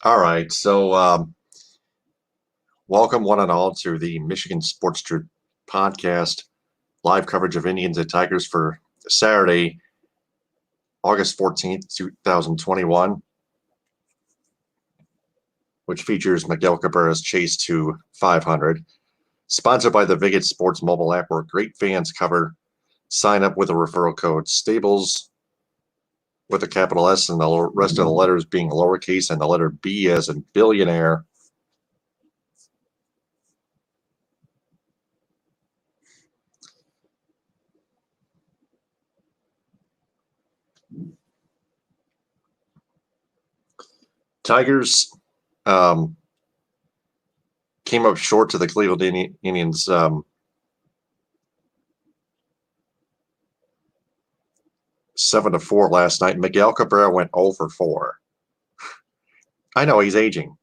All right, so welcome one and all to the Michigan Sports Truth podcast, live coverage of Indians and Tigers for Saturday, August 14th, 2021, which features Miguel Cabrera's chase to 500. Sponsored by the Viget Sports mobile app, where great fans cover. Sign up with a referral code STABLES with a capital S and the rest of the letters being lowercase and the letter B as in billionaire. Tigers came up short to the Cleveland Indians 7-4 last night. Miguel Cabrera went 0 for 4. I know he's aging.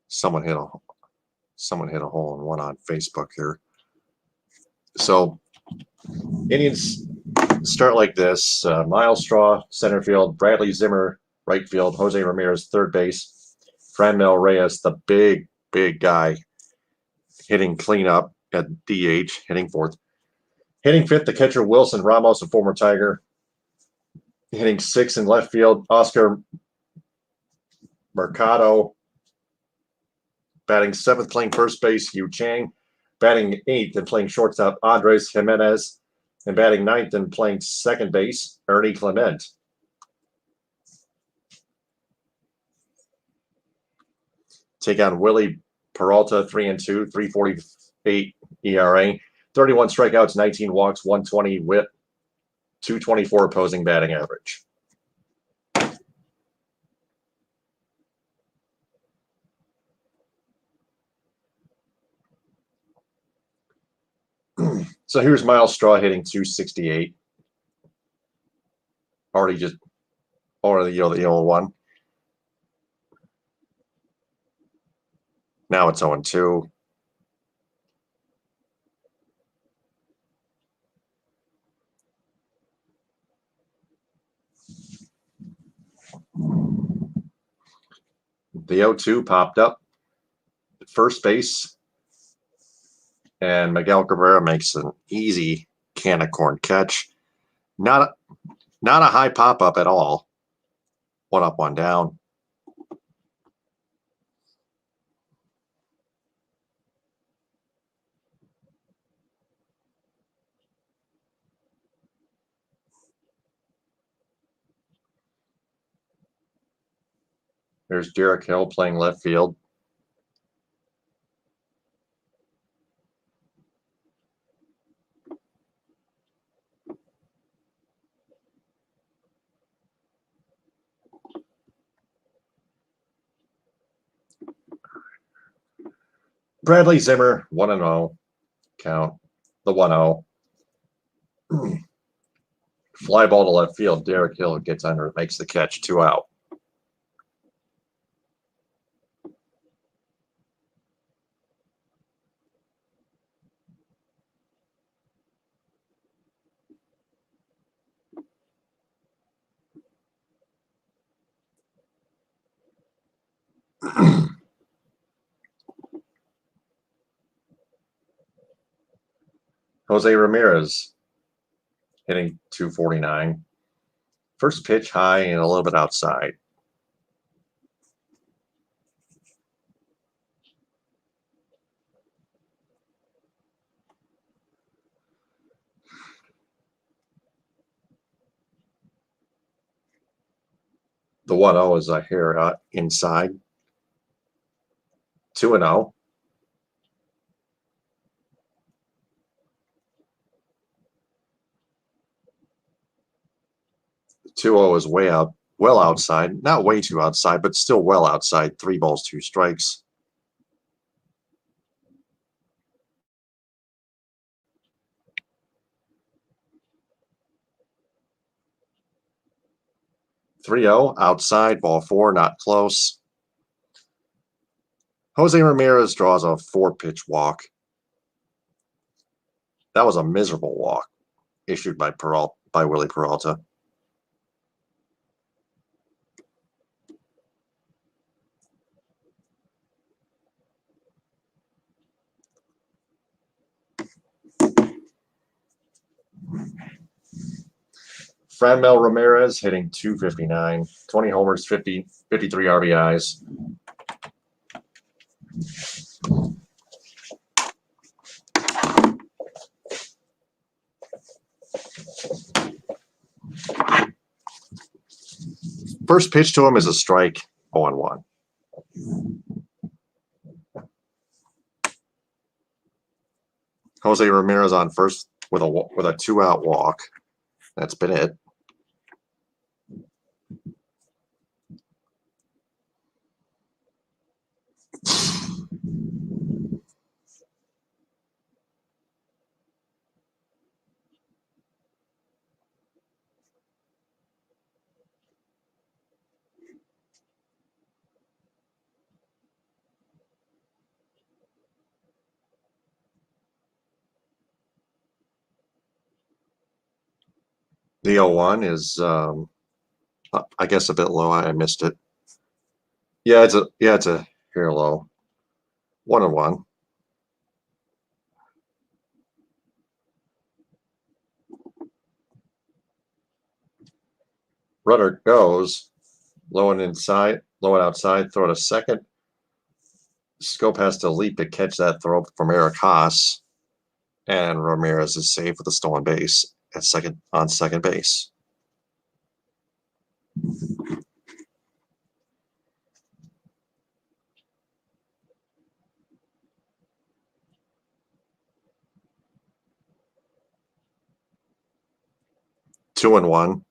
Someone hit a hole in one on Facebook here. So Indians start like this: Miles Straw, center field; Bradley Zimmer, right field; Jose Ramirez, third base; Franmil Reyes, the big guy, hitting cleanup at DH, hitting fourth; hitting fifth, the catcher Wilson Ramos, a former Tiger; hitting sixth in left field, Oscar Mercado; batting seventh, playing first base, Yu Chang; batting eighth and playing shortstop, Andres Jimenez; and batting ninth and playing second base, Ernie Clement. Take on Willie Peralta, 3-2, 3.48 ERA, 31 strikeouts, 19 walks, 120 whip, 224 opposing batting average. So here's Miles Straw hitting 268. Already the 0-1. Now it's 0-2. The 0-2 popped up at first base, and Miguel Cabrera makes an easy can of corn catch. Not a high pop up at all. One up, one down. There's Derek Hill playing left field. Bradley Zimmer, 1-0 count. The 1-0. Fly ball to left field. Derek Hill gets under it, makes the catch, 2 out. Jose Ramirez hitting 249. First pitch high and a little bit outside. The 1-0 is a hair inside. 2-0. The 2-0 is well outside. Not way too outside, but still well outside. 3 balls, 2 strikes. Three 0 outside, ball 4, not close. Jose Ramirez draws a 4-pitch walk. That was a miserable walk issued by Willie Peralta. Franmil Ramirez hitting .259, 20 homers, 53 RBIs. First pitch to him is a strike, 0-1. Jose Ramirez on first with a 2-out walk. That's been it. The 0-1 is, I guess, a bit low. I missed it. Yeah, it's a hair low. 1-1. Runner goes, low and outside, throw to second. Scope has to leap to catch that throw from Eric Haas, and Ramirez is safe with a stolen base on second base. Two and one.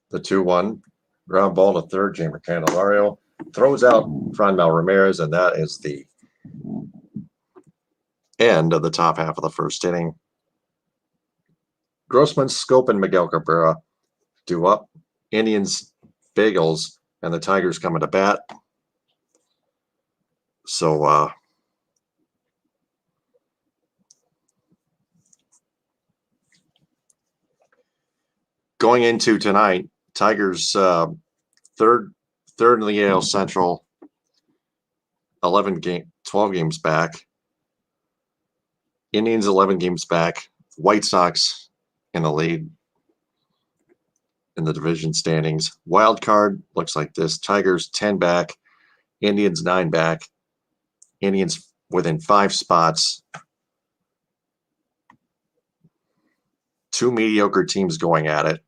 The 2-1 ground ball to third. Jeimer Candelario throws out Franmil Ramirez, and that is the end of the top half of the first inning. Grossman, Scope, and Miguel Cabrera do up. Indians, Bagels, and the Tigers coming to bat. So, going into tonight, Tigers third in the AL Central, 12 games back. Indians 11 games back. White Sox in the lead in the division standings. Wild card looks like this: Tigers 10 back, Indians 9 back. Indians within 5 spots. 2 mediocre teams going at it.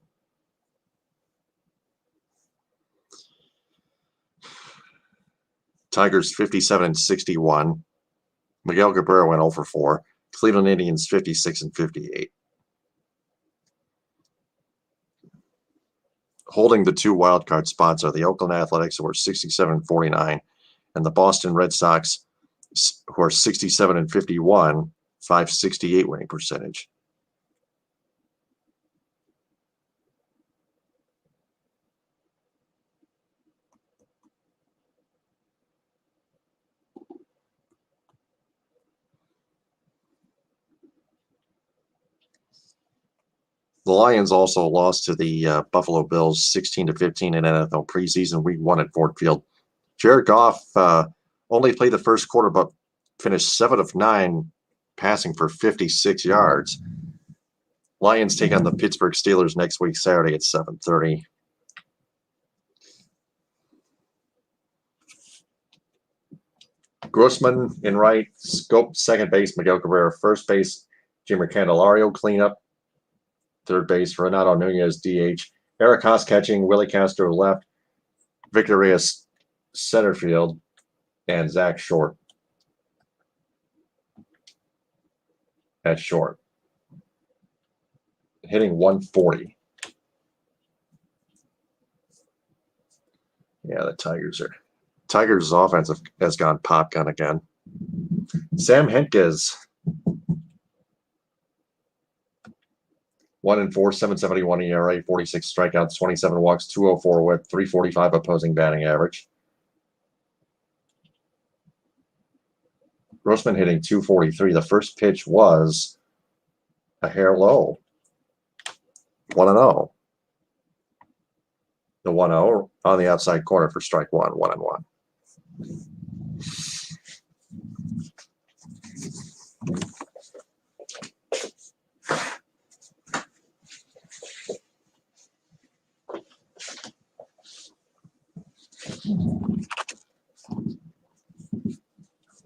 Tigers 57-61. Miguel Cabrera went 0 for 4. Cleveland Indians 56-58. Holding the 2 wildcard spots are the Oakland Athletics, who are 67-49, and the Boston Red Sox, who are 67-51, .568 winning percentage. The Lions also lost to the Buffalo Bills 16-15 in NFL preseason week 1 at Ford Field. Jared Goff only played the first quarter, but finished 7 of 9, passing for 56 yards. Lions take on the Pittsburgh Steelers next week, Saturday at 7:30. Grossman in right, Scope second base, Miguel Cabrera first base, Jeimer Candelario cleanup, third base, Renato Nunez DH, Eric Haas catching, Willie Castro left, Victor Reyes center field, and Zach Short at short. Hitting 140. Yeah, the Tigers' offense has gone pop gun again. Sam Hentges 1-4, 7.71 ERA, 46 strikeouts, 27 walks, 204 WHIP, 345 opposing batting average. Grossman hitting 243. The first pitch was a hair low. 1-0. The 1-0 on the outside corner for strike one, 1-1.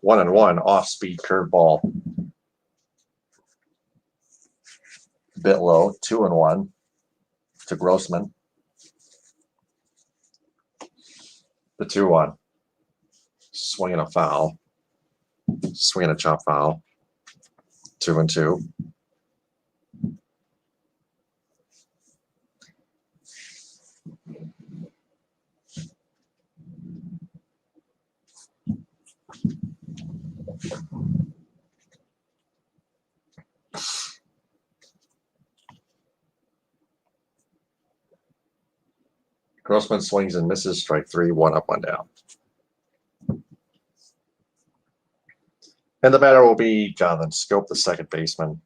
One and one off-speed curveball. Bit low, 2-1 to Grossman. The 2-1. Swinging a foul. Swinging a chop foul. 2-2. Grossman swings and misses. Strike three, 1 up, 1 down. And the batter will be Jonathan Scope, the second baseman.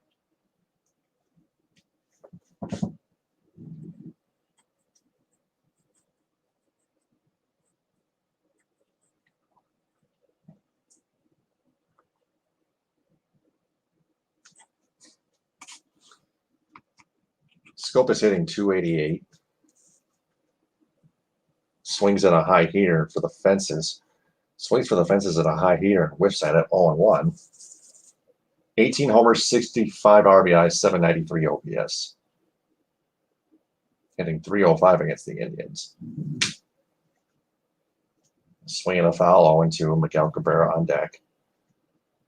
Scope is hitting 288. Swings at a high heater for the fences. Swings for the fences at a high heater and whiffs at it 0-1. 18 homers, 65 RBI, 793 OPS. Hitting 305 against the Indians. Swinging a foul 0-2. Miguel Cabrera on deck.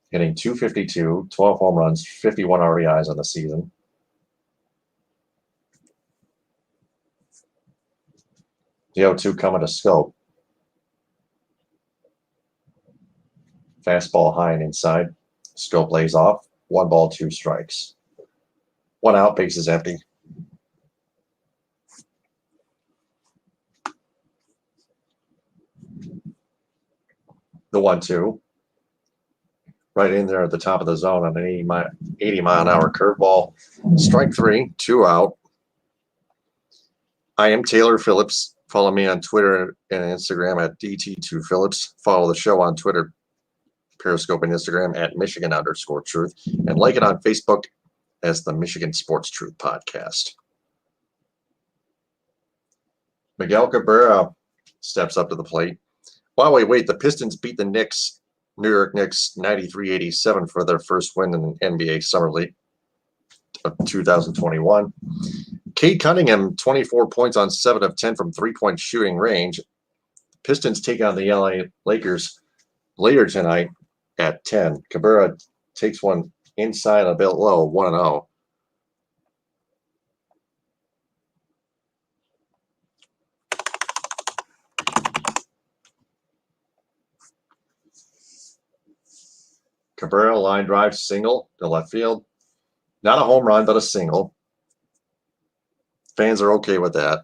Hitting 252, 12 home runs, 51 RBIs on the season. The 0-2 coming to Scope. Fastball high and inside. Scope lays off. 1 ball, 2 strikes. 1 out, base is empty. The 1-2. Right in there at the top of the zone on an 80 mile an hour curveball. Strike three, 2 out. I am Taylor Phillips. Follow me on Twitter and Instagram at DT2Phillips. Follow the show on Twitter, Periscope, and Instagram at Michigan_Truth. And like it on Facebook as the Michigan Sports Truth Podcast. Miguel Cabrera steps up to the plate. Wow, wait. The Pistons beat the New York Knicks 93-87 for their first win in the NBA Summer League of 2021. Cade Cunningham, 24 points on 7 of 10 from three-point shooting range. Pistons take on the LA Lakers later tonight at 10. Cabrera takes one inside a bit low, 1-0. Cabrera line drive single to left field. Not a home run, but a single. Fans are okay with that.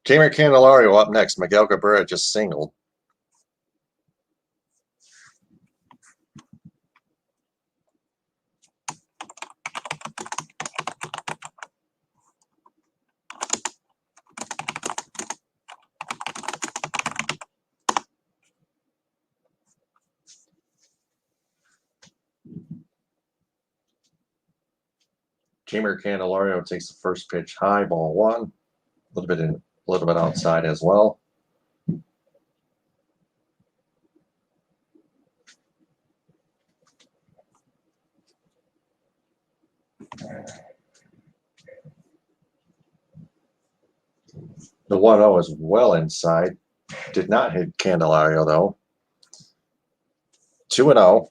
Kamer Candelario up next. Miguel Cabrera just singled. Kamer Candelario takes the first pitch high, ball 1. A little bit outside as well. The 1-0 is well inside Did not hit Candelario, though. 2-0.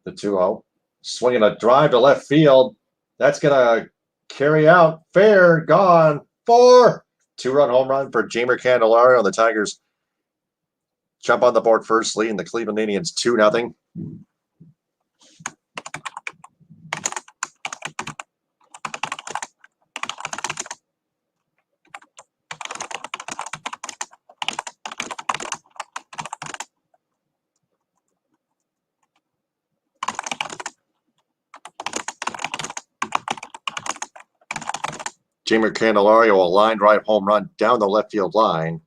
The 2-0. Swinging a drive to left field. That's going to carry out. Fair. Gone. 4. 2-run home run for Jeimer Candelario. The Tigers jump on the board first, leading the Cleveland Indians 2-0. Jeimer Candelario, a line drive home run down the left field line.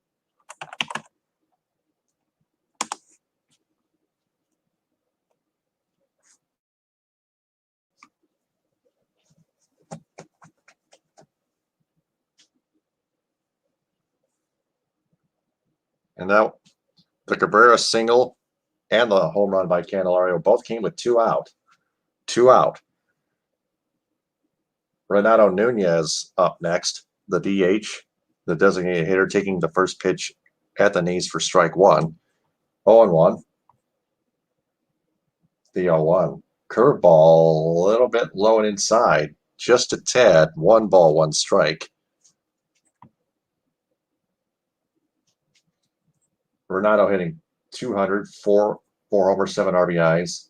And now the Cabrera single and the home run by Candelario both came with 2 out. 2 out. Renato Nunez up next, the DH, the designated hitter, taking the first pitch at the knees for strike 1. 0-1. The 0-1. Curveball, a little bit low and inside, just a tad. 1 ball, 1 strike. Renato hitting 200, 4 over 7 RBIs.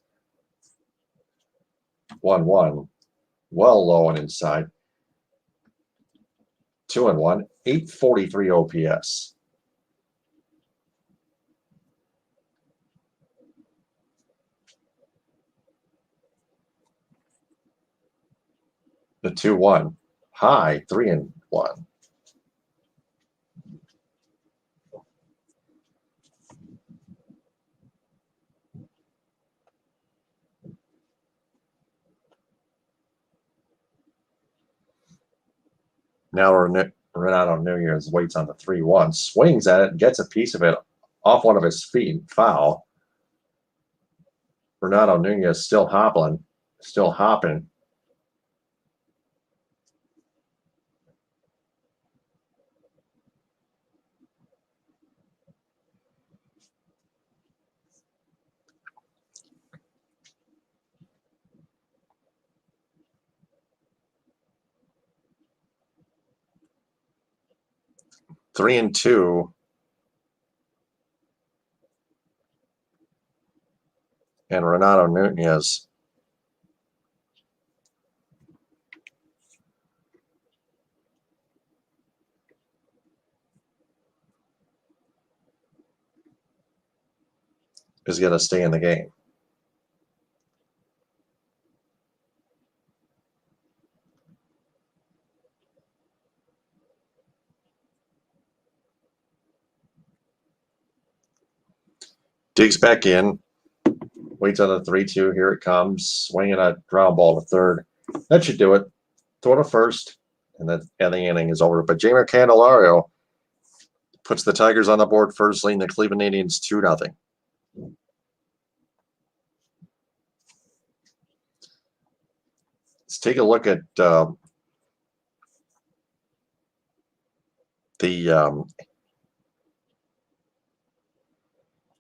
1-1. Well low and inside. 2-1. 843 OPS. The 2-1. High. 3-1. Now Renato Nunez waits on the 3-1, swings at it, gets a piece of it off one of his feet, foul. Renato Nunez still hopping. 3-2. And Renato Nunez is going to stay in the game. Digs back in. Waits on the 3-2. Here it comes. Swinging a ground ball to third. That should do it. Throw to first. And the inning is over. But Jeimer Candelario puts the Tigers on the board first, leading the Cleveland Indians 2-0. Let's take a look at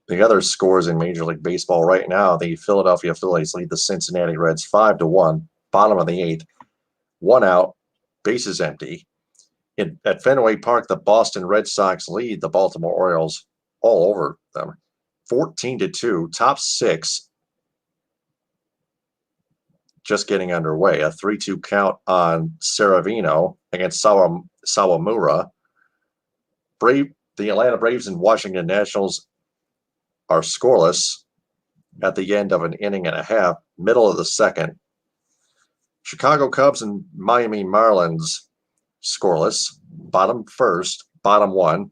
the other scores in Major League Baseball right now. The Philadelphia Phillies lead the Cincinnati Reds 5-1. Bottom of the 8th. 1 out. Bases empty. At Fenway Park, the Boston Red Sox lead the Baltimore Orioles all over them. 14-2. Top 6 just getting underway. A 3-2 count on Saravino against Sawamura. The Atlanta Braves and Washington Nationals are scoreless at the end of an inning and a half, middle of the second. Chicago Cubs and Miami Marlins scoreless, bottom first, bottom 1.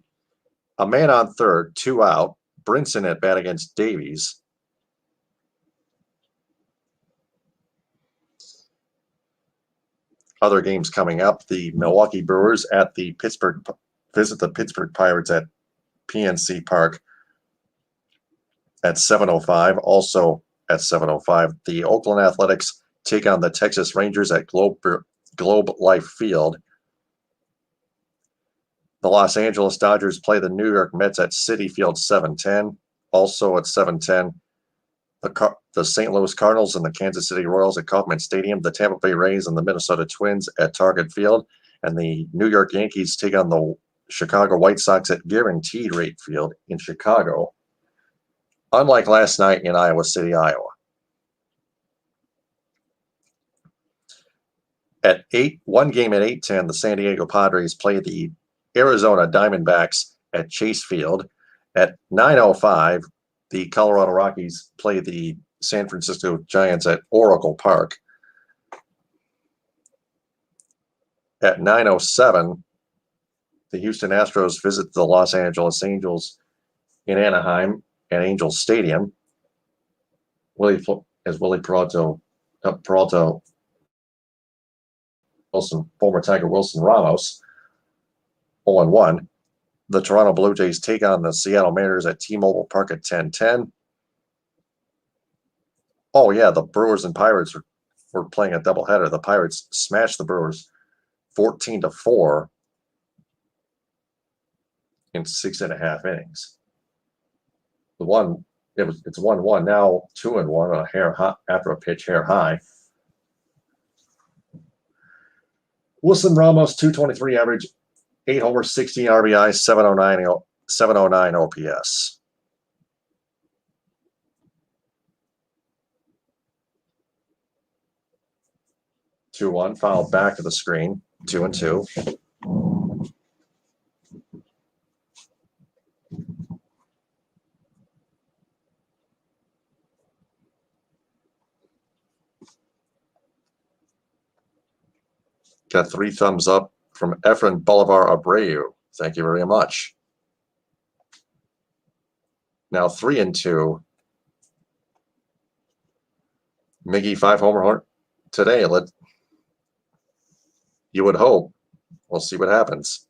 A man on third, 2 out. Brinson at bat against Davies. Other games coming up. The Milwaukee Brewers visit the Pittsburgh Pirates at PNC Park at 7:05. Also at 7:05, the Oakland Athletics take on the Texas Rangers at Globe Life Field. The Los Angeles Dodgers play the New York Mets at Citi Field 7:10. Also at 7:10, the St. Louis Cardinals and the Kansas City Royals at Kauffman Stadium. The Tampa Bay Rays and the Minnesota Twins at Target Field. And the New York Yankees take on the Chicago White Sox at Guaranteed Rate Field in Chicago. Unlike last night in Iowa City, Iowa. At 1 game at 8:10, the San Diego Padres play the Arizona Diamondbacks at Chase Field. At 9:05, the Colorado Rockies play the San Francisco Giants at Oracle Park. At 9:07, the Houston Astros visit the Los Angeles Angels in Anaheim at Angels Stadium. Willie Peralta Wilson, former Tiger Wilson Ramos, 0-1. The Toronto Blue Jays take on the Seattle Mariners at T-Mobile Park at 10:10. Oh yeah, the Brewers and Pirates were playing a doubleheader. The Pirates smashed the Brewers 14-4 in 6.5 innings. It's 1-1 now, 2-1 a hair high, after a pitch hair high. Wilson Ramos 223 average, 8 homers, 16 RBI, 709 OPS. Two one fouled back to the screen. 2-2. Got 3 thumbs up from Efren Bolivar Abreu. Thank you very much. Now 3-2. Miggy 5 homer today. You would hope. We'll see what happens.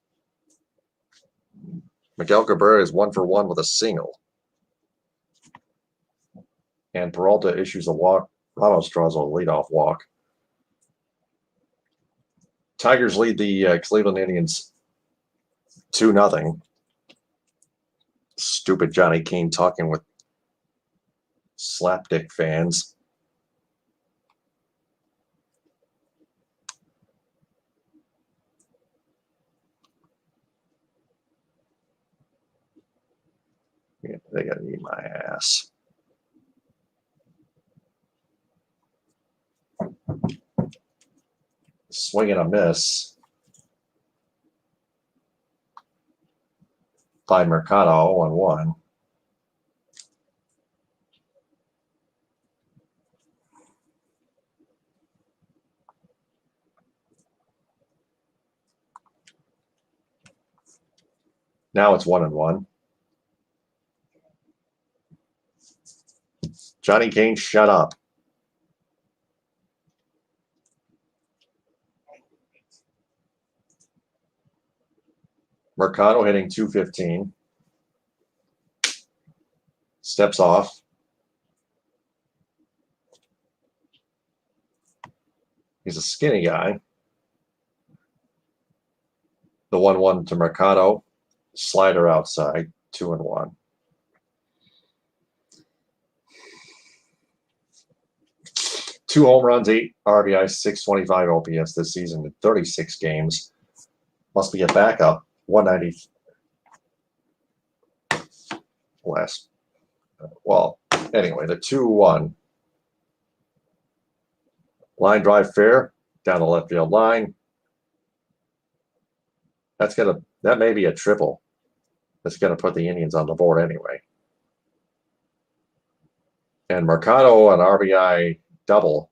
Miguel Cabrera is 1-for-1 with a single. And Peralta issues a walk. Ramos draws a leadoff walk. Tigers lead the Cleveland Indians 2-0. Stupid Johnny Kane talking with slapdick fans. Yeah, they gotta eat my ass. Swing and a miss by Mercado, 0-1. Now it's 1-1. Johnny Kane, shut up. Mercado hitting .215. Steps off. He's a skinny guy. The 1-1 to Mercado. Slider outside. 2-1. Two home runs, 8 RBI, 625 OPS this season in 36 games. Must be a backup. 190 last. Well, anyway, the 2-1. Line drive fair down the left field line. That may be a triple. That's gonna put the Indians on the board anyway. And Mercado an RBI double.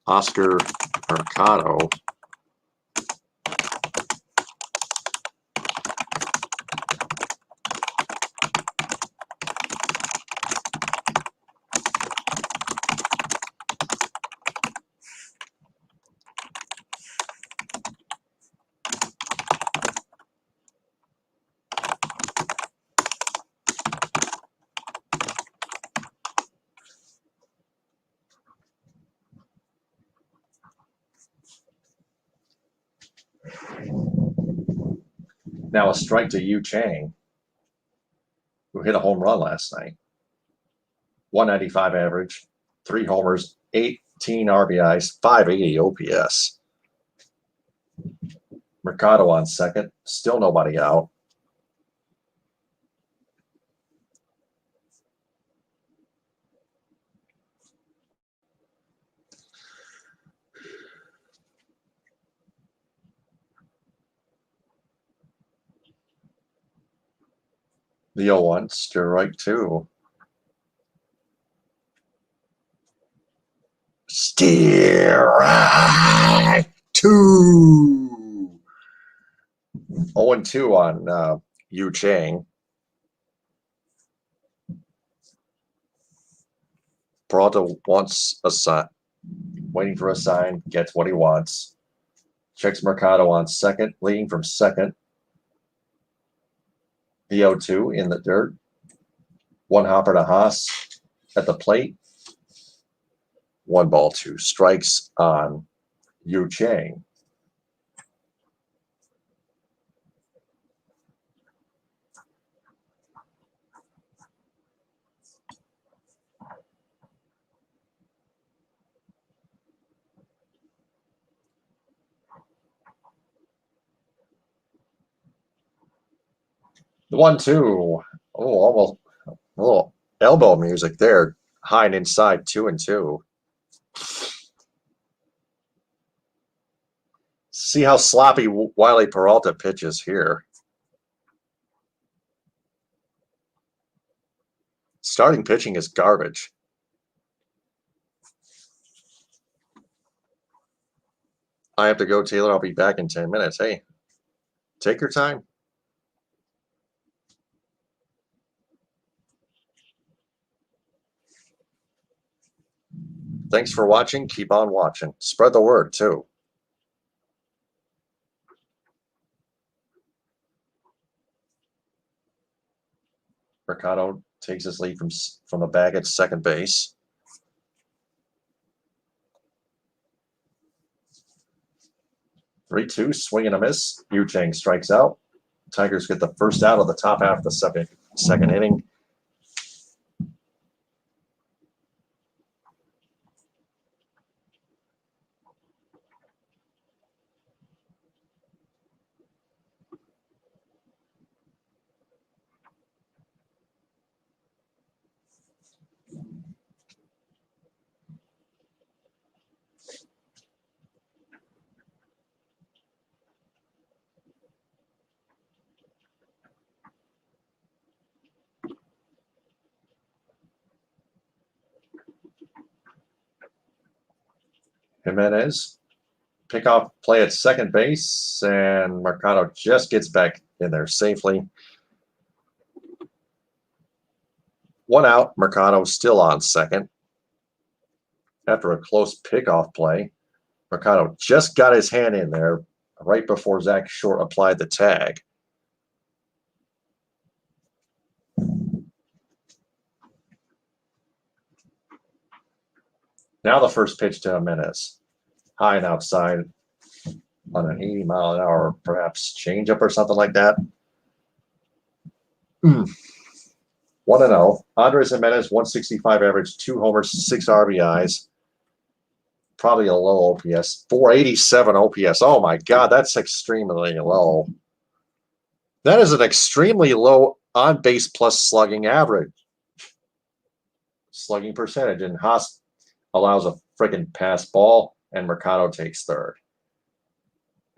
Oscar Mercado Now a strike to Yu Chang, who hit a home run last night. 195 average, 3 homers, 18 RBIs, 580 OPS. Mercado on second, still nobody out. The 0-1, strike 2. Strike 2. 0-2 on Yu Chang. Peralta wants a sign, waiting for a sign, gets what he wants. Checks Mercado on second, leading from second. The 0-2 in the dirt. 1 hopper to Haas at the plate. 1 ball, 2 strikes on Yu Chang. The 1-2. Oh, almost a little elbow music there. High and inside, 2-2. See how sloppy Wiley Peralta pitches here. Starting pitching is garbage. I have to go, Taylor. I'll be back in 10 minutes. Hey, take your time. Thanks for watching. Keep on watching. Spread the word, too. Mercado takes his lead from the bag at second base. Three-two, swing and a miss. Yu Chang strikes out. Tigers get the first out of the top half of the second inning. Jimenez, pickoff play at second base, and Mercado just gets back in there safely. 1 out, Mercado still on second. After a close pickoff play, Mercado just got his hand in there right before Zach Short applied the tag. Now the first pitch to Jimenez. High and outside on an 80-mile-an-hour, perhaps changeup or something like that. 1-0. Andres Jimenez, 165 average, 2 homers, 6 RBIs. Probably a low OPS. 487 OPS. Oh, my God, that's extremely low. That is an extremely low on-base plus slugging average. Slugging percentage. And Haas allows a freaking pass ball, and Mercado takes third.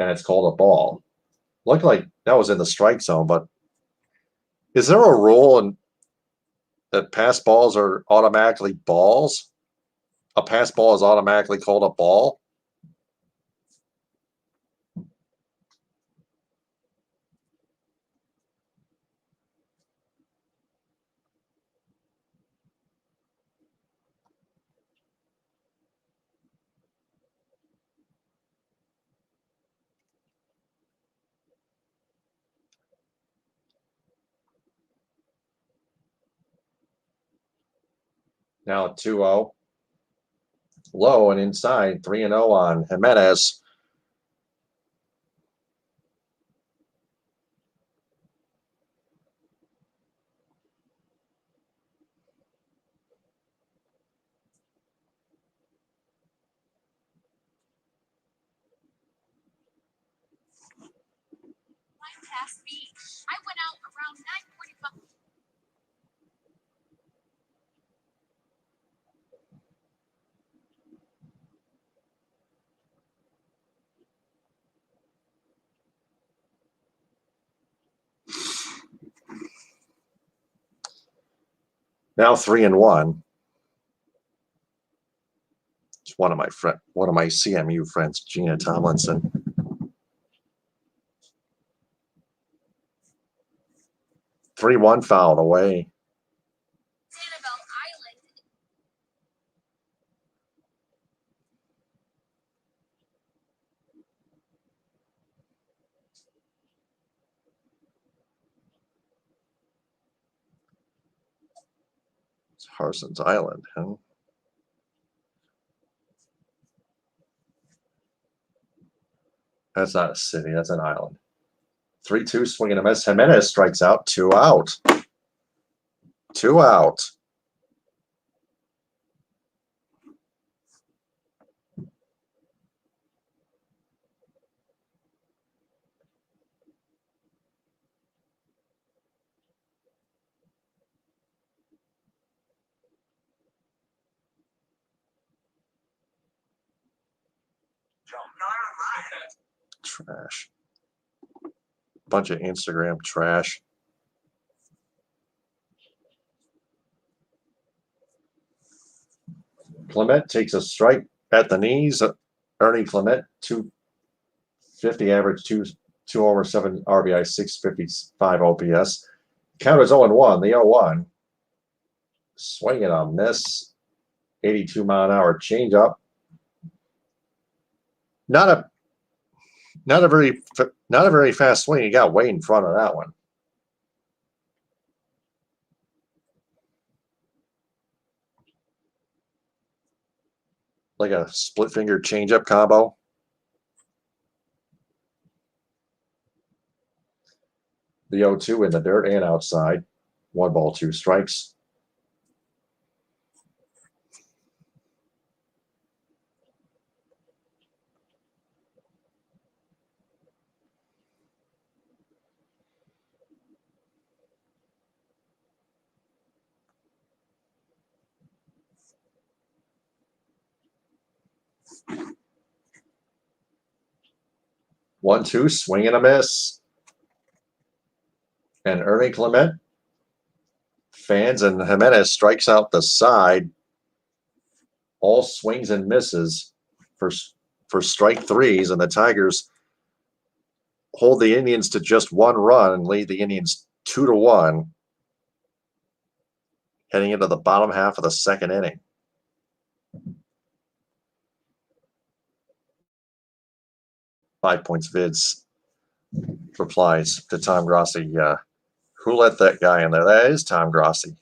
And it's called a ball. Looked like that was in the strike zone, but is there a rule that pass balls are automatically balls? A pass ball is automatically called a ball? Now 2-0. Low and inside, 3-0 on Jimenez. past me. I went out around 9:45. Now 3-1. It's one of my CMU friends, Gina Tomlinson. Three-one fouled away. Sanibel Island. It's Harson's Island, huh? That's not a city. That's an island. 3-2 swing and a miss. Jimenez strikes out. 2 out. 2 out. Trash. Bunch of Instagram trash. Clement takes a strike at the knees. Ernie Clement, 250 average, 2 over 7 RBI, 655 OPS. Count is 0-1. The 0-1. Swing and a miss. 82 mile an hour changeup. Not a very fast swing. He got way in front of that one. Like a split finger changeup combo. The 0-2 in the dirt and outside. 1 ball, 2 strikes. One, two, swing and a miss. And Ernie Clement fans and Jimenez strikes out the side. All swings and misses for strike threes, and the Tigers hold the Indians to just 1 run and lead the Indians 2-1, heading into the bottom half of the second inning. Five Points Vids replies to Tom Grossi, who let that guy in there? That is Tom Grossi.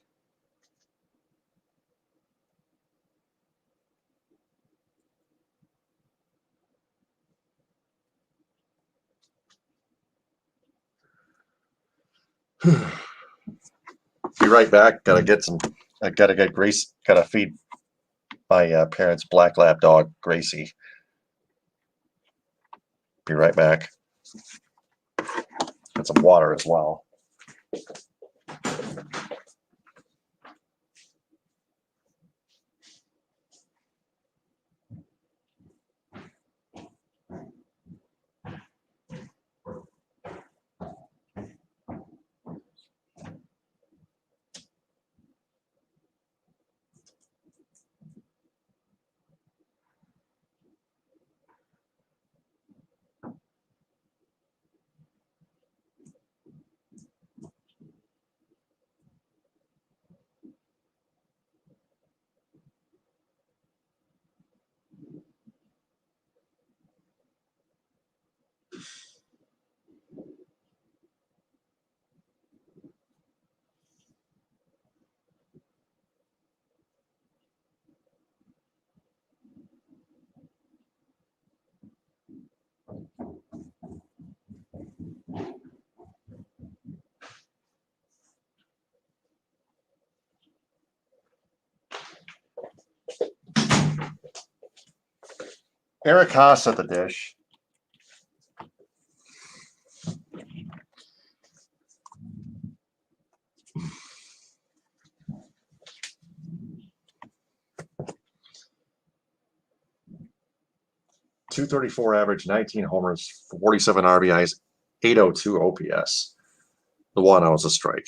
Be right back. Gotta get Grace. Gotta feed my parents' black lab dog, Gracie. Be right back. Get some water as well. Eric Haas at the dish. .234 average, 19 homers, 47 RBIs, 802 OPS. The one was a strike.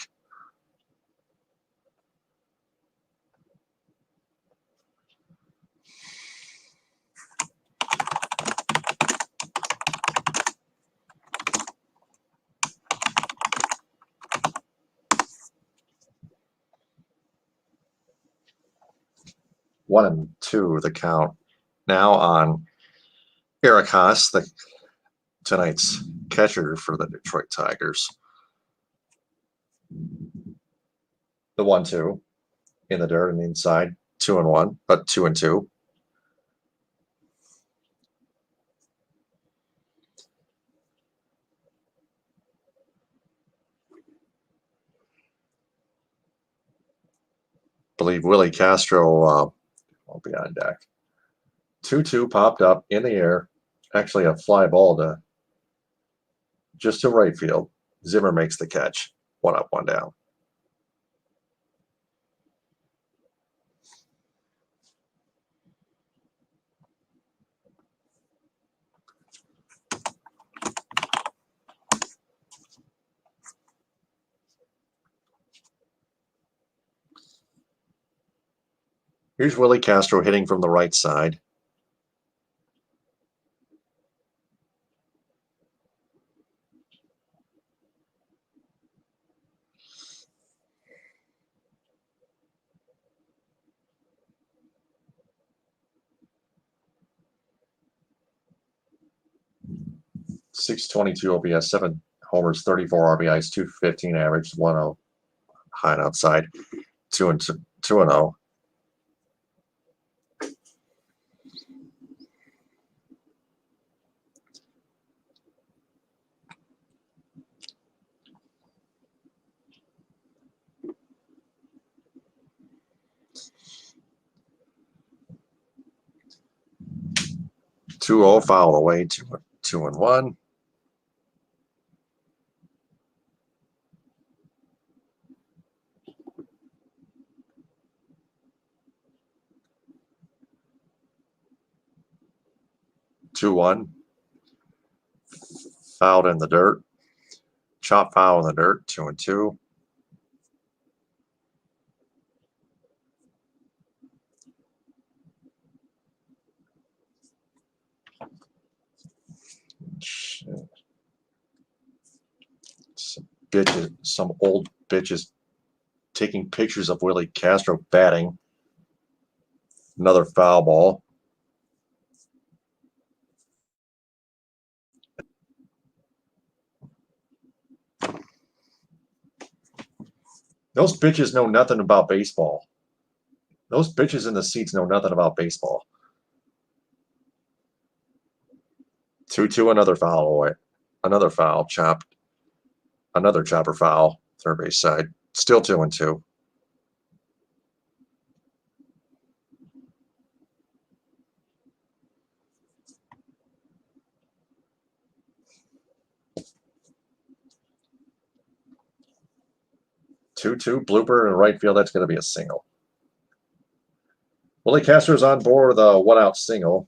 One and two, the count. Now on Eric Haas, tonight's catcher for the Detroit Tigers. The 1-2 in the dirt and inside, 2-1, but 2-2. Believe Willie Castro will be on deck. 2-2 popped up in the air. Actually, a fly ball to just to right field. Zimmer makes the catch. 1 up, 1 down. Here's Willie Castro hitting from the right side. .622 OPS, 7 homers, 34 RBIs, 215 average, 1-0 high and outside, 2-0. .20 foul away, 2-1. .21 fouled in the dirt. Chop foul in the dirt, 2-2. Some old bitches taking pictures of Willie Castro batting. Another foul ball. Those bitches know nothing about baseball. Those bitches in the seats know nothing about baseball. 2-2, another foul away. Another foul, chopped. Another chopper foul, third base side. Still 2-2. .22 blooper in right field. That's going to be a single. Willie Castro's on board with a 1-out single.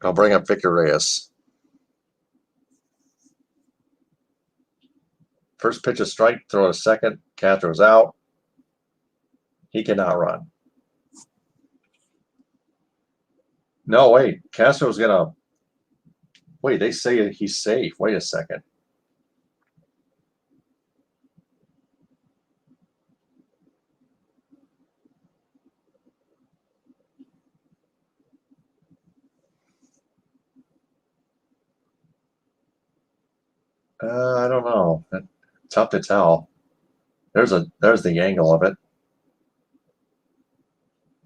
I'll bring up Victor Reyes. First pitch a strike, throw a second. Castro's out. He cannot run. No, wait. Castro's going to. Wait, they say he's safe. Wait a second. I don't know. Tough to tell. There's the angle of it.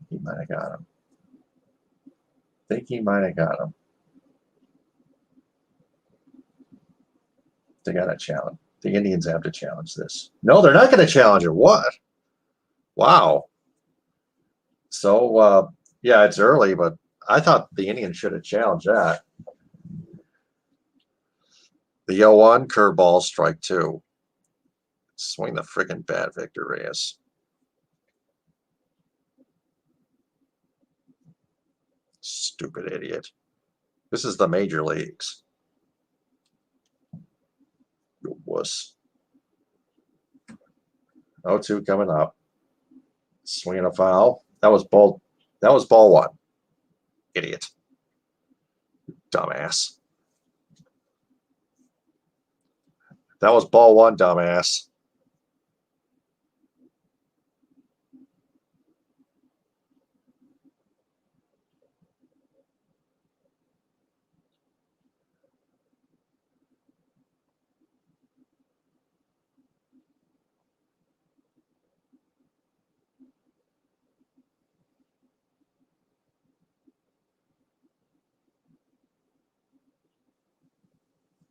He might have got him. I think he might have got him. They got to challenge. The Indians have to challenge this. No, they're not going to challenge it. What? Wow. So, yeah, it's early, but I thought the Indians should have challenged that. The 0-1 curveball, strike 2. Swing the freaking bat, Victor Reyes. Stupid idiot. This is the major leagues. You wuss. 0-2 coming up. Swinging a foul. That was ball 1. Idiot. Dumbass. That was ball 1, dumbass.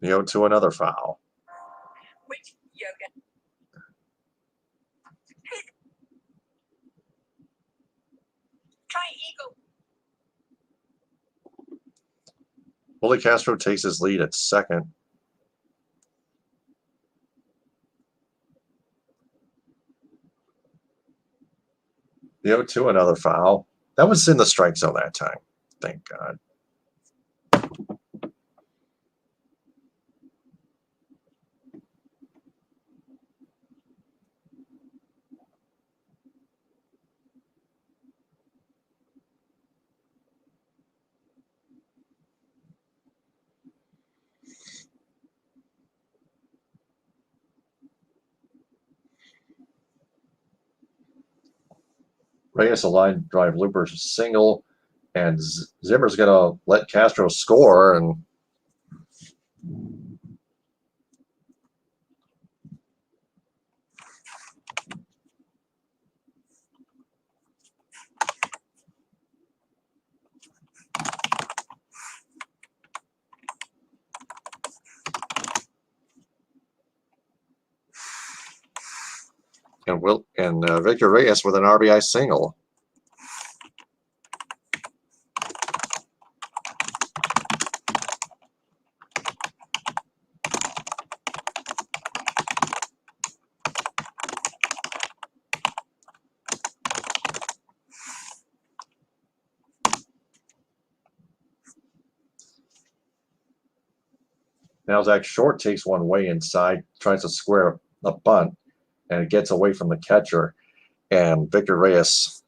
The 0-2, another foul. Which yoga? Try eagle. Willie Castro takes his lead at second. The 0-2, another foul. That was in the strike zone that time. Thank God. Reyes a line drive looper single, and Zimmer's going to let Castro score, and Victor Reyes with an RBI single. Now Zach Short takes one way inside, tries to square a bunt, and it gets away from the catcher. And Victor Reyes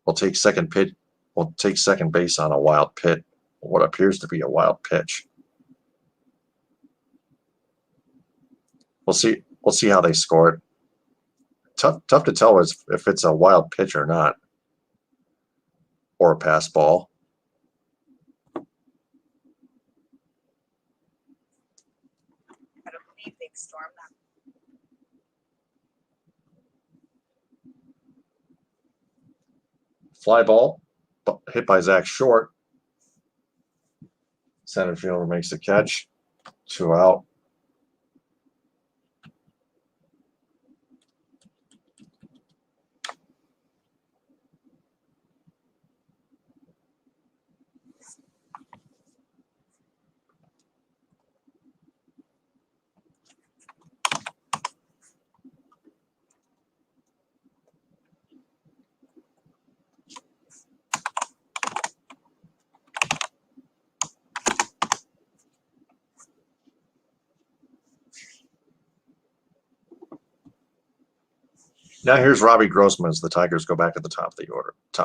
will take second base on a wild pitch, what appears to be a wild pitch. We'll see how they score it. Tough to tell if it's a wild pitch or not, or a pass ball. I don't believe they stormed that. Fly ball hit by Zach Short. Center fielder makes the catch. 2 out. Now here's Robbie Grossman as the Tigers go back to the top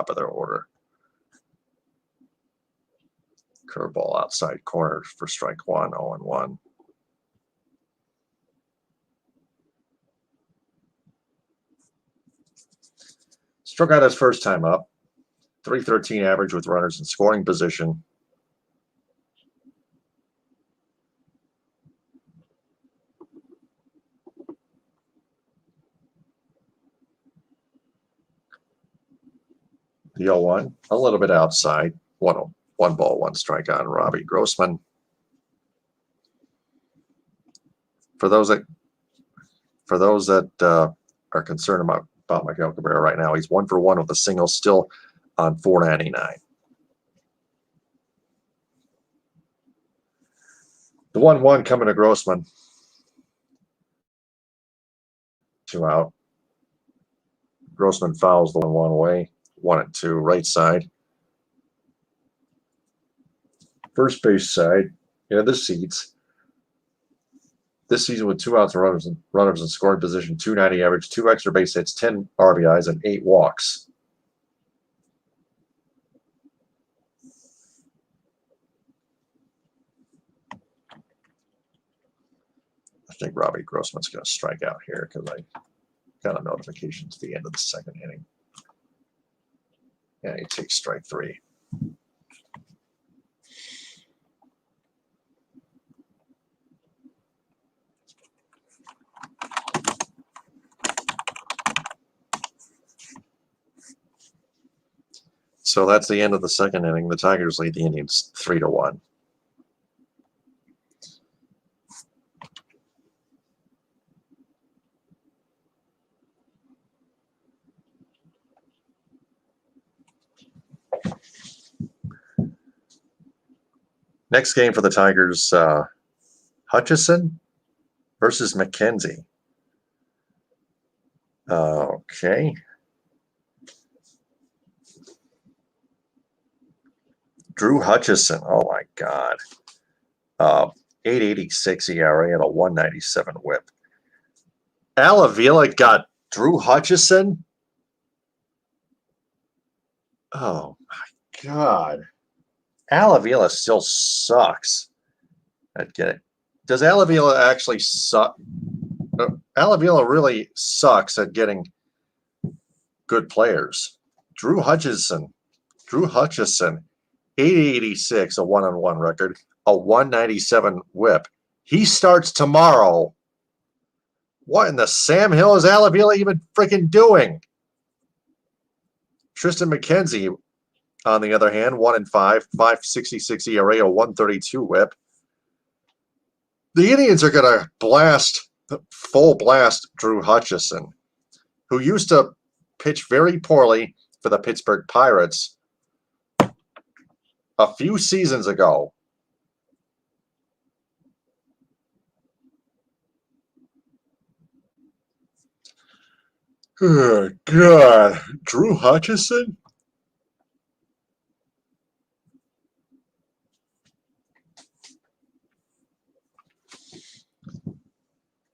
of their order. Curveball outside corner for strike 1, 0-1. Struck out his first time up. 313 average with runners in scoring position. The 0-1, a little bit outside. One ball, 1 strike on Robbie Grossman. for those that are concerned about Miguel Cabrera right now, he's 1 for 1 with a single, still on $4.99. The 1-1 coming to Grossman. 2 out. Grossman fouls the 1-1 away. 1-2, right side. First base side, the seats. This season with 2 outs and runners in scoring position, 290 average, 2 extra base hits, 10 RBIs, and 8 walks. I think Robbie Grossman's going to strike out here because I got a notification to the end of the second inning. And he takes strike 3. So that's the end of the second inning. The Tigers lead the Indians 3-1. Next game for the Tigers, Hutchison versus McKenzie. Okay. Drew Hutchison, oh my God. 8.86 ERA and a 1.97 whip. Al Avila got Drew Hutchison? Oh my God. Al Avila still sucks at getting. Does Al Avila actually suck? Al Avila really sucks at getting good players. Drew Hutchison, 8.86, a 1-on-1 record, a 1.97 whip. He starts tomorrow. What in the Sam Hill is Al Avila even freaking doing? Tristan McKenzie, on the other hand, 1-5, 5.66 ERA, a 1.32 whip. The Indians are going to full blast Drew Hutchison, who used to pitch very poorly for the Pittsburgh Pirates a few seasons ago. Oh, God. Drew Hutchison?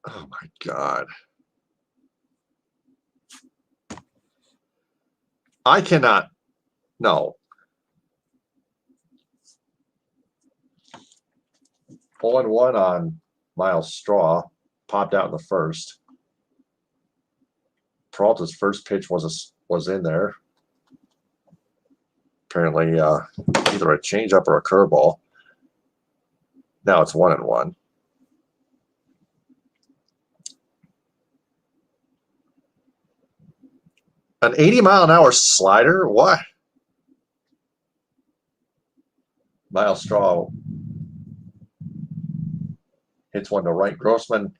Oh, my God. I cannot. No. 0-1 on Miles Straw. Popped out in the first. Peralta's first pitch was in there. Apparently, either a changeup or a curveball. Now it's 1-1. An 80-mile-an-hour slider? What? Miles Straw hits one to right. Grossman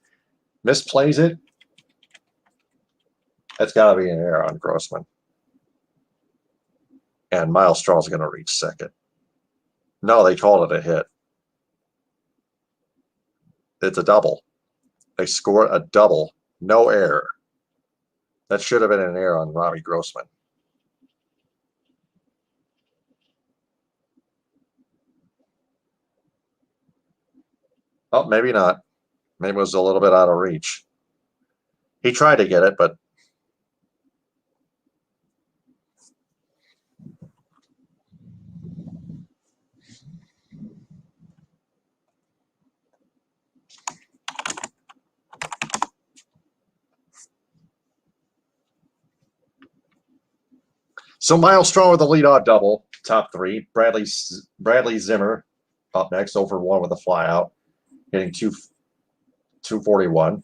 misplays it. That's got to be an error on Grossman. And Miles Straw is going to reach second. No, they called it a hit. It's a double. They scored a double. No error. That should have been an error on Robbie Grossman. Oh, maybe not. Maybe it was a little bit out of reach. He tried to get it, but so Miles Straw with the leadoff double, top 3. Bradley Zimmer up next, 0-for-1 with a flyout, hitting 241.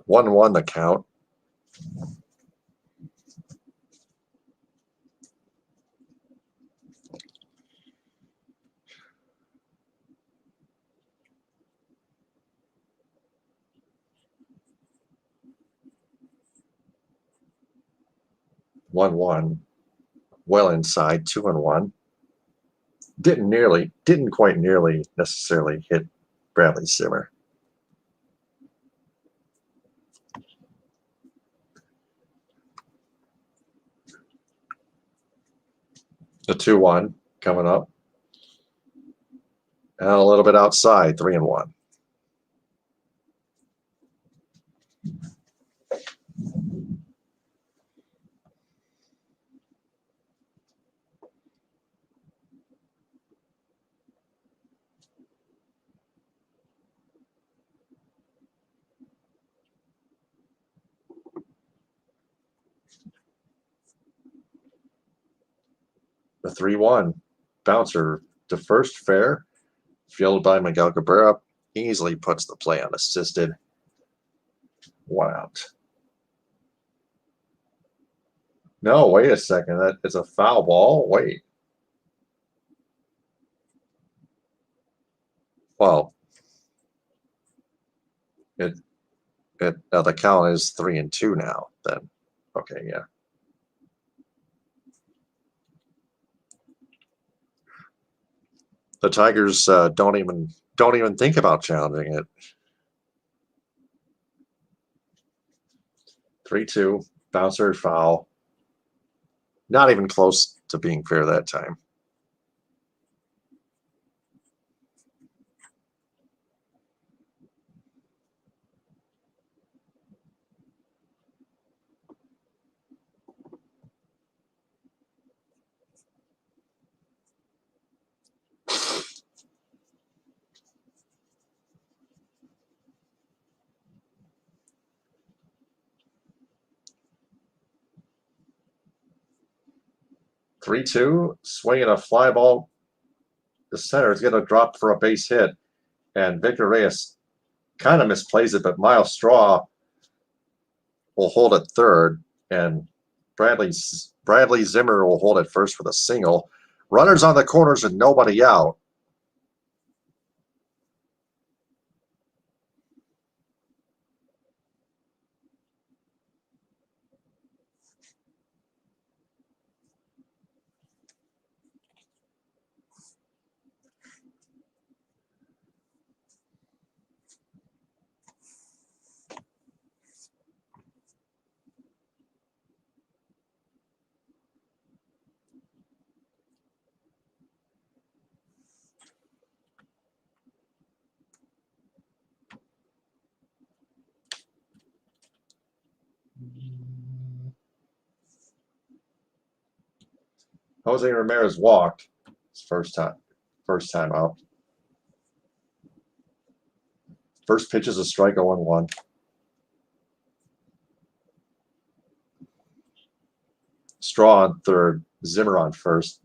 One the count. 1-1. Well inside, 2-1. Didn't quite nearly necessarily hit Bradley Zimmer. The 2-1 coming up. And a little bit outside, 3-1. The 3-1 bouncer to first, fair, fielded by Miguel Cabrera, easily puts the play unassisted. 1 out. No, wait a second. That is a foul ball. Wait. Well, the count is 3-2 now. Then, okay, yeah. The Tigers don't even think about challenging it. 3-2, bouncer foul. Not even close to being fair that time. Three-two, swinging a fly ball. The center is going to drop for a base hit, and Victor Reyes kind of misplays it, but Miles Straw will hold it third, and Bradley Zimmer will hold it first with a single. Runners on the corners and nobody out. Jose Ramirez walked his first time out. First pitch is a strike, 0-1. Straw on third, Zimmer on first.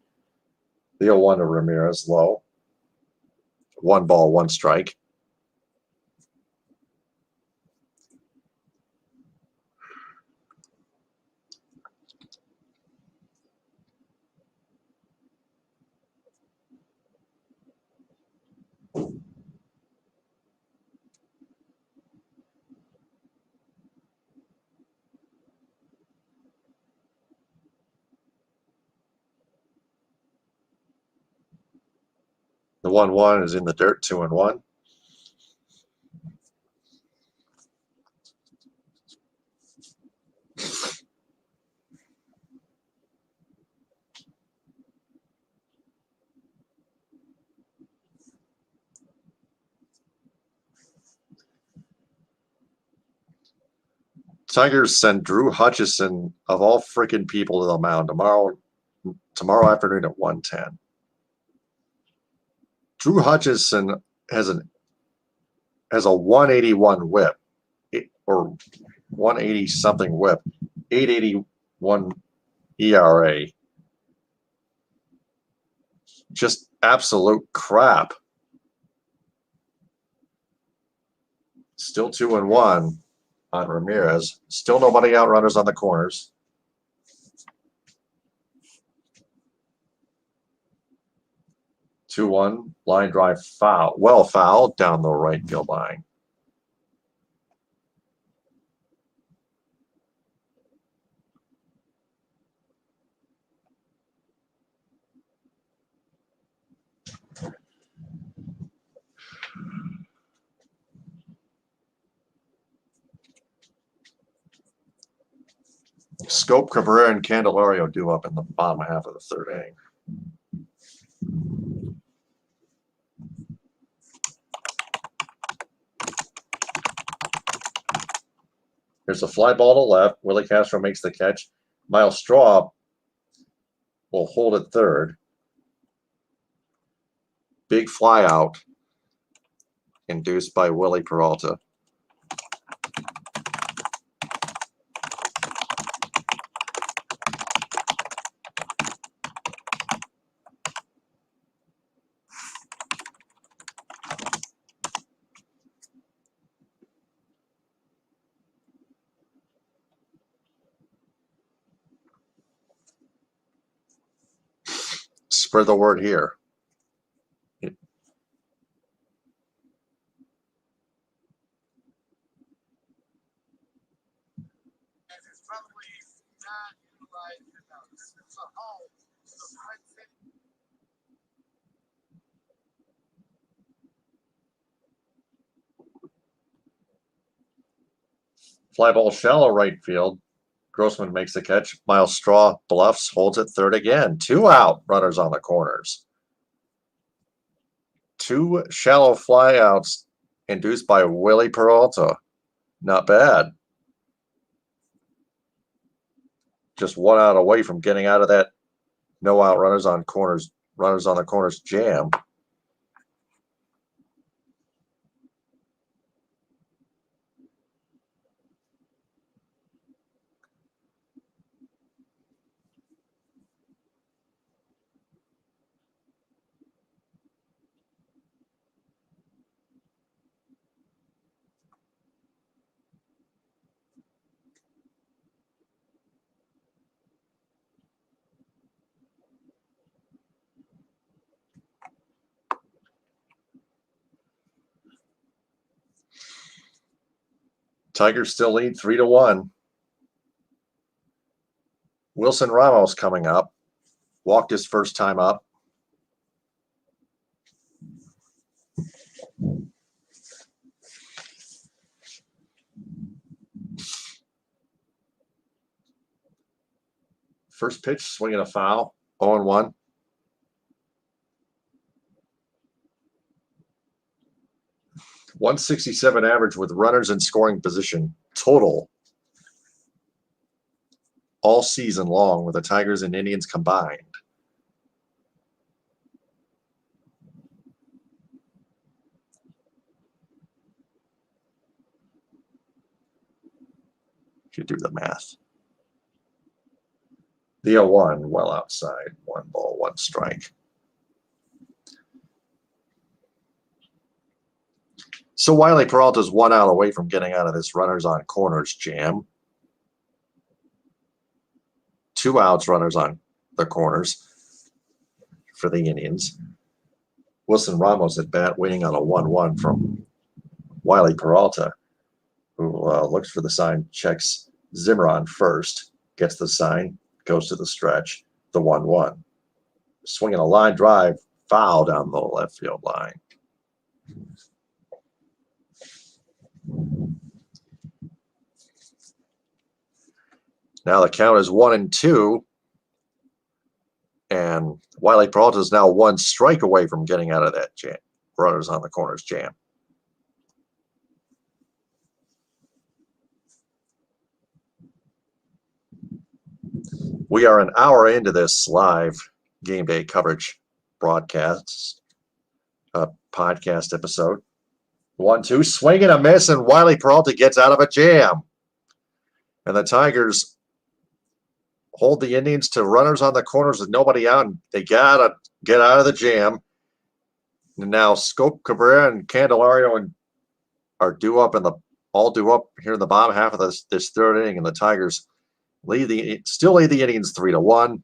The 0-1 to Ramirez, low. 1 ball, 1 strike. The 1-1 is in the dirt, 2-1. Tigers send Drew Hutchison, of all freaking people, to the mound tomorrow afternoon at 1:10. Drew Hutchison has a 181 whip, or 180 something whip, 881 ERA. Just absolute crap. Still 2-1 on Ramirez. Still nobody out, runners on the corners. Two 2-1, line drive foul. Well fouled down the right field line. Scope, Cabrera, and Candelario due up in the bottom half of the third inning. Here's a fly ball to left. Willie Castro makes the catch. Miles Straw will hold at third. Big fly out induced by Willie Peralta. Spread the word here. Fly ball shallow right field. Grossman makes the catch. Miles Straw bluffs, holds it third again. 2 out, runners on the corners. 2 shallow flyouts induced by Willie Peralta. Not bad. Just 1 out away from getting out of that no out runners on the corners jam. Tigers still lead 3-1. Wilson Ramos coming up. Walked his first time up. First pitch, swinging a foul. 0-1. .167 average with runners in scoring position total all season long with the Tigers and Indians combined. If you do the math. The 0-1 well outside. 1 ball, 1 strike. So Wiley Peralta's 1 out away from getting out of this runners on corners jam. 2 outs, runners on the corners for the Indians. Wilson Ramos at bat, waiting on a 1-1 from Wiley Peralta, who looks for the sign, checks Zimmer on first, gets the sign, goes to the stretch, the 1-1. Swinging a line drive, foul down the left field line. Now the count is 1-2. And Wiley Peralta is now 1 strike away from getting out of that jam. Runners on the corners jam. We are an hour into this live game day coverage broadcast, podcast episode. 1-2, swing and a miss, and Wiley Peralta gets out of a jam. And the Tigers hold the Indians to runners on the corners with nobody out. And they gotta get out of the jam. And now Scope, Cabrera, and Candelario are all due up here in the bottom half of this third inning, and the Tigers still lead the Indians 3-1.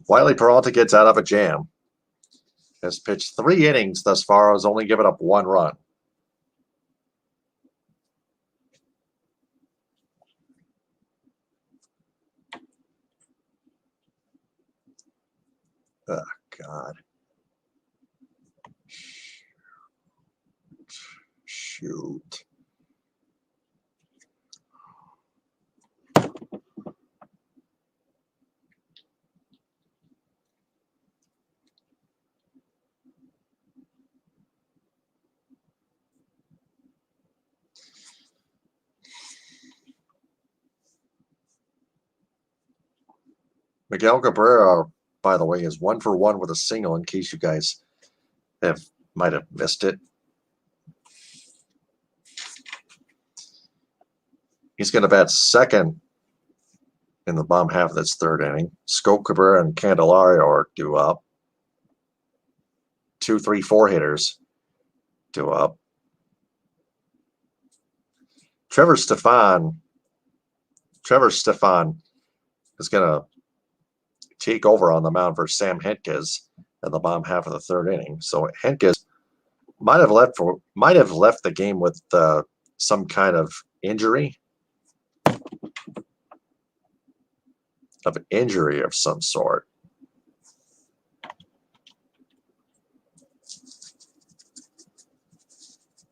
Wiley Peralta gets out of a jam. Has pitched 3 innings thus far, has only given up 1 run. Oh, God. Shoot. Miguel Cabrera, by the way, is 1-for-1 with a single, in case you guys might have missed it. He's going to bat second in the bottom half of this third inning. Scope, Cabrera, and Candelario are due up. 2, 3, 4 hitters due up. Trevor Stefan is going to take over on the mound for Sam Hentges in the bottom half of the third inning. So Hentges might have left the game with some kind of injury. Of some sort.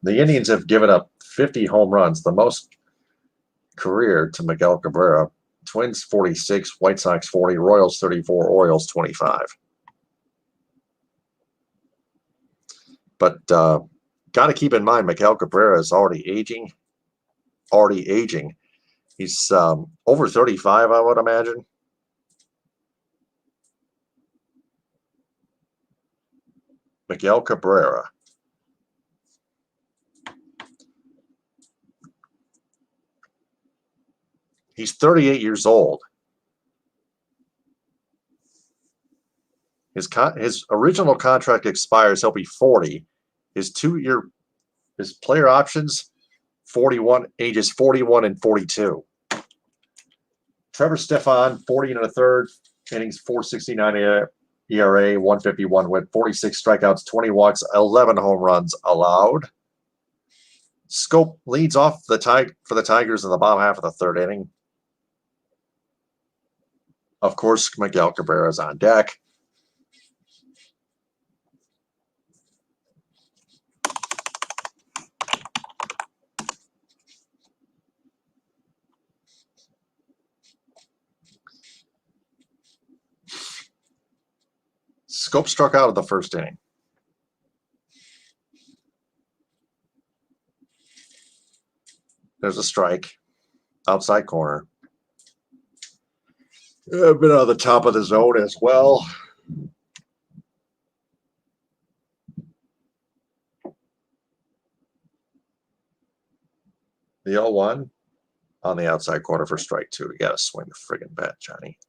The Indians have given up 50 home runs, the most career to Miguel Cabrera. Twins 46, White Sox 40, Royals 34, Orioles 25. But got to keep in mind, Miguel Cabrera is already aging. He's over 35, I would imagine. Miguel Cabrera. He's 38 years old. His original contract expires. He'll be 40. His player options, 41, ages 41 and 42. Trevor Stefan, 40 and a third, innings, 4.69 ERA, 151 win, 46 strikeouts, 20 walks, 11 home runs allowed. Scope leads off for the Tigers in the bottom half of the third inning. Of course, Miguel Cabrera is on deck. Scope struck out of the first inning. There's a strike. Outside corner. A bit out of the top of the zone as well. The 0-1 on the outside corner for strike 2. You got to swing the friggin' bat, Johnny.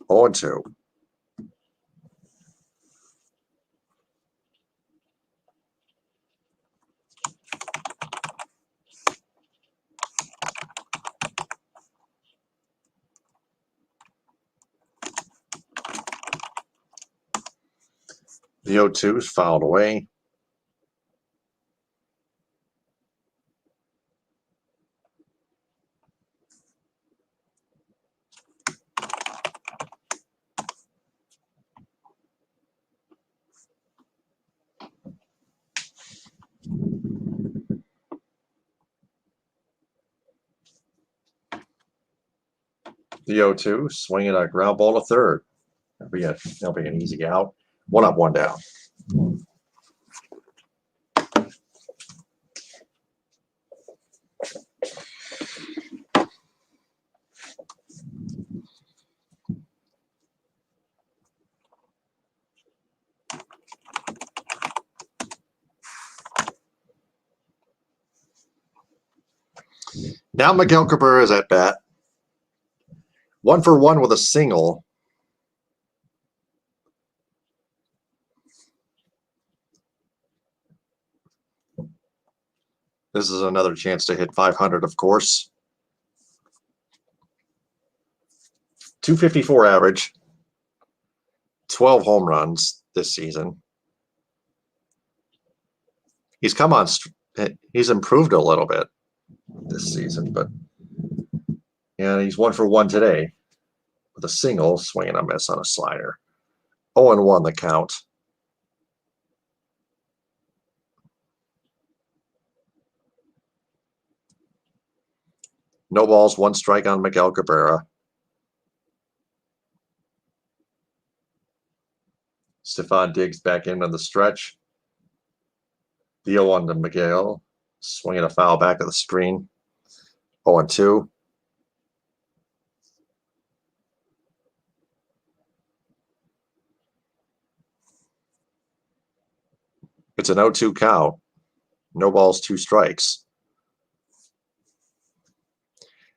0-2. The 0-2 is fouled away. The 0-2 swinging a ground ball to third. That'll be an easy out. 1 up, 1 down. Now Miguel Cabrera is at bat. 1-for-1 with a single. This is another chance to hit 500, of course. 254 average. 12 home runs this season. He's improved a little bit this season, but yeah, he's 1-for-1 today with a single, swing and a miss on a slider. 0-1 the count. No balls, 1 strike on Miguel Cabrera. Stefan digs back into the stretch. The 0-1 to Miguel. Swinging a foul back of the screen. 0-2. It's an 0-2 count. No balls, 2 strikes.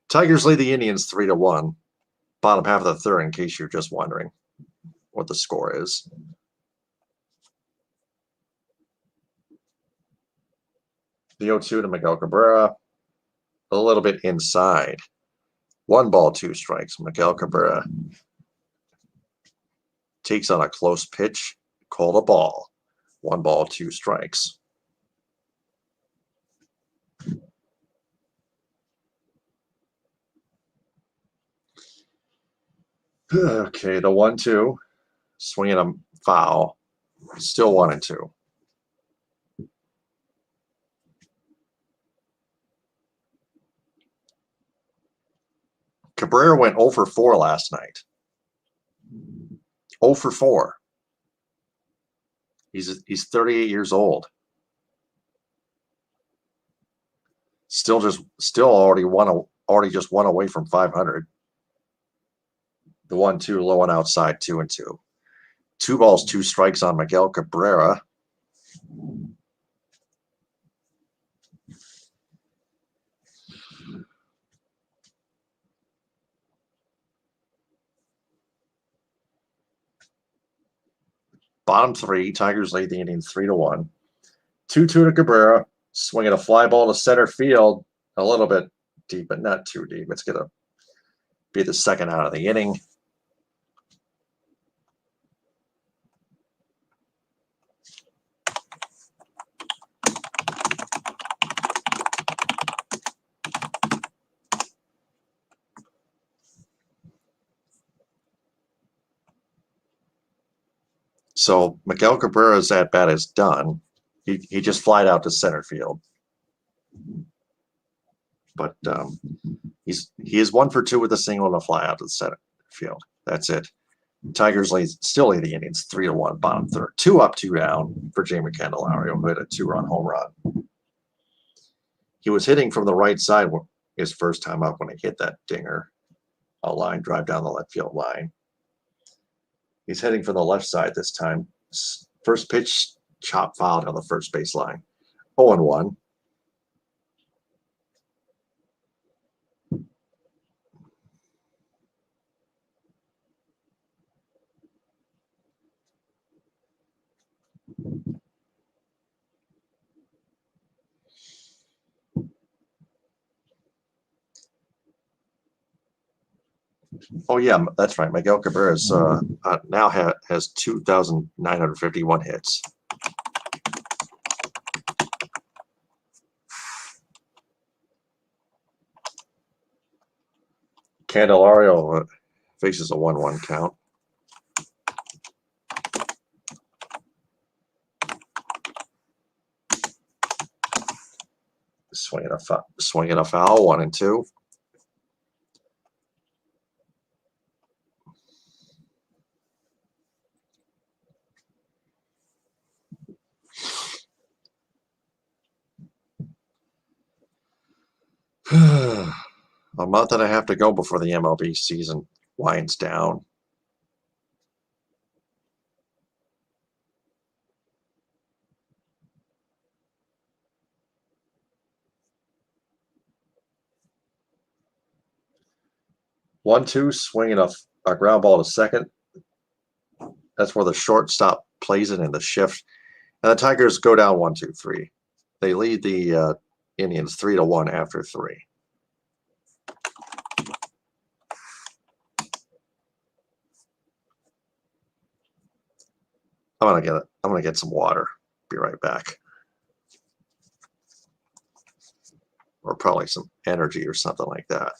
Tigers lead the Indians 3-1. Bottom half of the third, in case you're just wondering what the score is. The 0-2 to Miguel Cabrera. A little bit inside. 1 ball, 2 strikes. Miguel Cabrera takes on a close pitch. Called a ball. 1 ball, 2 strikes. Okay, the 1-2. Swinging a foul. Still 1-2. Cabrera went 0 for 4 last night. 0 for 4. He's 38 years old. Still already just 1 away from 500. The 1-2 low and outside, 2-2. 2 balls, 2 strikes on Miguel Cabrera. Bottom 3, Tigers lead the Indians 3-1. 2-2 to Cabrera, swinging a fly ball to center field, a little bit deep, but not too deep. It's going to be the second out of the inning. So Miguel Cabrera's at bat is done. He just flied out to center field. But he is 1 for 2 with a single and a fly out to the center field. That's it. Tigers still lead the Indians 3-1, bottom third. 2 up, 2 down for Jamie Candelario, who hit a 2-run home run. He was hitting from the right side his first time up when he hit that dinger. A line drive down the left field line. He's heading from the left side this time. First pitch, chop foul down the first base line. 0-1. Oh yeah, that's right. Miguel Cabrera's now has 2,951 hits. Candelario faces a 1-1 count. Swinging a foul, 1-2. A month and a half to go before the MLB season winds down. One, two, swinging a ground ball to second. That's where the shortstop plays it in the shift. And the Tigers go down 1-2-3. They lead the Indians 3-1 after 3. I'm gonna get some water. Be right back. Or probably some energy or something like that.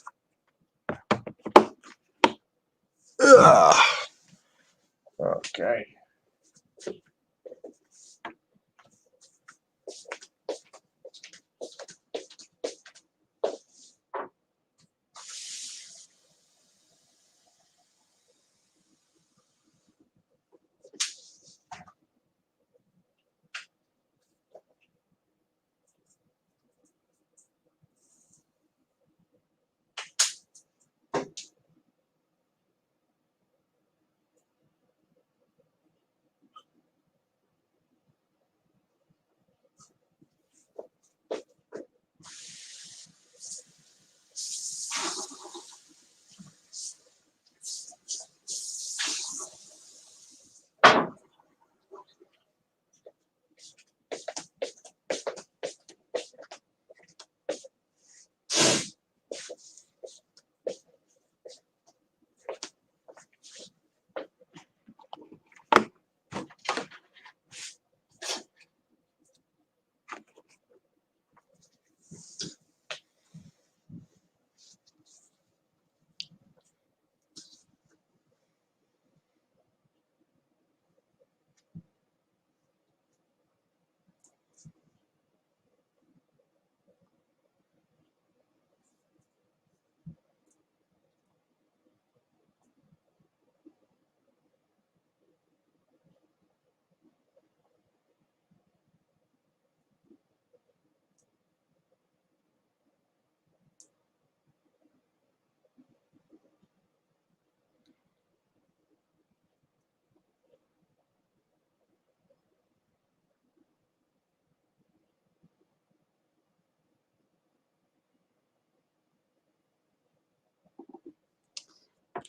Okay.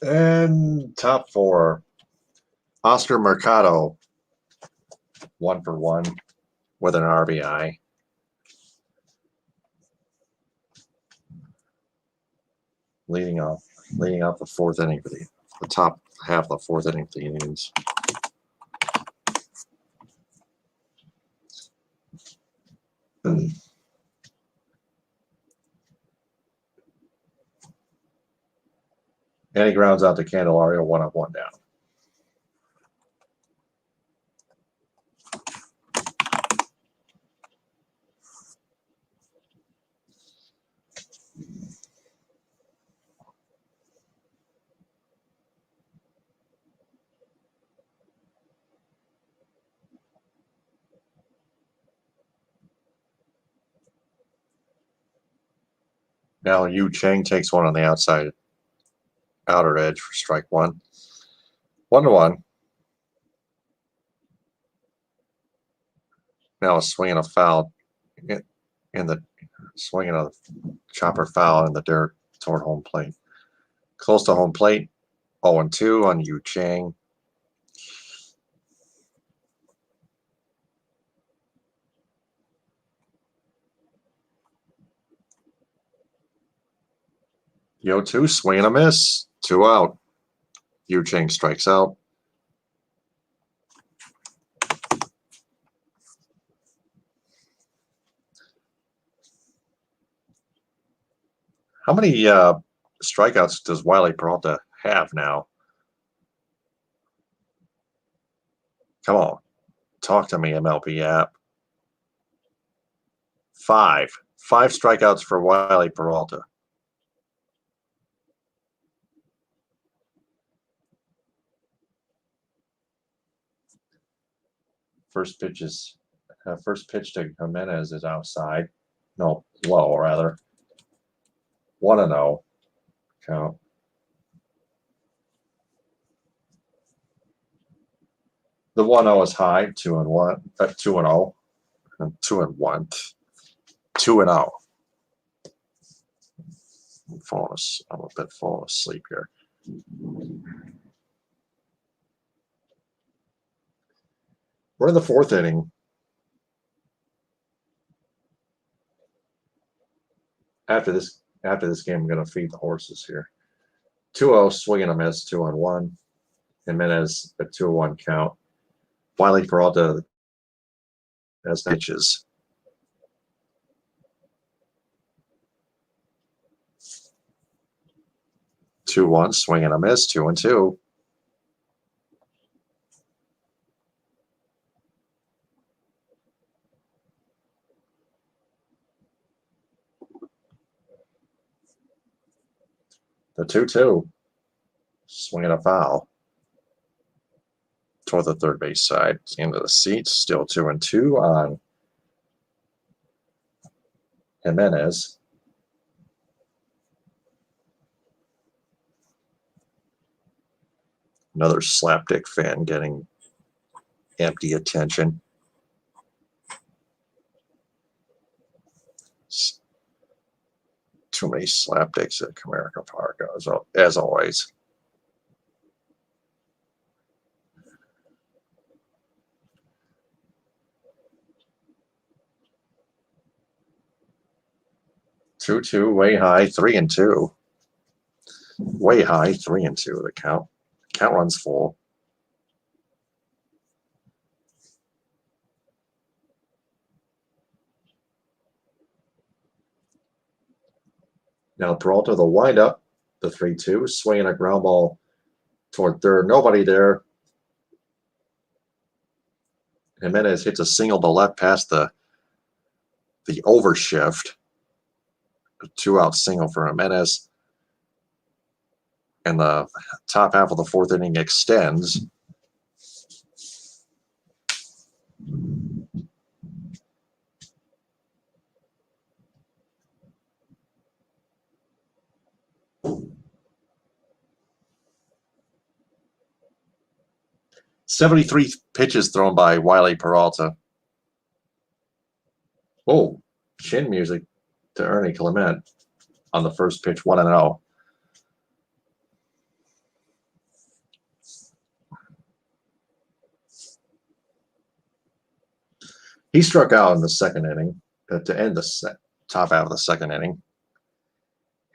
And top four. Oscar Mercado, 1-for-1 with an RBI. Leading off the fourth inning for the top half of the fourth inning for the Indians. And he grounds out to Candelario, 1-up, 1 down. Now Yu Chang takes one on the outside outer edge for strike one. 1-1. Now a swing and a foul in the swinging of the chopper foul in the dirt toward home plate. Close to home plate. 0-2 on Yu Chang. The 0-2, swing and a miss. 2 out. Yu Chang strikes out. How many strikeouts does Wiley Peralta have now? Come on. Talk to me, MLB app. 5. 5 strikeouts for Wiley Peralta. First pitch to Jimenez is outside. No, low rather. 1-0 count. The 1-0 is high. 2-1. 2-0. And 2-1. 2-0. I'm a bit falling asleep here. We're in the fourth inning. After this game, I'm going to feed the horses here. 2-0, swing and a miss, 2-1. Jimenez at 2-1 count. Wiley Peralta has pitches. 2-1, swing and a miss, 2-2. The 2-2. Swinging a foul toward the third base side. Into the seats. Still 2-2 on Jimenez. Another slapdick fan getting empty attention. Too many slapdicks at Cabrera Park, as always. Two, way high, 3-2. Way high, 3-2. The count. Count runs full. Now Peralta, the windup, the 3-2, swinging a ground ball toward third. Nobody there. Jimenez hits a single to left past the overshift. A 2-out single for Jimenez. And the top half of the fourth inning extends. "73 pitches thrown by Wiley Peralta." Oh, chin music to Ernie Clement on the first pitch, 1-0. He struck out in the second inning to end the top half of the second inning,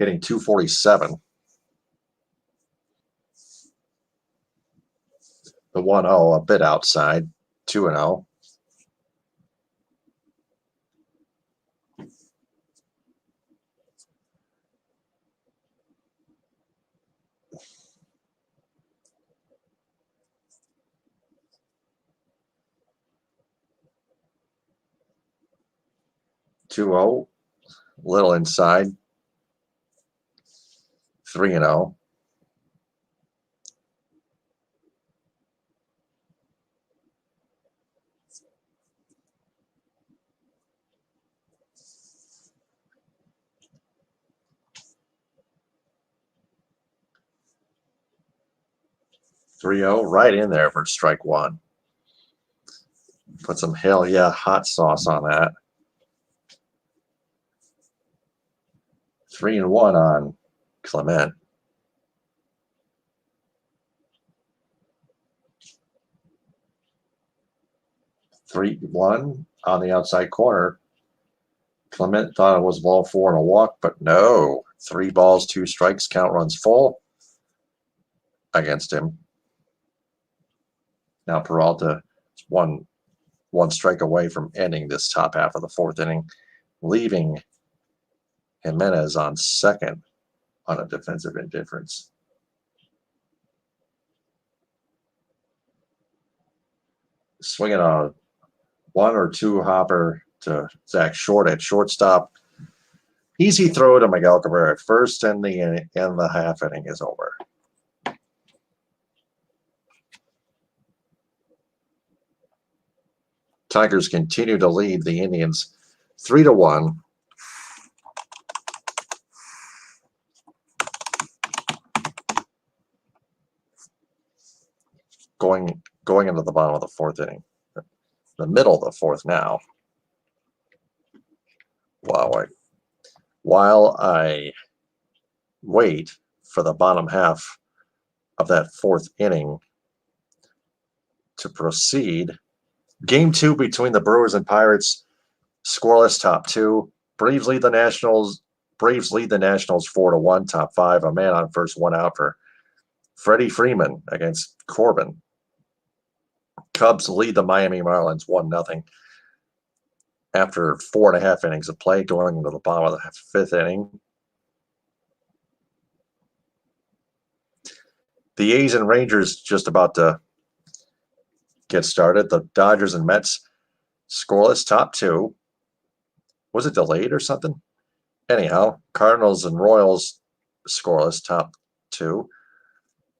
hitting 247. The 1-0 a bit outside, 2-0. Little inside, 3-0. Right in there for strike one. Put some hell yeah hot sauce on that. 3-1 on Clement. Three one on the outside corner. Clement thought it was ball four and a walk, but no. 3 balls, 2 strikes, count runs full against him. Now Peralta is one strike away from ending this top half of the fourth inning, leaving Jimenez on second on a defensive indifference. Swinging a 1 or 2 hopper to Zach Short at shortstop. Easy throw to Miguel Cabrera at first, and the half inning is over. Tigers continue to lead the Indians 3-1. Going into the bottom of the fourth inning. The middle of the fourth now. While I wait for the bottom half of that fourth inning to proceed, Game 2 between the Brewers and Pirates, scoreless top 2. Braves lead the Nationals 4-1, top 5. A man on first, 1 out for Freddie Freeman against Corbin. Cubs lead the Miami Marlins 1-0 after 4.5 innings of play, going into the bottom of the fifth inning. The A's and Rangers just about to get started. The Dodgers and Mets scoreless top 2. Was it delayed or something? Anyhow, Cardinals and Royals scoreless, top two.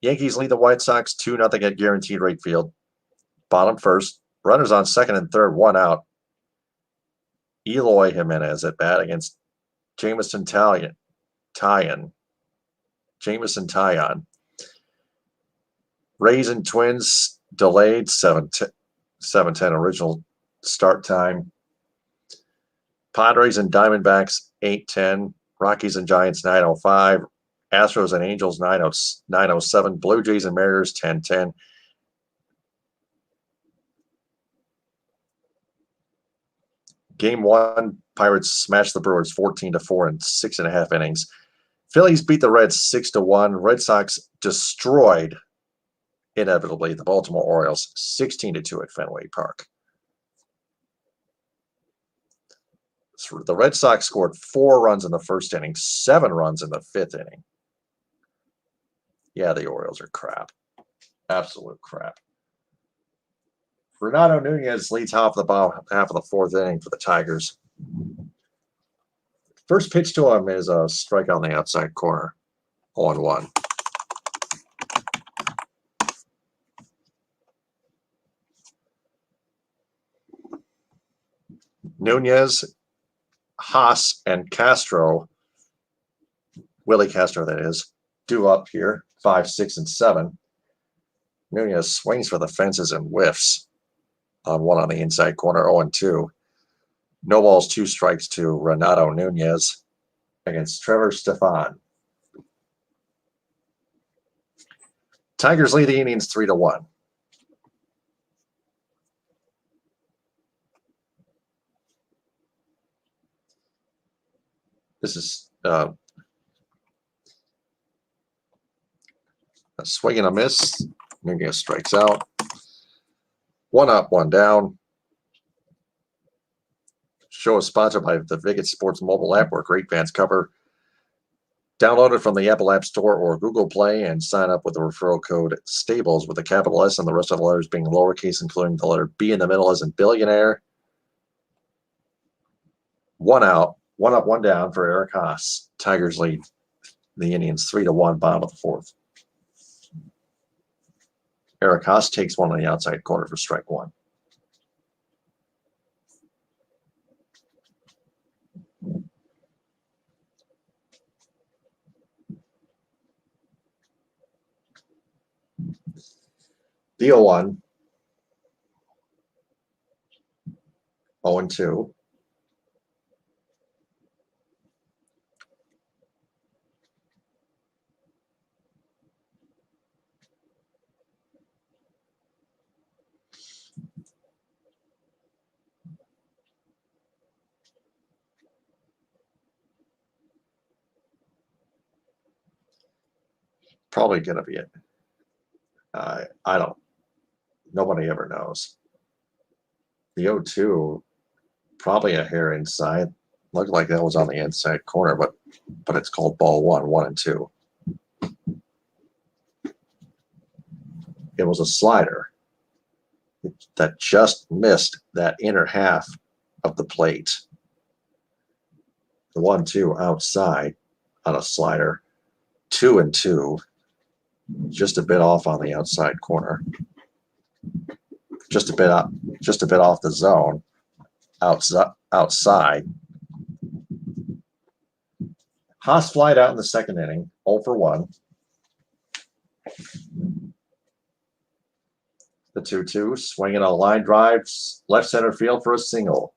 Yankees lead the White Sox 2-0 at Guaranteed Rate Field. Bottom first. Runners on second and third, one out. Eloy Jimenez at bat against Jameson Taillon. Jameson Taillon. Rays and Twins delayed 7-10 original start time. Padres and Diamondbacks 8-10. Rockies and Giants 9:05. Astros and Angels 9:07. Blue Jays and Mariners 10-10. Game 1, Pirates smashed the Brewers 14-4 in 6.5 innings. Phillies beat the Reds 6-1. Red Sox destroyed, inevitably, the Baltimore Orioles 16-2 at Fenway Park. So the Red Sox scored 4 runs in the first inning, 7 runs in the 5th inning. Yeah, the Orioles are crap. Absolute crap. Renato Nunez leads half of the 4th inning for the Tigers. First pitch to him is a strike on the outside corner, 0-1. Nunez, Haas, and Castro, Willie Castro that is, due up here, 5, 6, and 7. Nunez swings for the fences and whiffs on one on the inside corner, 0-2. No balls, 2 strikes to Renato Nunez against Trevor Stefan. Tigers lead the Indians 3-1. This is a swing and a miss. Nunez strikes out. 1 up, 1 down. Show is sponsored by the Viget Sports mobile app where great fans cover. Download it from the Apple App Store or Google Play and sign up with the referral code STABLES with a capital S and the rest of the letters being lowercase, including the letter B in the middle as in billionaire. 1 out, 1 up, 1 down for Eric Haas. Tigers lead the Indians 3-1, bottom of the 4th. Eric Haas takes one on the outside corner for strike 1. The 0-1. 0-2. Probably going to be it. I don't. Nobody ever knows. The 0-2, probably a hair inside. Looked like that was on the inside corner, but it's called ball 1, 1-2. It was a slider that just missed that inner half of the plate. The 1-2 outside on a slider. 2-2. Just a bit off on the outside corner. Just a bit off the zone. Outside. Haas flied out in the 2nd inning, 0-1. The 2-2, swinging a line drive, left center field for a single.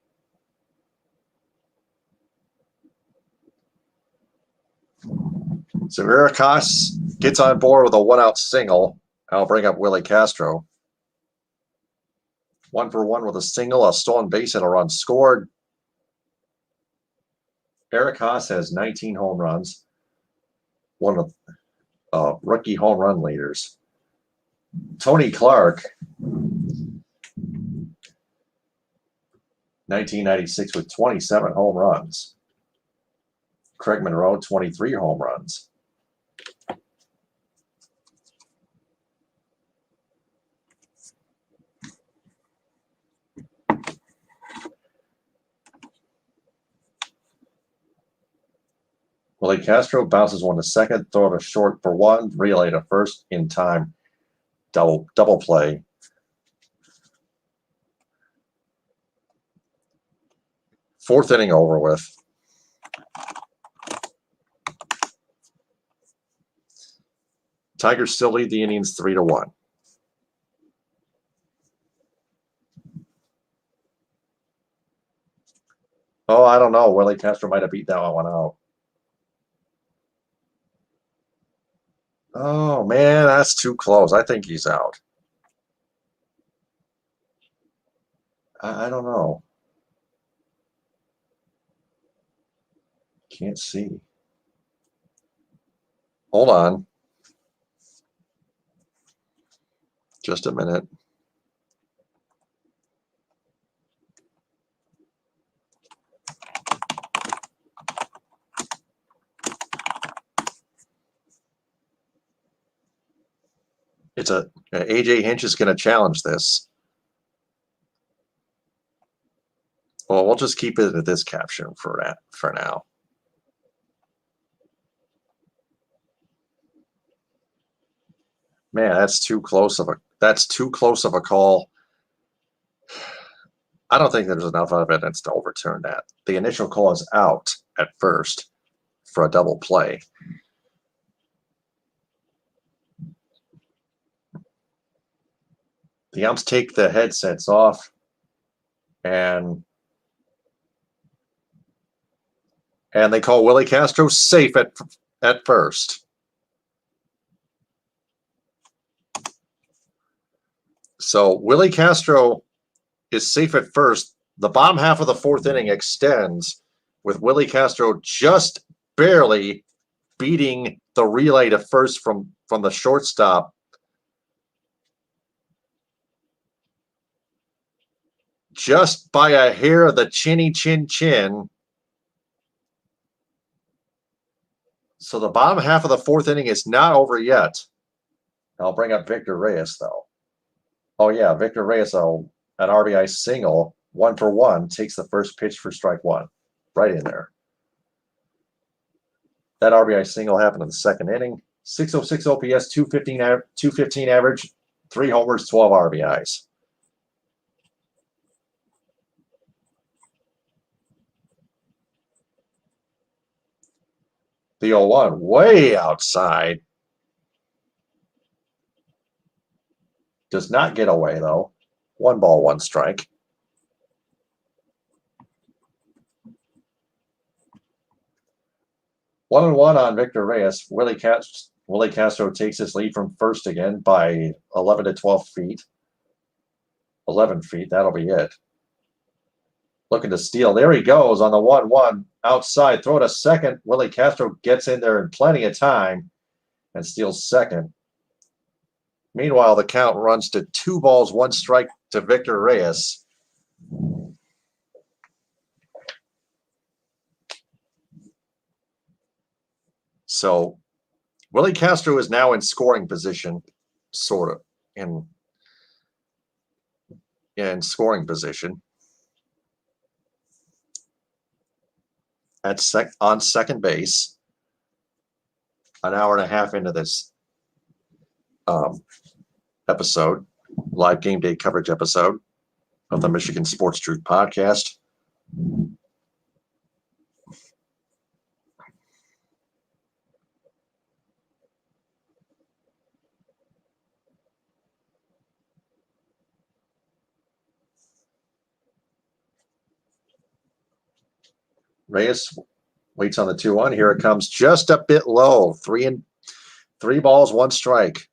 So Eric Haas gets on board with a 1-out single. I'll bring up Willie Castro. 1-for-1 with a single, a stolen base, and a run scored. Eric Haas has 19 home runs, one of rookie home run leaders. Tony Clark, 1996 with 27 home runs. Craig Monroe, 23 home runs. Willie Castro bounces one to second, throw to short for one, relay to first in time. Double play. Fourth inning over with. Tigers still lead the innings 3-1. Oh, I don't know. Willie Castro might have beat that one out. Oh, man, that's too close. I think he's out. I don't know. Can't see. Hold on. Just a minute. It's AJ Hinch is going to challenge this. Well, we'll just keep it at this caption for now. Man, that's too close of a call. I don't think there's enough evidence to overturn that. The initial call is out at first for a double play. The umps take the headsets off and they call Willie Castro safe at first. So Willie Castro is safe at first. The bottom half of the fourth inning extends with Willie Castro just barely beating the relay to first from the shortstop. Just by a hair of the chinny chin. So the bottom half of the fourth inning is not over yet. I'll bring up Victor Reyes, though. Oh, yeah, Victor Reyes, an RBI single, 1-for-1, takes the first pitch for strike one. Right in there. That RBI single happened in the second inning. 606 OPS, 215 average, 3 homers, 12 RBIs. The 0-1 way outside. Does not get away, though. 1 ball, 1 strike. One and one on Victor Reyes. Willie Castro takes his lead from first again by 11 to 12 feet. 11 feet, that'll be it. Looking to steal. There he goes on the 1-1 outside. Throw to second. Willie Castro gets in there in plenty of time and steals second. Meanwhile, the count runs to 2 balls, 1 strike to Victor Reyes. So Willie Castro is now in scoring position, sort of, in scoring position. On second base, an hour and a half into this episode, live game day coverage episode of the Michigan Sports Truth podcast. Reyes waits on the 2-1. Here it comes, just a bit low. 3 balls, 1 strike.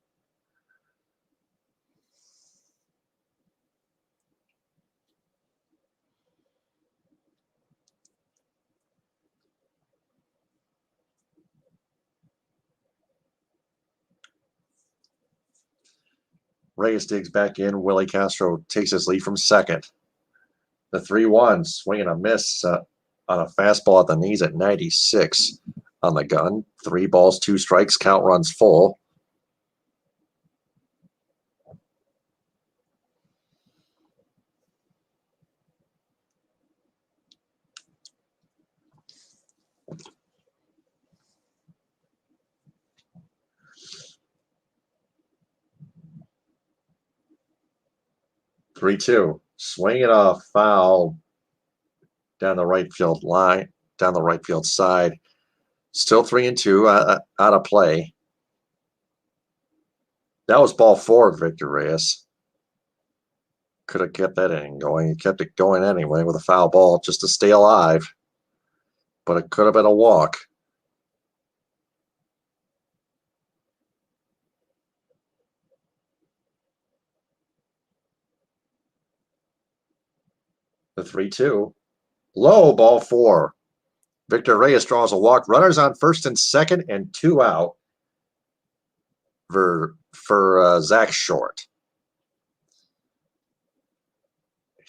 Reyes digs back in. Willie Castro takes his lead from second. The 3-1, swing and a miss on a fastball at the knees at 96 on the gun. 3 balls, 2 strikes, count runs full. 3-2. Swinging a foul down the right field line, down the right field side. Still 3-2 out of play. That was ball 4, Victor Reyes. Could have kept that inning going. He kept it going anyway with a foul ball just to stay alive. But it could have been a walk. The 3-2. Low, ball 4. Victor Reyes draws a walk. Runners on first and second and 2 out for Zach Short.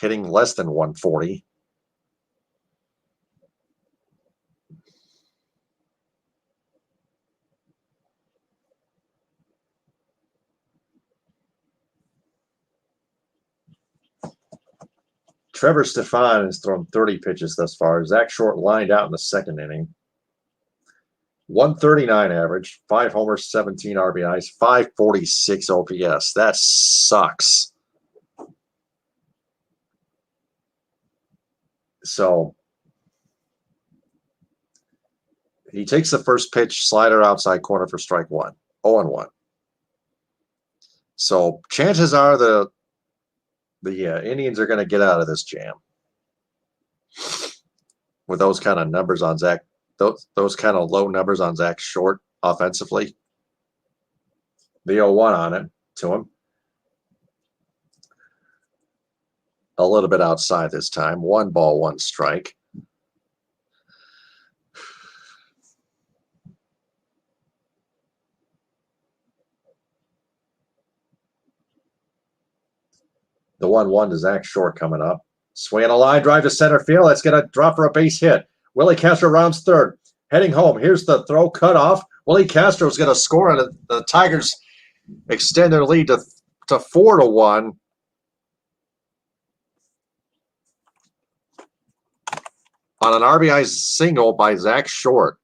Hitting less than 140. Trevor Stefan has thrown 30 pitches thus far. Zach Short lined out in the second inning. 139 average, 5 homers, 17 RBIs, 546 OPS. That sucks. So he takes the first pitch, slider outside corner for strike 1. 0-1. So chances are the Indians are going to get out of this jam with those kind of numbers on Zach. Those kind of low numbers on Zach Short offensively. The 0-1 on it to him. A little bit outside this time. 1 ball, 1 strike. The 1-1 to Zach Short coming up. Swinging a line drive to center field. That's going to drop for a base hit. Willie Castro rounds third. Heading home. Here's the throw cut off. Willie Castro's going to score, and the Tigers extend their lead to 4-1. On an RBI single by Zach Short.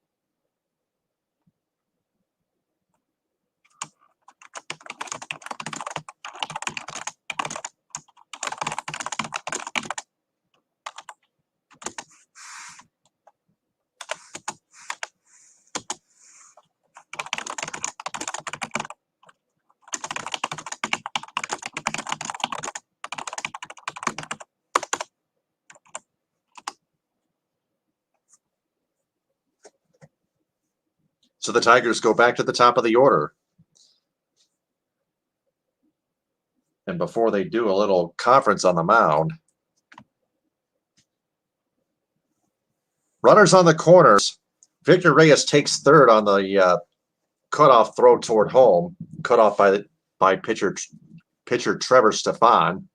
So the Tigers go back to the top of the order. And before they do, a little conference on the mound. Runners on the corners. Victor Reyes takes third on the cutoff throw toward home. Cut off by pitcher Trevor Stefan.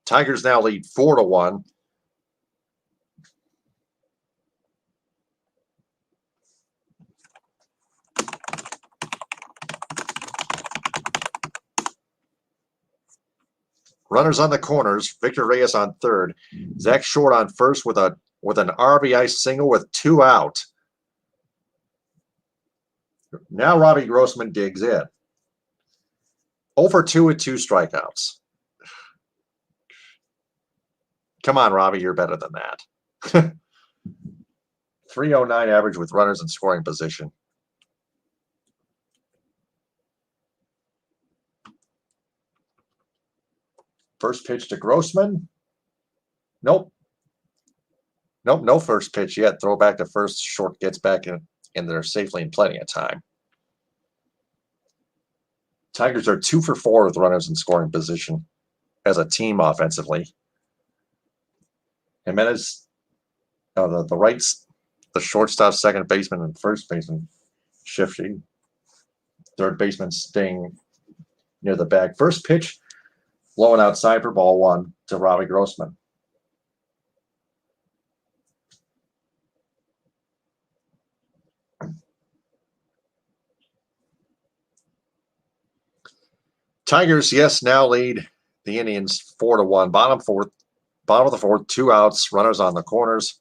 Tigers now lead 4-1. Runners on the corners. Victor Reyes on third. Zach Short on first with an RBI single with 2 out. Now Robbie Grossman digs in. 0-2 with 2 strikeouts. Come on, Robbie, you're better than that. 309 average with runners in scoring position. First pitch to Grossman. Nope. No first pitch yet. Throw back to first. Short gets back in there safely in plenty of time. Tigers are 2 for 4 with runners in scoring position as a team offensively. Jimenez, the shortstop, second baseman, and first baseman shifting. Third baseman staying near the bag. First pitch, blowing outside for ball 1 to Robbie Grossman. Tigers, yes, now lead the Indians 4-1. Bottom of the fourth, 2 outs, runners on the corners.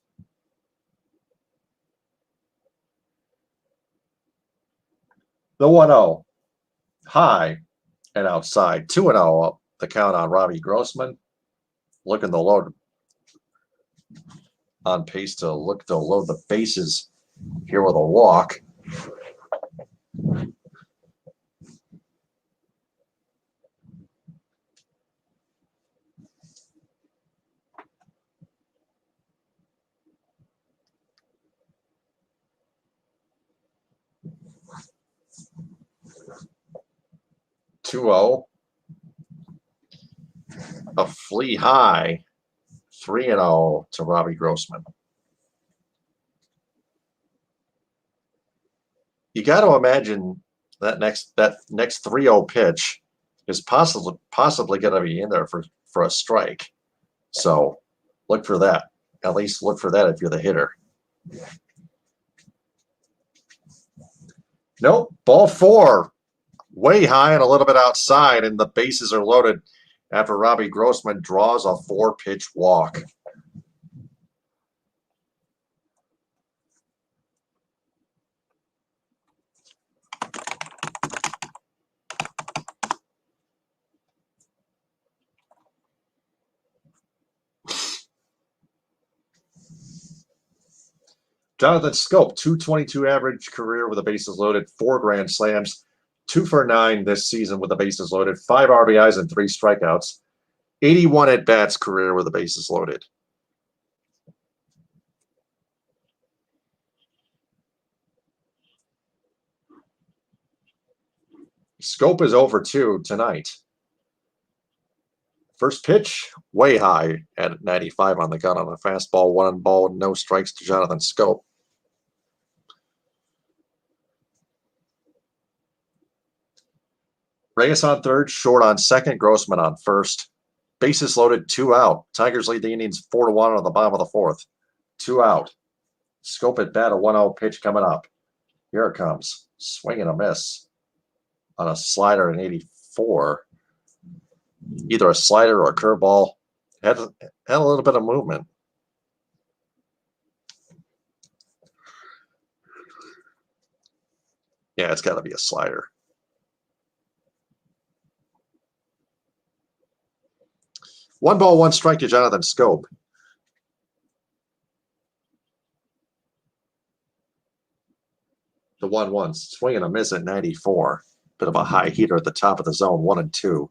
The 1-0. high and outside. 2-0 up the count on Robbie Grossman. Looking to load on pace to look to load the bases here with a walk. Two-zero. A flea high. 3-0 to Robbie Grossman. You got to imagine that next 3-0 pitch is possibly going to be in there for a strike. So look for that. At least look for that if you're the hitter. Nope. Ball 4. Way high and a little bit outside, and the bases are loaded after Robbie Grossman draws a 4-pitch walk. Jonathan Scope, 222 average career with the bases loaded, 4 grand slams, 2 for 9 this season with the bases loaded, 5 RBIs and 3 strikeouts, 81 at-bats career with the bases loaded. Scope is over 2 tonight. First pitch, way high at 95 on the gun on a fastball, 1 no strikes to Jonathan Scope. Reyes on third, Short on second, Grossman on first. Bases loaded, 2 out. Tigers lead the Indians 4-1 on the bottom of the 4th. 2 out. Scope at bat, a 1-0 pitch coming up. Here it comes. Swing and a miss on a slider in 84. Either a slider or a curveball. Had a little bit of movement. Yeah, it's got to be a slider. One ball, 1 strike to Jonathan Scope. The 1-1 swing and a miss at 94. Bit of a high heater at the top of the zone, 1-2.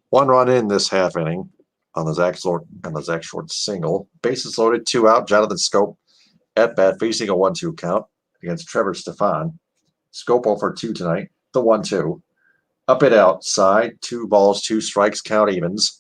One run in this half inning on the Zach Short single. Bases loaded, 2 out. Jonathan Scope at bat facing a 1-2 count against Trevor Stefan. Scope 0 for 2 tonight. The 1-2. Up and outside. 2 balls, 2 strikes. Count evens.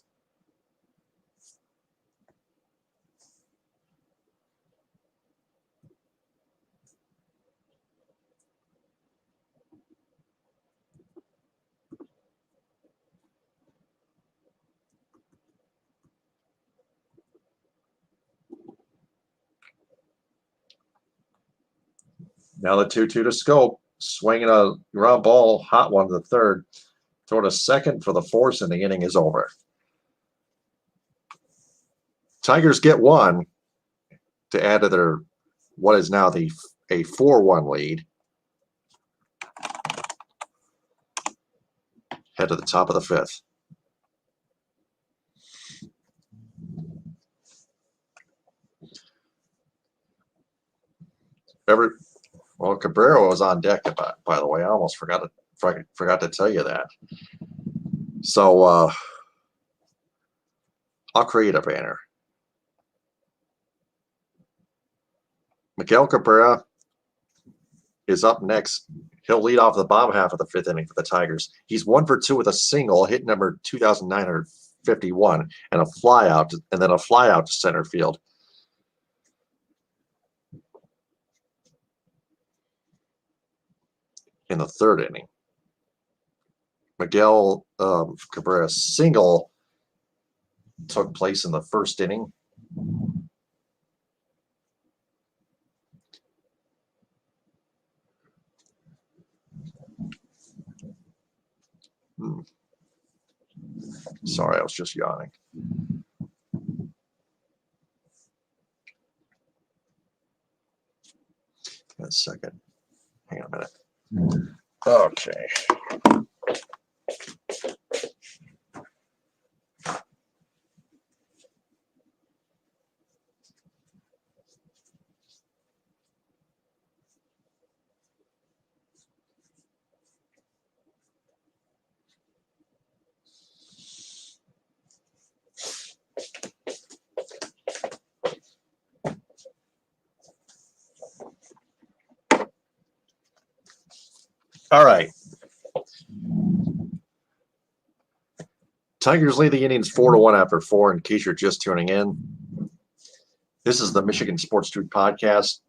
Now the 2-2 to Scope. Swinging a ground ball, hot one to the third. Throw to second for the 4th, and the inning is over. Tigers get 1 to add to their what is now a 4-1 lead. Head to the top of the 5th. Well, Cabrera was on deck, by the way. I almost forgot to tell you that. So I'll create a banner. Miguel Cabrera is up next. He'll lead off the bottom half of the 5th inning for the Tigers. He's 1 for 2 with a single, hit number 2,951, and a flyout, and then a flyout to center field. In the 3rd inning. Miguel Cabrera's single took place in the 1st inning. Sorry, I was just yawning. a second. Hang on a minute. Okay. All right. Tigers lead the Indians 4-1 after 4, in case you're just tuning in. This is the Michigan Sports Truth Podcast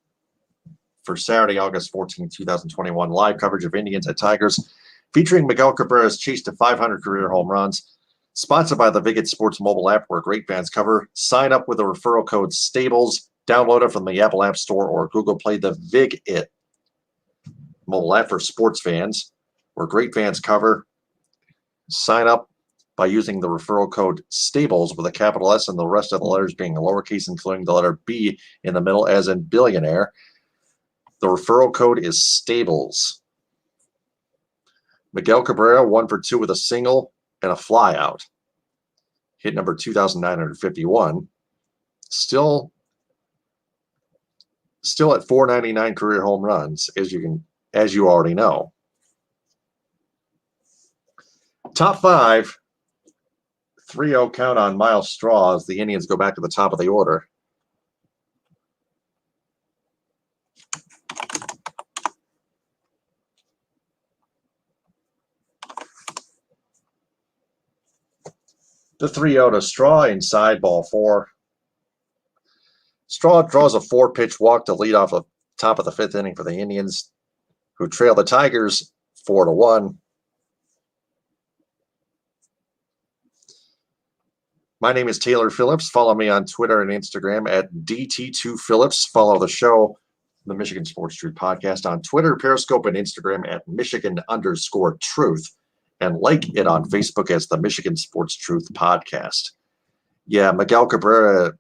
for Saturday, August 14, 2021. Live coverage of Indians at Tigers, featuring Miguel Cabrera's chase to 500 career home runs. Sponsored by the Viget Sports mobile app, where great fans cover. Sign up with the referral code STABLES. Download it from the Apple App Store or Google Play. The Viget mobile app for sports fans, where great fans cover. Sign up by using the referral code STABLES with a capital S and the rest of the letters being lowercase, including the letter B in the middle, as in billionaire. The referral code is STABLES. Miguel Cabrera, 1 for 2 with a single and a flyout. Hit number 2,951. Still at 499 career home runs, as you already know. Top 5, 3-0 count on Miles Straw as the Indians go back to the top of the order. The 3-0 to Straw inside, ball 4. Straw draws a 4-pitch walk to lead off the top of the 5th inning for the Indians, who trail the Tigers 4-1. My name is Taylor Phillips. Follow me on Twitter and Instagram at DT2Phillips. Follow the show, the Michigan Sports Truth Podcast, on Twitter, Periscope, and Instagram at Michigan_Truth. And like it on Facebook as the Michigan Sports Truth Podcast. Yeah, Miguel Cabrera,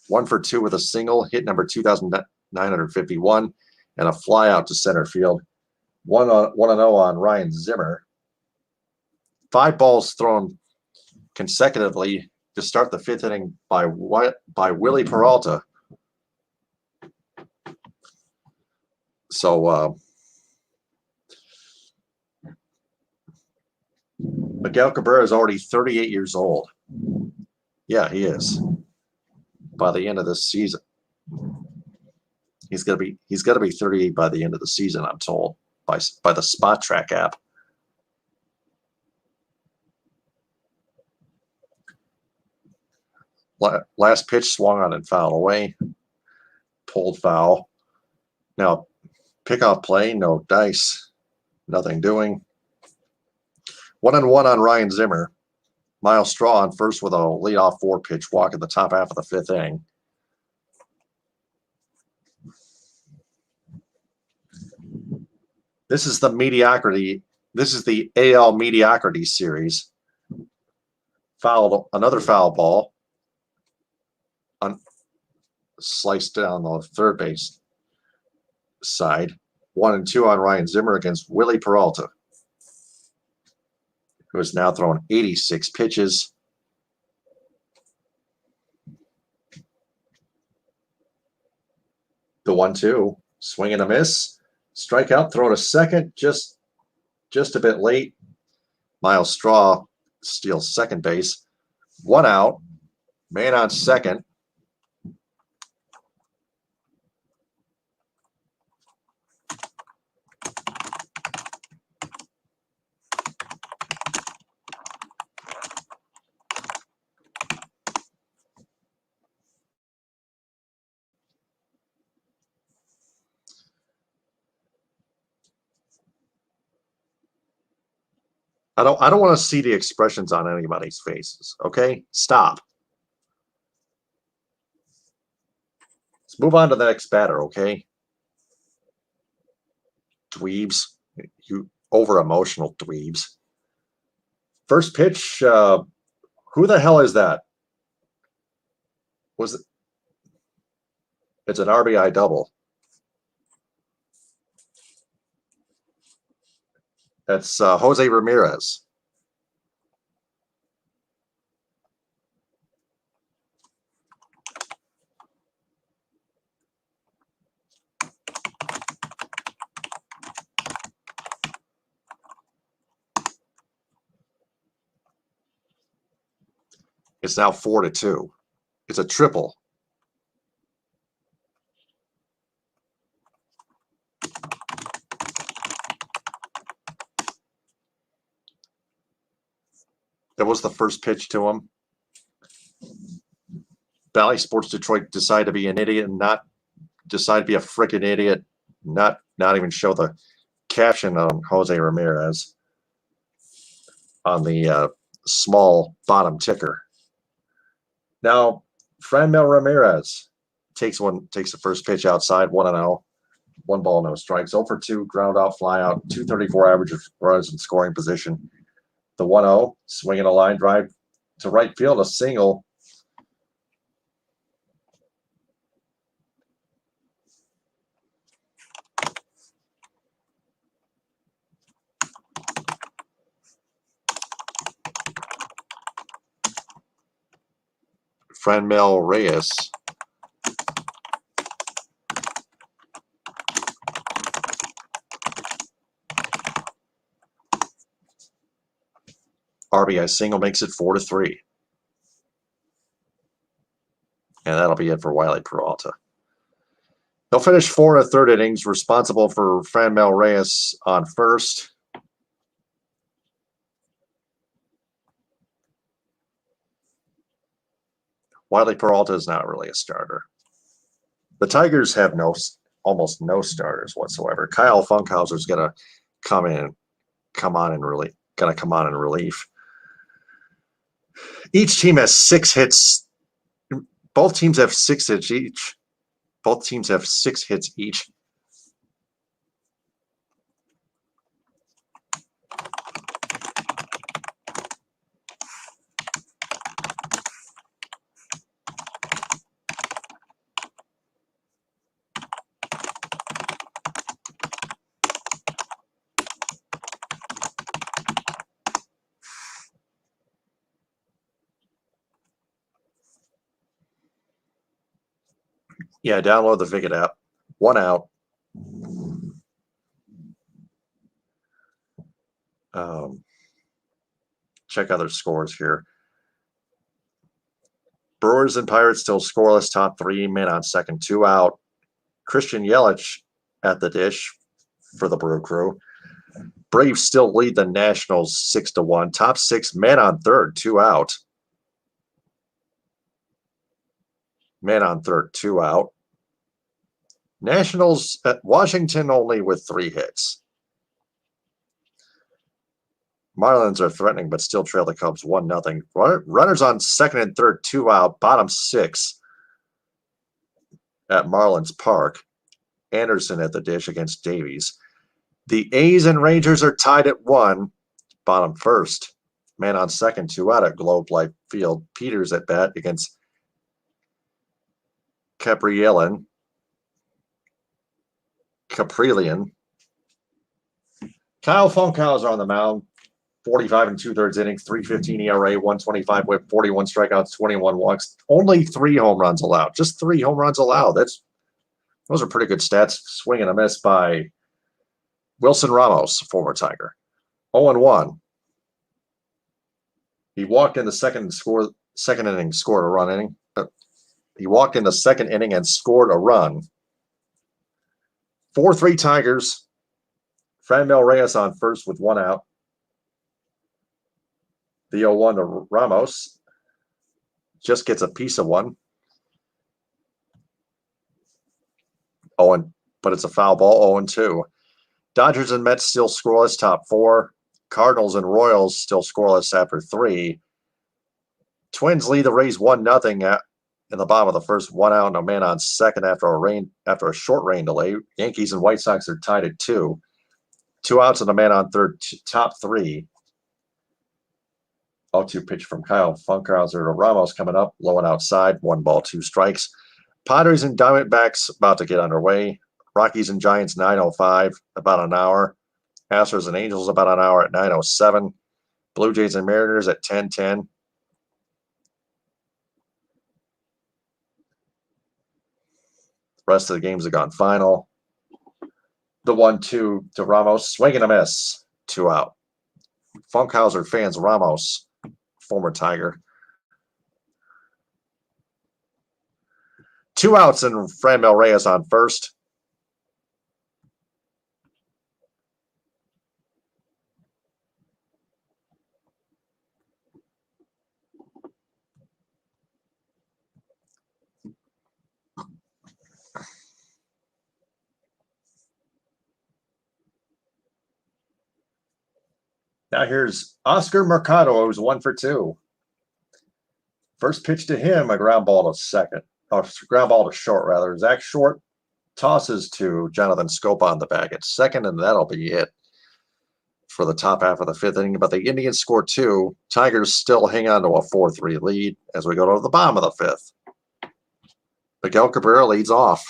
1 for 2 with a single, hit number 2,951, and a fly out to center field. 1-0 on Ryan Zimmer. 5 balls thrown consecutively to start the 5th inning by Willie Peralta. So Miguel Cabrera is already 38 years old. Yeah, he is. By the end of this season, he's gonna be 38 by the end of the season, I'm told, by the Spot Track app. Last pitch swung on and fouled away. Pulled foul. Now, pickoff play, no dice, nothing doing. 1-1 on Ryan Zimmer. Miles Straw on first with a leadoff 4-pitch walk at the top half of the 5th inning. This is the mediocrity. This is the AL mediocrity series. Another foul ball. Sliced down the third base side. 1-2 on Ryan Zimmer against Willie Peralta, who has now thrown 86 pitches. The 1-2, swing and a miss. Strikeout, throw to second, just a bit late. Miles Straw steals second base. 1 out, man on second. I don't want to see the expressions on anybody's faces. Okay? Stop. Let's move on to the next batter, okay? Dweebs. You over-emotional dweebs. First pitch, who the hell is that? It's an RBI double. That's Jose Ramirez. It's now 4-2. It's a triple. That was the first pitch to him. Bally Sports Detroit decided to be an idiot and not decide to be a freaking idiot, not even show the caption on Jose Ramirez on the small bottom ticker. Now, Franmil Ramirez takes the first pitch outside, 1-0. 1 ball, no strikes. 0 for 2, ground out, fly out, 234 average of runners in scoring position. The 1-0, swinging a line drive to right field, a single. Franmil Reyes. RBI single makes it 4-3. And that'll be it for Wiley Peralta. He'll finish 4 1/3 innings, responsible for Franmil Reyes on first. Wiley Peralta is not really a starter. The Tigers have almost no starters whatsoever. Kyle Funkhauser is going to come on in relief. Each team has 6 hits. Both teams have 6 hits each. Yeah, download the Vicket app. 1 out. Check other scores here. Brewers and Pirates still scoreless, top 3, men on second, 2 out. Christian Yelich at the dish for the Brew Crew. Braves still lead the Nationals 6-1. Top 6, men on third, 2 out. Man on third, 2 out. Nationals at Washington only with 3 hits. Marlins are threatening, but still trail the Cubs 1-0. Runners on second and third, 2 out. Bottom 6 at Marlins Park. Anderson at the dish against Davies. The A's and Rangers are tied at 1. Bottom first. Man on second, 2 out at Globe Life Field. Peters at bat against Caprillion. Kyle Funkhauser on the mound. 45 2/3 innings, 3.15 ERA, 125 whip, 41 strikeouts, 21 walks. Only 3 home runs allowed. Just 3 home runs allowed. Those are pretty good stats. Swing and a miss by Wilson Ramos, former Tiger. 0-1. He walked in the second inning, scored a run inning. He walked in the second inning and scored a run. 4-3 Tigers. Franmil Reyes on first with 1 out. The 0-1 to Ramos. Just gets a piece of one. But it's a foul ball, 0-2. Dodgers and Mets still scoreless, top 4. Cardinals and Royals still scoreless after 3. Twins lead the Rays 1-0 in the bottom of the first, 1 out, no man on second after a short rain delay. Yankees and White Sox are tied at 2. 2 outs and a man on third, top 3. 0-2 pitch from Kyle Funkhauser to Ramos coming up, low and outside, 1 ball, 2 strikes. Padres and Diamondbacks about to get underway. Rockies and Giants 9:05, about an hour. Astros and Angels about an hour at 9:07. Blue Jays and Mariners at 10:10. The rest of the games have gone final. The 1-2 to Ramos, swing and a miss, 2 out. Funkhauser fans Ramos, former Tiger. 2 outs and Franmil Reyes on first. Now here's Oscar Mercado, who's 1 for 2. First pitch to him, a ground ball to second. Or ground ball to short, rather. Zach Short tosses to Jonathan Scope on the bag at second, and that'll be it for the top half of the 5th inning. But the Indians score 2. Tigers still hang on to a 4-3 lead as we go to the bottom of the 5th. Miguel Cabrera leads off.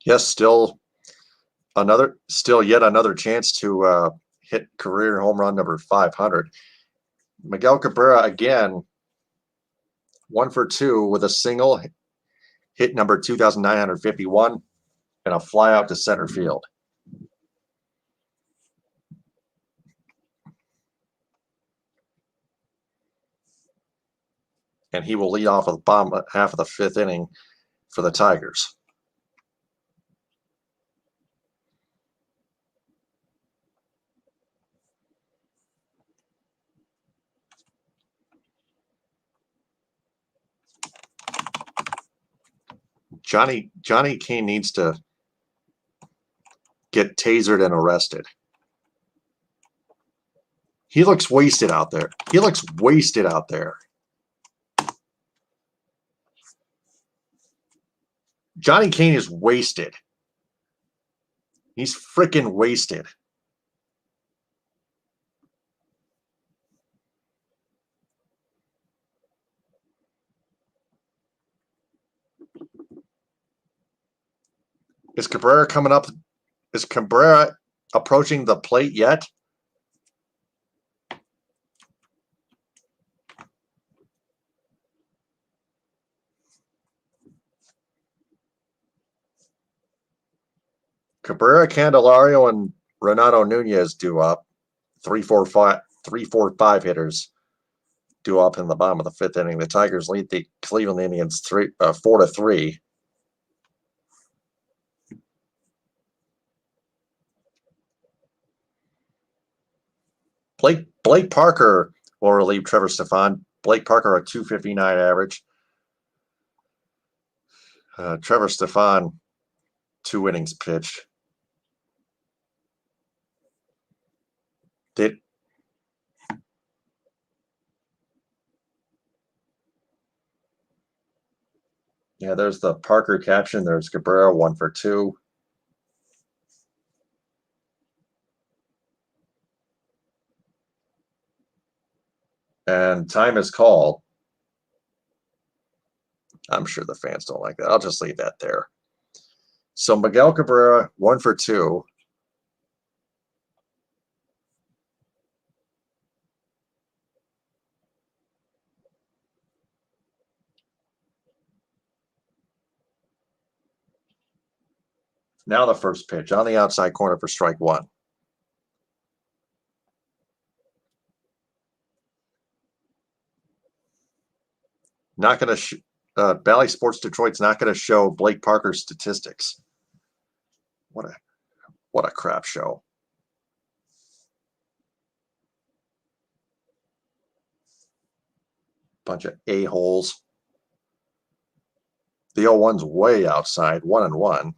Yes, still yet another chance to hit career home run number 500. Miguel Cabrera again, 1 for 2 with a single, hit number 2,951, and a fly out to center field. And he will lead off of the bottom half of the 5th inning for the Tigers. Johnny Kane needs to get tasered and arrested. He looks wasted out there. Johnny Kane is wasted. He's freaking wasted. Is Cabrera coming up? Is Cabrera approaching the plate yet? Cabrera, Candelario, and Renato Nunez do up. 3-4-5 hitters do up in the bottom of the 5th inning. The Tigers lead the Cleveland Indians 4-3. Blake Parker will relieve Trevor Stefan. Blake Parker a 259 average. Trevor Stefan, 2 innings pitched. Yeah, there's the Parker caption. There's Cabrera, 1 for 2. And time is called. I'm sure the fans don't like that. I'll just leave that there. So Miguel Cabrera, 1 for 2. Now the first pitch on the outside corner for strike 1. Not going to Bally Sports Detroit's not going to show Blake Parker's statistics. What a crap show. Bunch of a-holes. The 0-1's way outside, 1-1.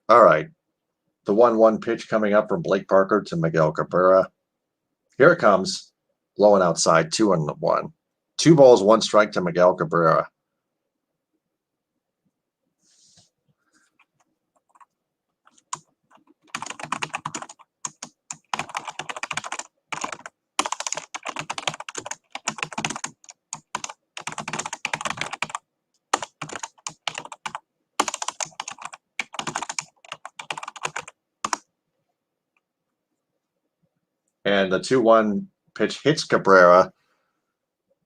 All right. The 1-1 pitch coming up from Blake Parker to Miguel Cabrera. Here it comes. Low and outside, 2-1. 2 balls, 1 strike to Miguel Cabrera. And the 2-1 pitch hits Cabrera.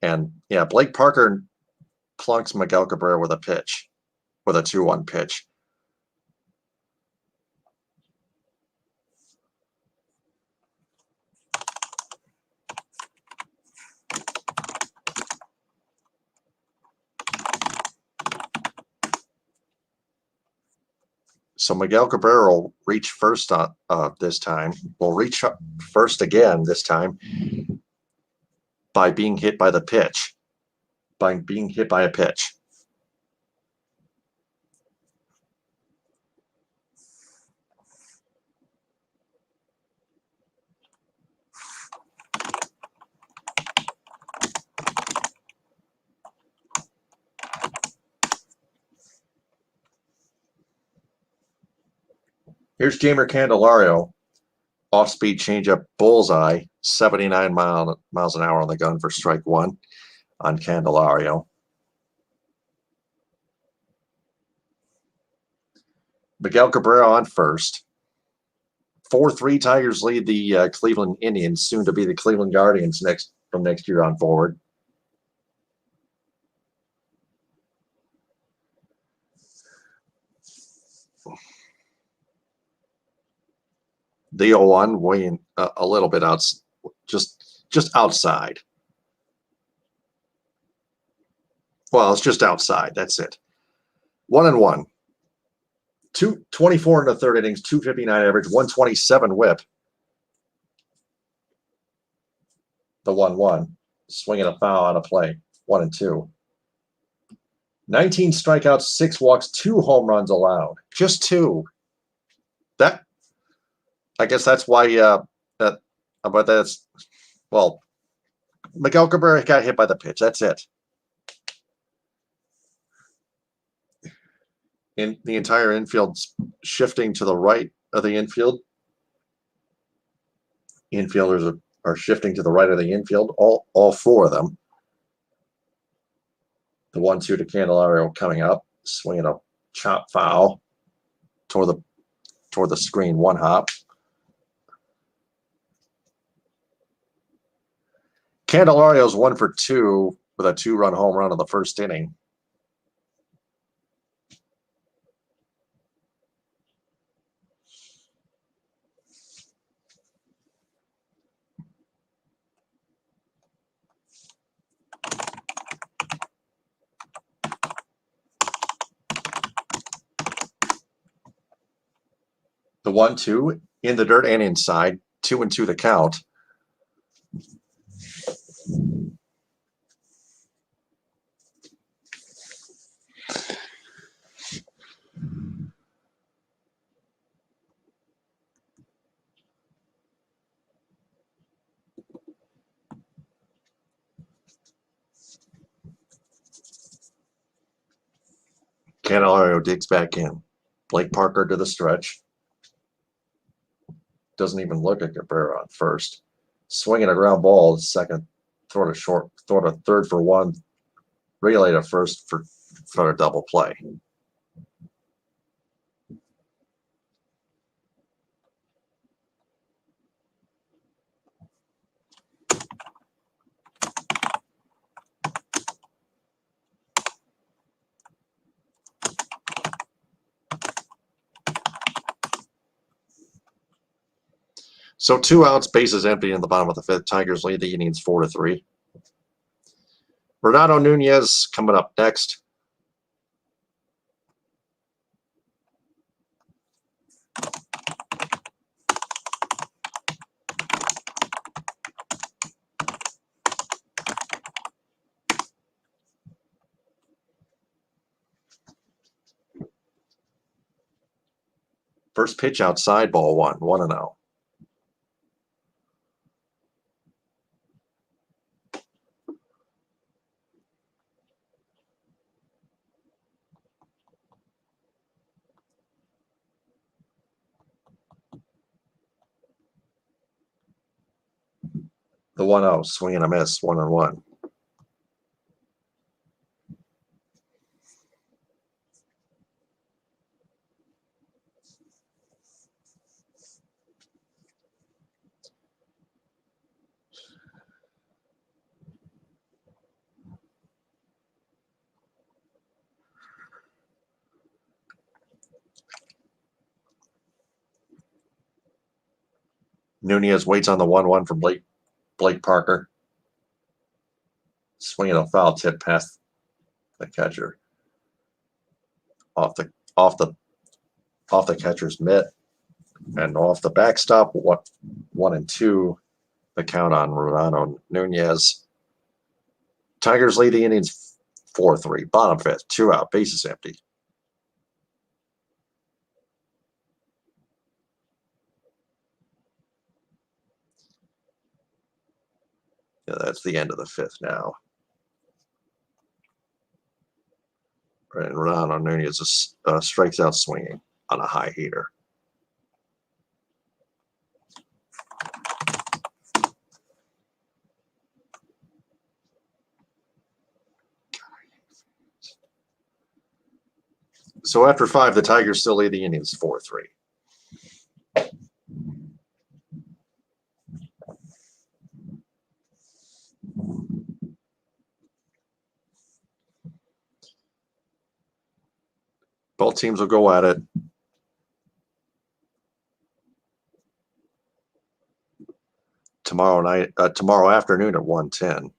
And yeah, Blake Parker plunks Miguel Cabrera with a 2-1 pitch. So Miguel Cabrera will reach first this time. Will reach first again this time by being hit by the pitch. By being hit by a pitch. Here's Jamer Candelario. Off-speed changeup bullseye. 79 miles an hour on the gun for strike 1 on Candelario. Miguel Cabrera on first. 4-3 Tigers lead the Cleveland Indians, soon to be the Cleveland Guardians from next year on forward. The 0-1 weighing a little bit out, just outside. Well, it's just outside. That's it. 1-1. 24 in the third innings, 259 average, 127 whip. The 1-1. Swinging a foul on a play. 1-2. 19 strikeouts, 6 walks, 2 home runs allowed. Just 2. I guess that's why but that's, well, Miguel Cabrera got hit by the pitch. That's it. In the entire infield's shifting to the right of the infield. Infielders are shifting to the right of the infield, all 4 of them. The 1-2 to Candelario coming up, swinging a chop foul toward the screen, 1 hop. Candelario's 1 for 2 with a 2-run home run in the first inning. The 1-2 in the dirt and inside, 2-2 the count. Candelario digs back in. Blake Parker to the stretch. Doesn't even look at Cabrera on first. Swinging a ground ball, second, throw to short, throw to third for 1, relay to first for a double play. So 2 outs, bases empty in the bottom of the 5th. Tigers lead the Indians 4-3. Renato Nunez coming up next. First pitch outside, ball one, 1-0. The 1-0, swing and a miss, 1-1. Nunez waits on the 1-1 from Blake Parker. Swinging a foul tip past the catcher. Off the catcher's mitt and off the backstop. 1-2. The count on Rodano Nunez. Tigers lead the Indians 4-3. Bottom fifth, 2 out, bases empty. Yeah, that's the end of the fifth now. And Rodano Nunez strikes out swinging on a high heater. So after 5, the Tigers still lead the Indians 4-3. Both teams will go at it. Tomorrow afternoon at 1:10.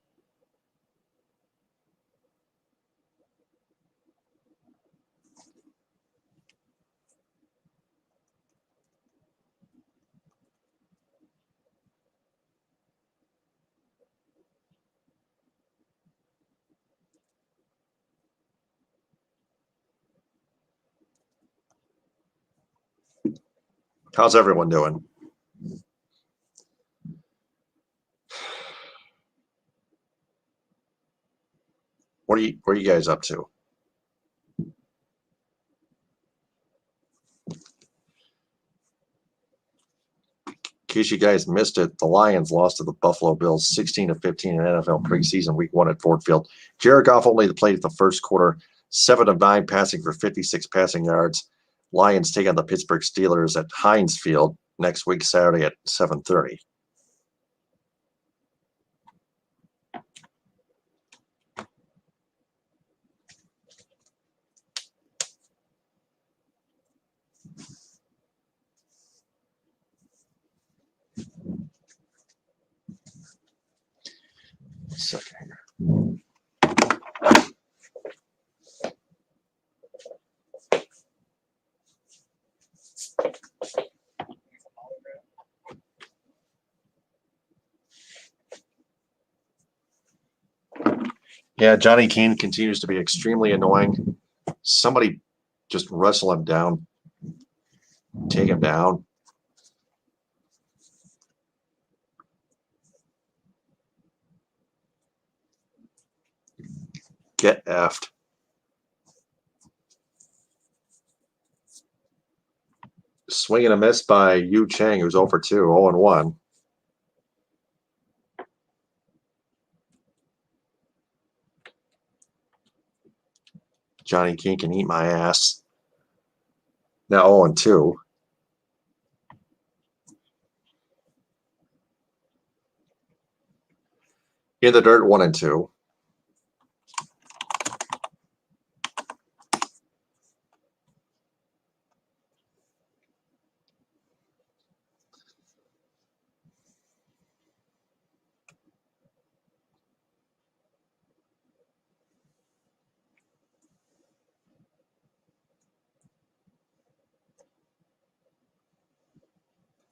How's everyone doing? What are you guys up to? In case you guys missed it, the Lions lost to the Buffalo Bills 16-15 in NFL preseason week 1 at Ford Field. Jared Goff only played the first quarter, 7 of 9 passing for 56 passing yards. Lions take on the Pittsburgh Steelers at Heinz Field next week, Saturday at 7:30. Second here. Yeah, Johnny Keane continues to be extremely annoying. Somebody just wrestle him down, take him down. Get effed. Swing and a miss by Yu Chang, who's over 2, 0-1. Johnny Keane can eat my ass. Now 0-2. In the dirt, 1-2.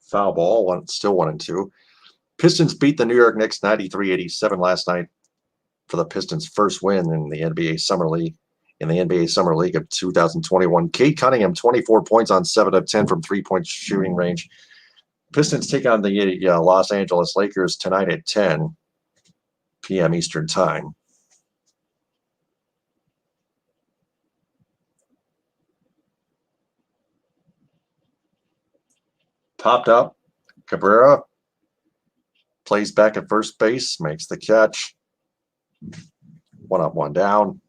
Foul ball, still 1-2. Pistons beat the New York Knicks 93-87 last night for the Pistons' first win in the NBA Summer League. in the NBA Summer League of 2021. Kate Cunningham, 24 points on 7 of 10 from three-point shooting range. Pistons take on the Los Angeles Lakers tonight at 10 p.m. Eastern Time. Popped up. Cabrera plays back at first base, makes the catch. 1 up, 1 down.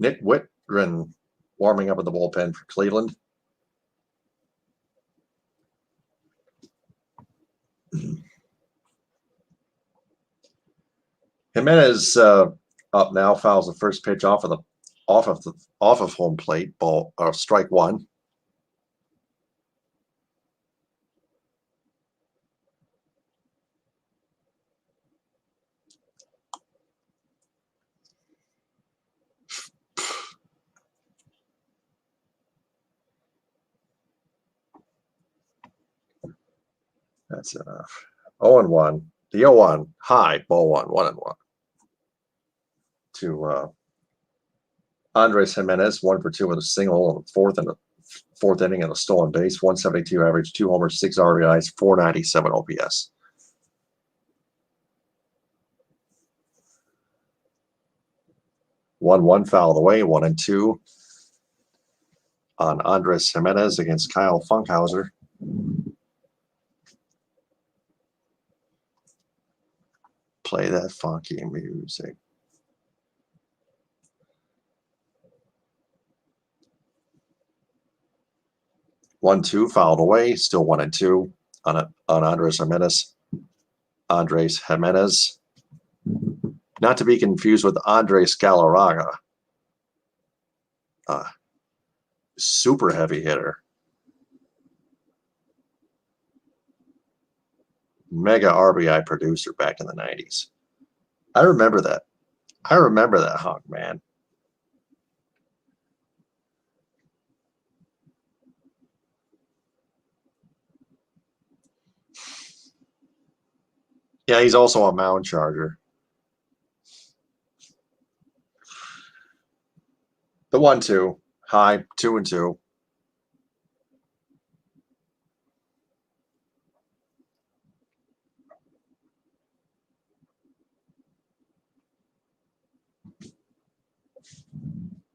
Nick Whitgren warming up in the bullpen for Cleveland. Jimenez up now, fouls the first pitch off of home plate, ball strike 1. That's enough. 0-1. The 0-1 high, ball 1, 1-1. To Andres Jimenez, 1 for 2 with a single in the fourth inning and a stolen base. 172 average, 2 homers, 6 RBIs, 497 OPS. One fouled away, 1-2 on Andres Jimenez against Kyle Funkhauser. Play that funky music. One, two, fouled away, still 1-2 on Andres Jimenez. Andres Jimenez, not to be confused with Andres Galarraga, super heavy hitter, mega RBI producer back in the 90s. I remember that. Hunk, man. Yeah, he's also a mound charger. The 1-2, high, 2-2.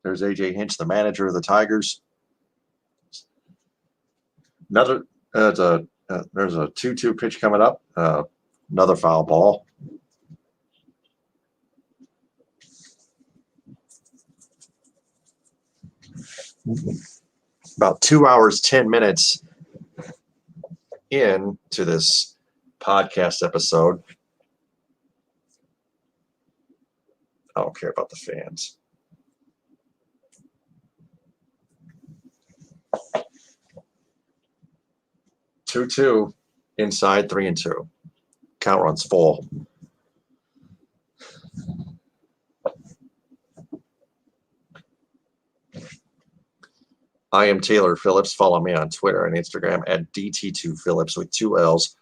There's AJ Hinch, the manager of the Tigers. There's a 2-2 pitch coming up. Another foul ball. About 2 hours, 10 minutes into this podcast episode. I don't care about the fans. Two inside, 3-2. Count runs full. I am Taylor Phillips. Follow me on Twitter and Instagram at DT2Phillips with 2 L's.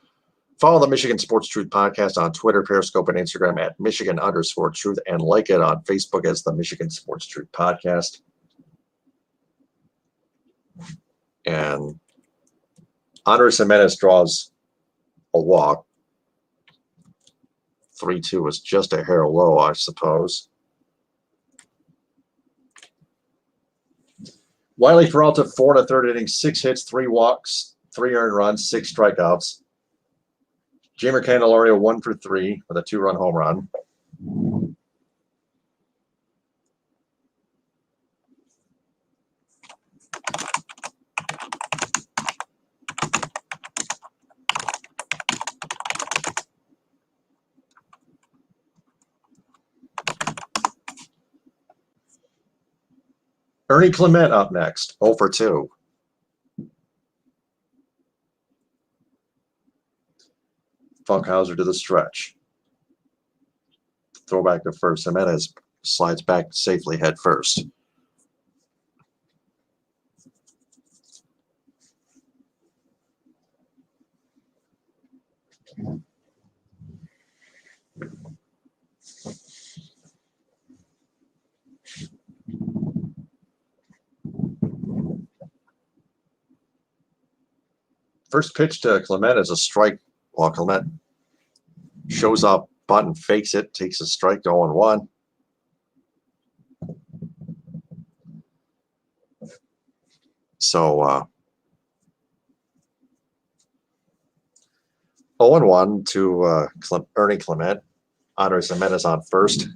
Follow the Michigan Sports Truth Podcast on Twitter, Periscope, and Instagram at Michigan_Truth, and like it on Facebook as the Michigan Sports Truth Podcast. And Andres Jimenez draws a walk. 3-2 was just a hair low, I suppose. Wiley Peralta, 4 and a third innings, 6 hits, 3 walks, 3 earned runs, 6 strikeouts. Jamer Candelario, 1 for 3 with a 2-run home run. Ernie Clement up next, 0 for 2. Funkhauser to the stretch. Throw back to first. Jimenez slides back safely head first. First pitch to Clement is a strike. While Clement shows up, bunt, fakes it, takes a strike to 0-1. So 0-1 to Ernie Clement. Andres Jimenez on first.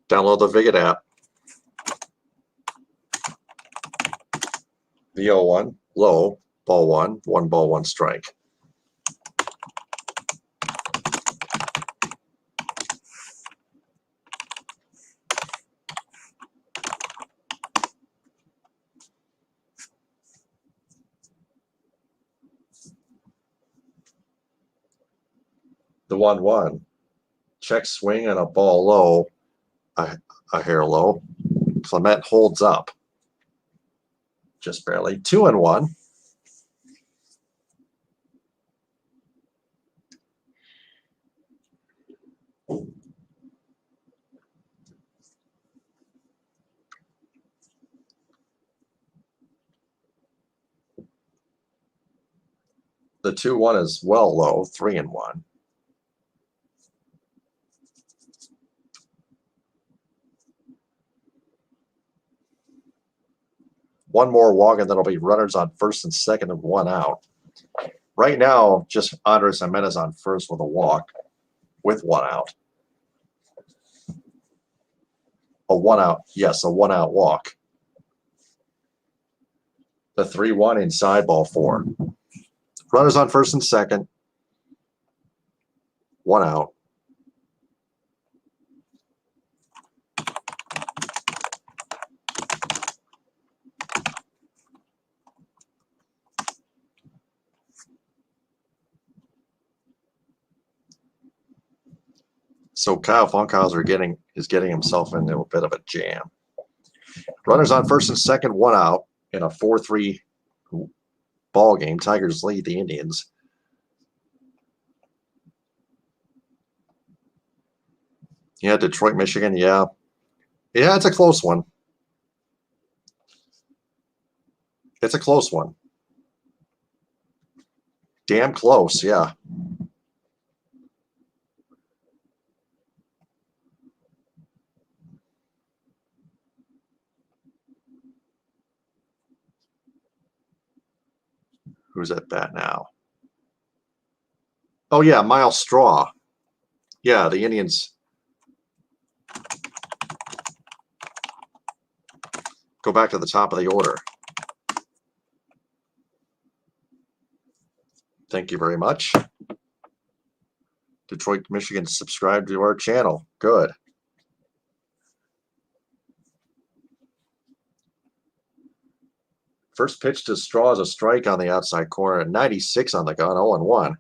Download the Viget app. The 0-1, low, ball one, 1 ball, 1 strike. The 1-1, check swing and a ball low, a hair low. Clement holds up. Just barely. 2-1. The 2-1 is well low. 3-1. One more walk, and then it'll be runners on first and second and 1 out. Right now, just Andres Jimenez on first with a walk, with 1 out. A 1 out, yes, a 1 out walk. The 3-1 inside, ball 4. Runners on first and second, 1 out. So Kyle Funkhauser is getting himself into a bit of a jam. Runners on first and second, 1 out in a 4-3 ball game. Tigers lead the Indians. Yeah, Detroit, Michigan. Yeah, it's a close one. It's a close one. Damn close, yeah. Who's at bat now? Oh, yeah, Miles Straw. Yeah, the Indians go back to the top of the order. Thank you very much. Detroit, Michigan, subscribe to our channel. Good. First pitch to Straw is a strike on the outside corner at 96 on the gun, 0-1.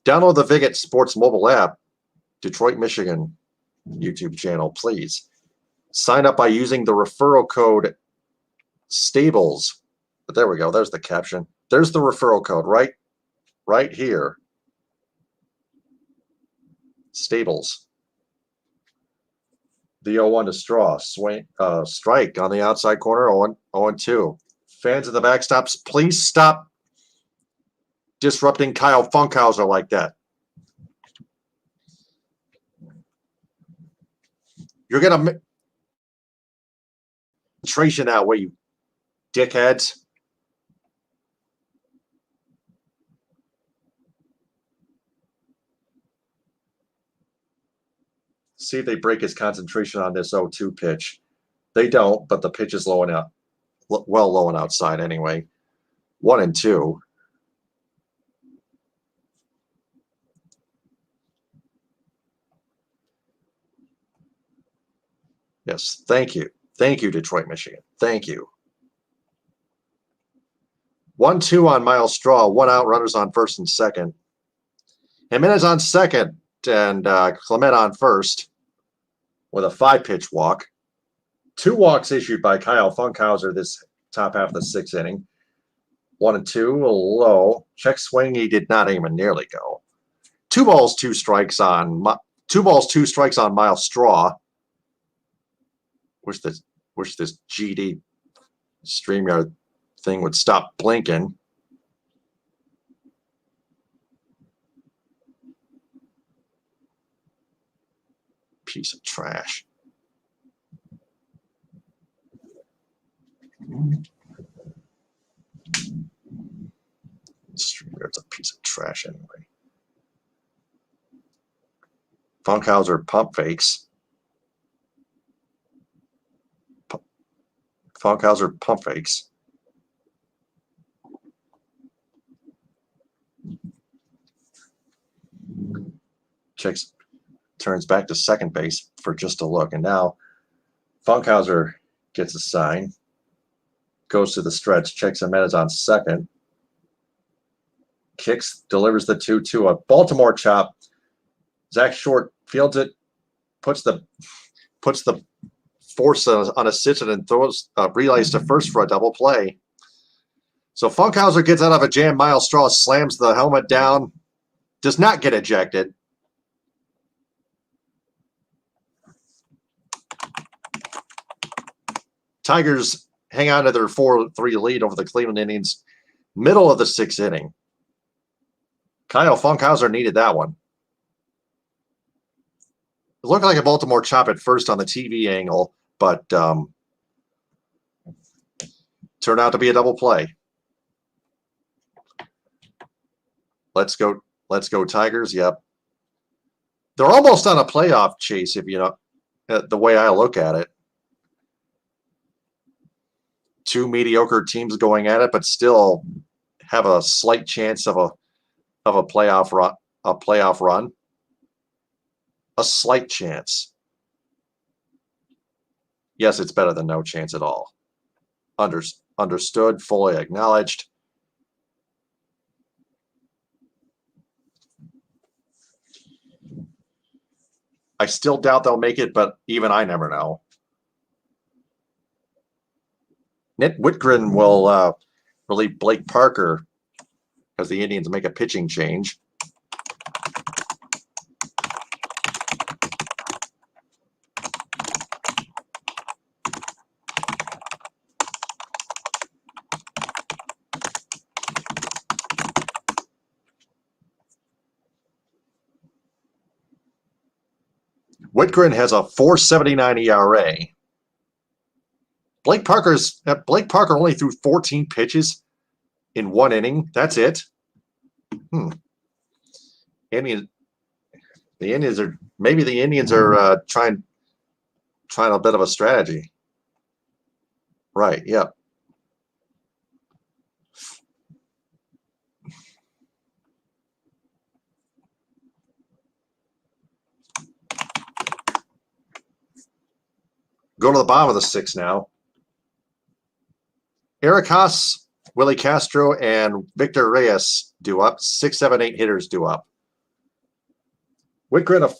Download the Viget Sports mobile app, Detroit, Michigan YouTube channel, please. Sign up by using the referral code STABLES. But there we go. There's the caption. There's the referral code right here. Stables. The 0-1 to Straw. Swing, strike on the outside corner, 0-2. Fans of the backstops, please stop disrupting Kyle Funkhauser like that. You're going to concentration that way, you dickheads. See if they break his concentration on this 0-2 pitch. They don't, but the pitch is low and out. Well, low and outside anyway. 1-2. Yes, thank you. Thank you, Detroit, Michigan. Thank you. 1-2 on Miles Straw. 1 out, runners on first and second. Jimenez on second and Clement on first with a 5-pitch walk. 2 walks issued by Kyle Funkhauser this top half of the 6th inning. 1 and 2, a low. Check swing, he did not even nearly go. 2 balls, 2 strikes on Miles Straw. Wish this GD StreamYard thing would stop blinking. Piece of trash. StreamYard's a piece of trash anyway. Funkhauser pump fakes. Funkhauser pump fakes. Checks, turns back to second base for just a look. And now Funkhauser gets a sign. Goes to the stretch. Checks Jimenez on second. Kicks, delivers the 2-2. A Baltimore chop. Zach Short fields it, puts the force on a sit and throws relays to first for a double play. So Funkhauser gets out of a jam. Miles Straw slams the helmet down, does not get ejected. Tigers hang on to their 4-3 lead over the Cleveland Indians, middle of the 6th inning. Kyle Funkhauser needed that one. It looked like a Baltimore chop at first on the TV angle, but turned out to be a double play. Let's go Tigers. Yep. They're almost on a playoff chase, if you know the way I look at it. 2 mediocre teams going at it, but still have a slight chance of a playoff run. A slight chance. Yes, it's better than no chance at all. Understood, fully acknowledged. I still doubt they'll make it, but even I never know. Nick Whitgren will relieve Blake Parker as the Indians make a pitching change. Whitgren has a 4.79 ERA. Blake Parker only threw 14 pitches in 1 inning. That's it. The Indians are trying a bit of a strategy. Right, yep. Go to the bottom of the 6th now. Eric Haas, Willie Castro, and Victor Reyes due up. 6, 7, 8 hitters due up. Whitgren,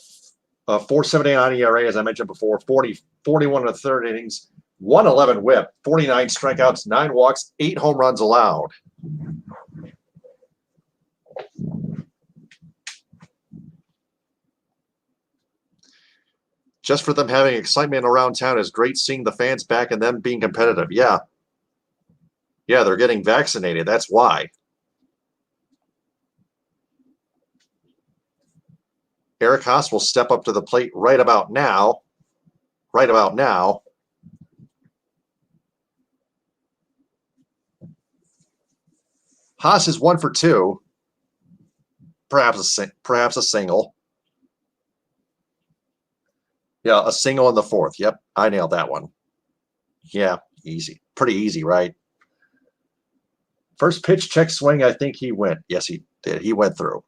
a 4.79 ERA, as I mentioned before, 41 in the 3rd innings, 111 whip, 49 strikeouts, 9 walks, 8 home runs allowed. Just for them having excitement around town is great, seeing the fans back and them being competitive. Yeah. Yeah, they're getting vaccinated. That's why. Eric Haas will step up to the plate right about now. Right about now. Haas is 1 for 2. Perhaps a single. Yeah, a single in the 4th. Yep, I nailed that one. Yeah, easy. Pretty easy, right? First pitch, check swing, I think he went. Yes, he did. He went through.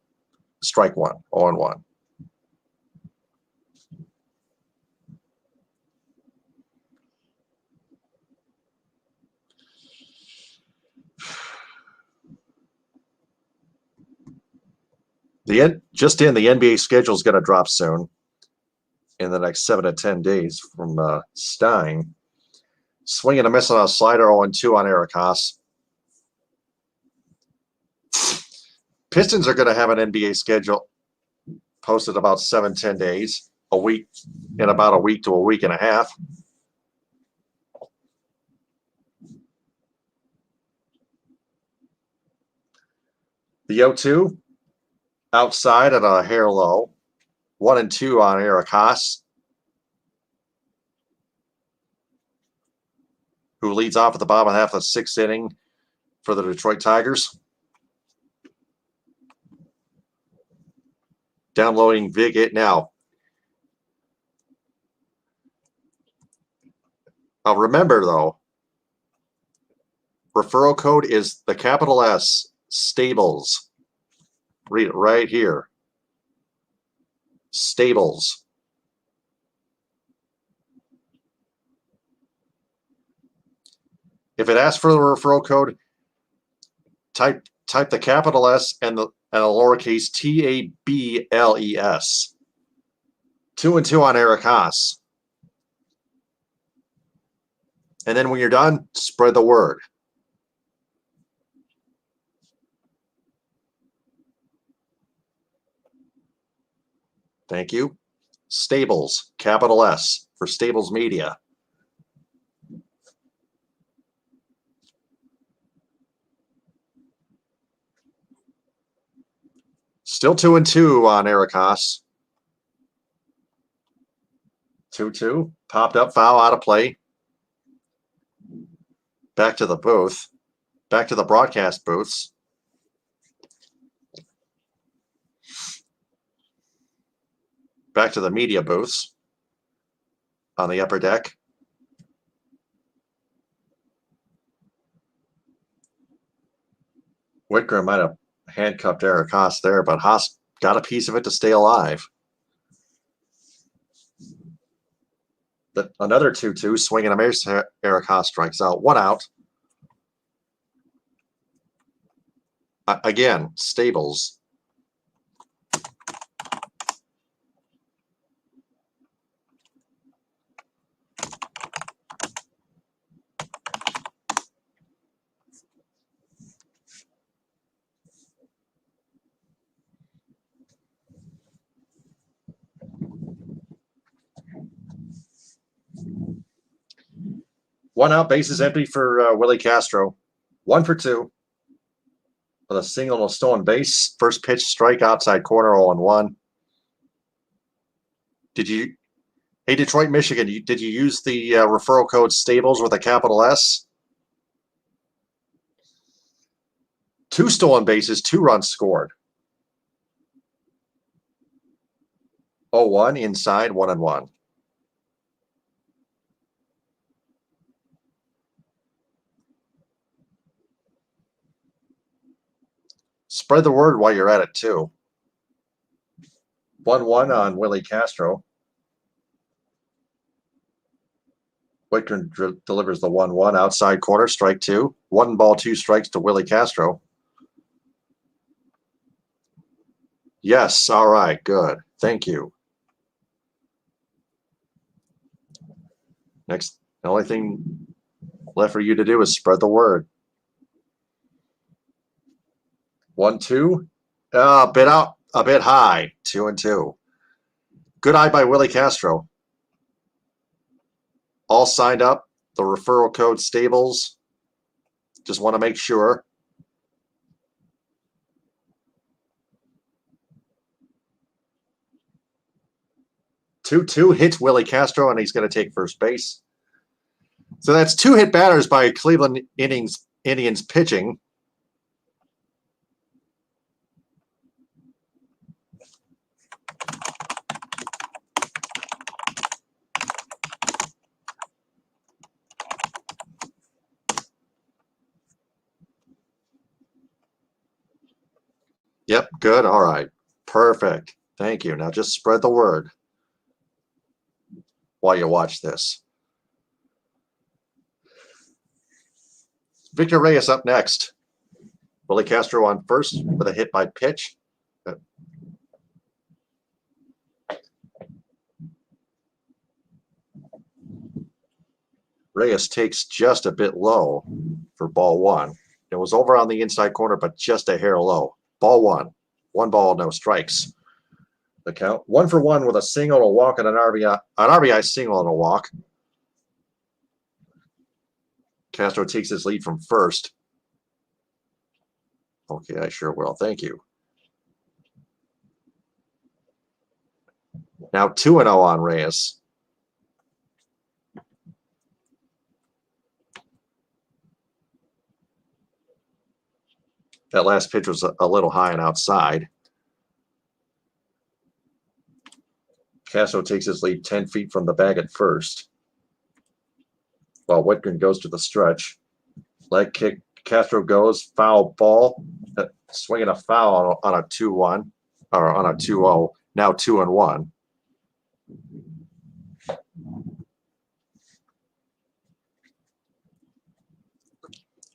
Strike 1, 0-1. Just in, the NBA schedule is going to drop soon in the next 7 to 10 days from Stein. Swinging a miss on a slider, 0-2 on Eric Haas. Pistons are going to have an NBA schedule posted about 7-10 days, a week, in about a week to a week and a half. The 0-2 outside at a hair low, 1-2 on Eric Haas, who leads off at the bottom half of the sixth inning for the Detroit Tigers. Downloading Vig It now. Remember, though, referral code is the capital S, Stables. Read it right here. Stables. If it asks for the referral code, type the capital S and a lowercase TABLES. 2-2 on Eric Haas. And then when you're done, spread the word. Thank you. Stables, capital S, for Stables Media. Still 2-2 on Eric Haas. 2-2. Popped up, foul, out of play. Back to the booth. Back to the broadcast booths. Back to the media booths on the upper deck. Whitgren might have handcuffed Eric Haas there, but Haas got a piece of it to stay alive. But another 2-2, swinging a miss. Eric Haas strikes out. 1 out. Again, Stables. One out, bases empty for Willie Castro. 1 for 2. With a single and a stolen base. First pitch, strike, outside corner, 0-1. Hey, Detroit, Michigan, did you use the referral code Stables with a capital S? 2 stolen bases, 2 runs scored. 0-1, inside, 1-1. Spread the word while you're at it, too. 1-1 on Willie Castro. Whitgren delivers the 1-1 outside corner, strike 2. 1 ball, 2 strikes to Willie Castro. Yes, all right, good. Thank you. Next, the only thing left for you to do is spread the word. 1-2. A bit out, a bit high. 2-2. Good eye by Willie Castro. All signed up. The referral code Stables. Just want to make sure. Two hits Willie Castro, and he's going to take first base. So that's 2 hit batters by Cleveland Indians pitching. Yep, good. All right. Perfect. Thank you. Now just spread the word while you watch this. Victor Reyes up next. Willie Castro on first with a hit by pitch. Reyes takes just a bit low for ball one. It was over on the inside corner, but just a hair low. Ball one. 1 ball, no strikes. The count 1 for 1 with a single, a walk, and an RBI single and a walk. Castro takes his lead from first. Okay, I sure will. Thank you. Now 2-0 on Reyes. That last pitch was a little high and outside. Castro takes his lead 10 feet from the bag at first. While Whitman goes to the stretch. Leg kick. Castro goes. Foul ball. Swinging a foul on a 2-1. Or on a 2-0. Now 2-1.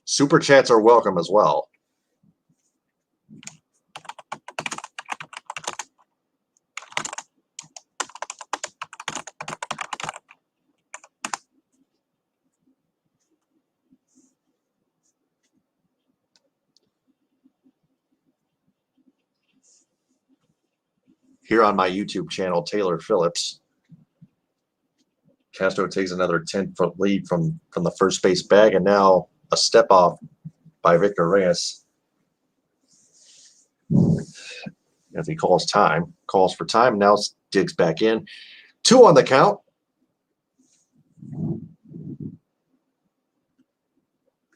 Super chats are welcome as well. Here on my YouTube channel, Taylor Phillips. Castro takes another 10-foot lead from the first base bag, and now a step off by Victor Reyes. As he calls for time, now digs back in. 2 on the count.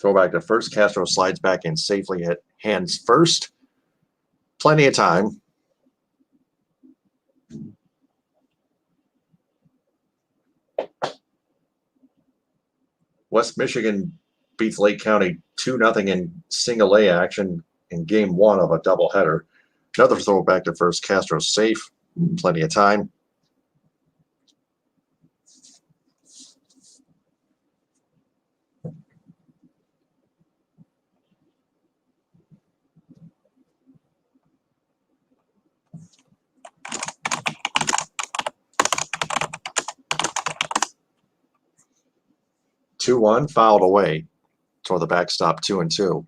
Throw back to first. Castro slides back in safely at hands first. Plenty of time. West Michigan beats Lake County 2-0 in single A action in game 1 of a doubleheader. Another throw back to first. Castro safe. Plenty of time. Two one, fouled away toward the backstop. 2-2.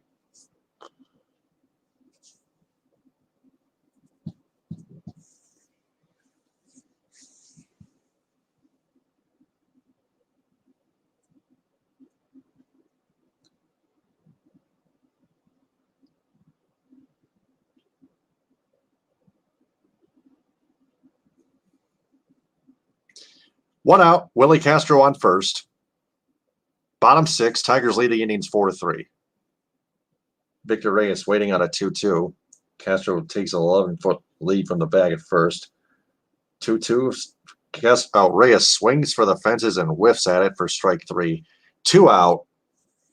One out. Willie Castro on first. Bottom 6. Tigers lead the Indians 4-3. Victor Reyes waiting on a 2-2. Castro takes an 11-foot lead from the bag at first. 2-2. Reyes swings for the fences and whiffs at it for strike 3. 2 out.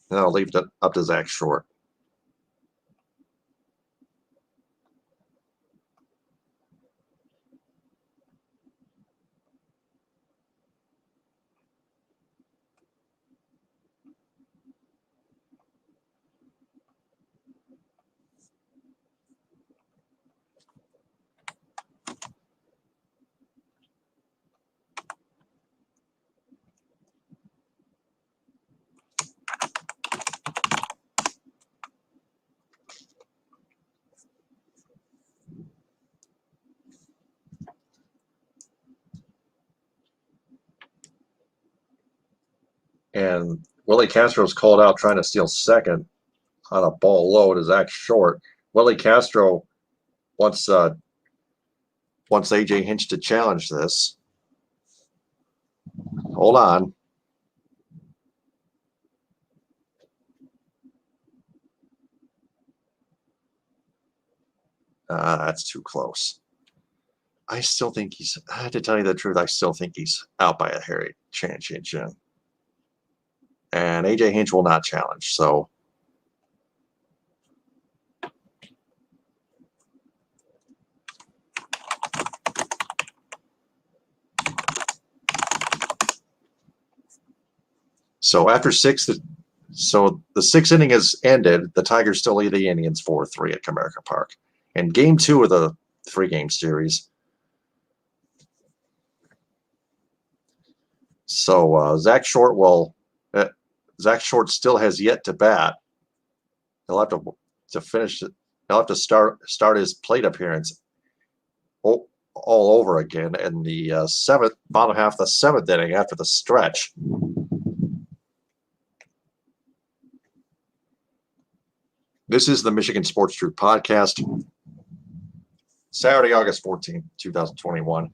And that'll leave it up to Zach Short. And Willie Castro's called out trying to steal second on a ball low to Zach Short. Willie Castro wants AJ Hinch to challenge this. Hold on. That's too close. I still think I had to tell you the truth, I still think he's out by a hairy chance. And AJ Hinch will not challenge, so. So after 6, so the 6th inning has ended. The Tigers still lead the Indians 4-3 at Comerica Park. And game 2 of the 3-game series. So Zach Short will, Zach Short still has yet to bat. He'll have to finish it. He'll have to start his plate appearance all over again in the bottom half of the seventh inning after the stretch. This is the Michigan Sports Truth Podcast. Saturday, August 14th, 2021.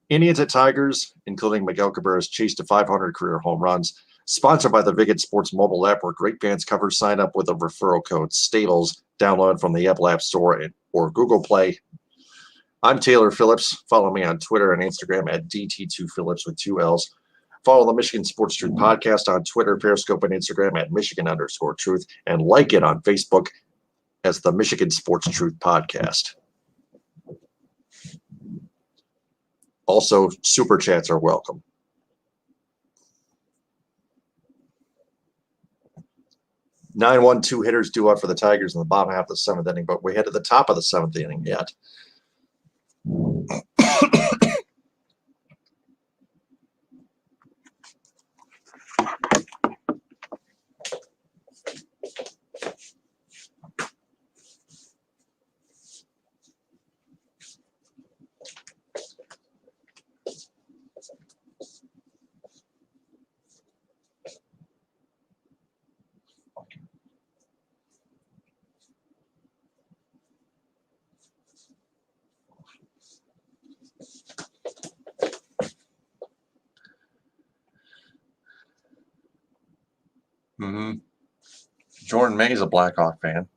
Indians at Tigers, including Miguel Cabrera's chase to 500 career home runs. Sponsored by the Vivid Sports mobile app, where great fans cover. Sign up with a referral code STABLES. Download from the Apple App Store or Google Play. I'm Taylor Phillips. Follow me on Twitter and Instagram at DT2Phillips with 2 L's. Follow the Michigan Sports Truth Podcast on Twitter, Periscope, and Instagram at Michigan_Truth. And like it on Facebook as the Michigan Sports Truth Podcast. Also, super chats are welcome. Nine 1-2 hitters due up for the Tigers in the bottom half of the seventh inning, but we head to the top of the seventh inning yet. Jordan May is a Blackhawk fan.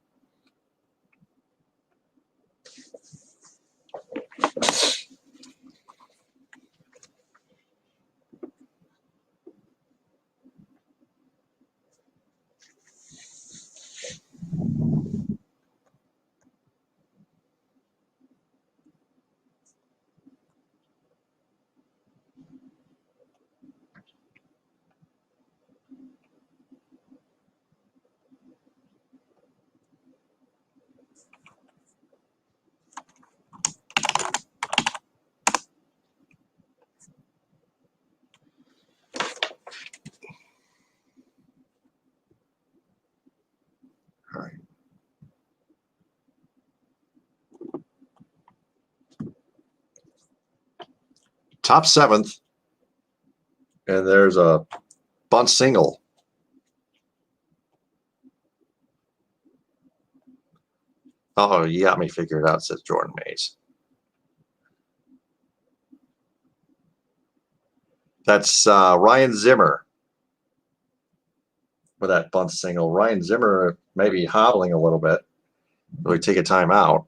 All right. Top seventh, and there's a bunt single. Oh, you got me figured out, says Jordan Mays. That's Ryan Zimmer with that bunt single. Ryan Zimmer may be hobbling a little bit. Really take a time out.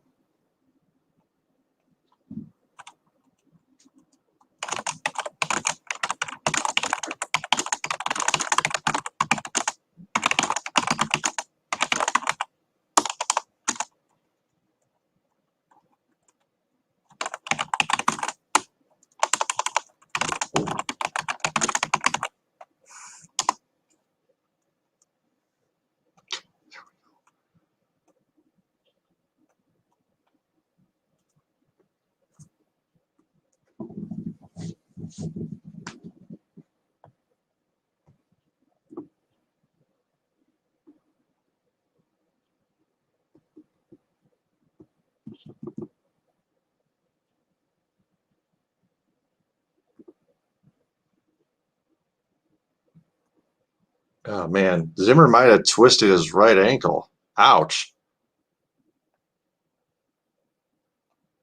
Oh, man. Zimmer might have twisted his right ankle. Ouch.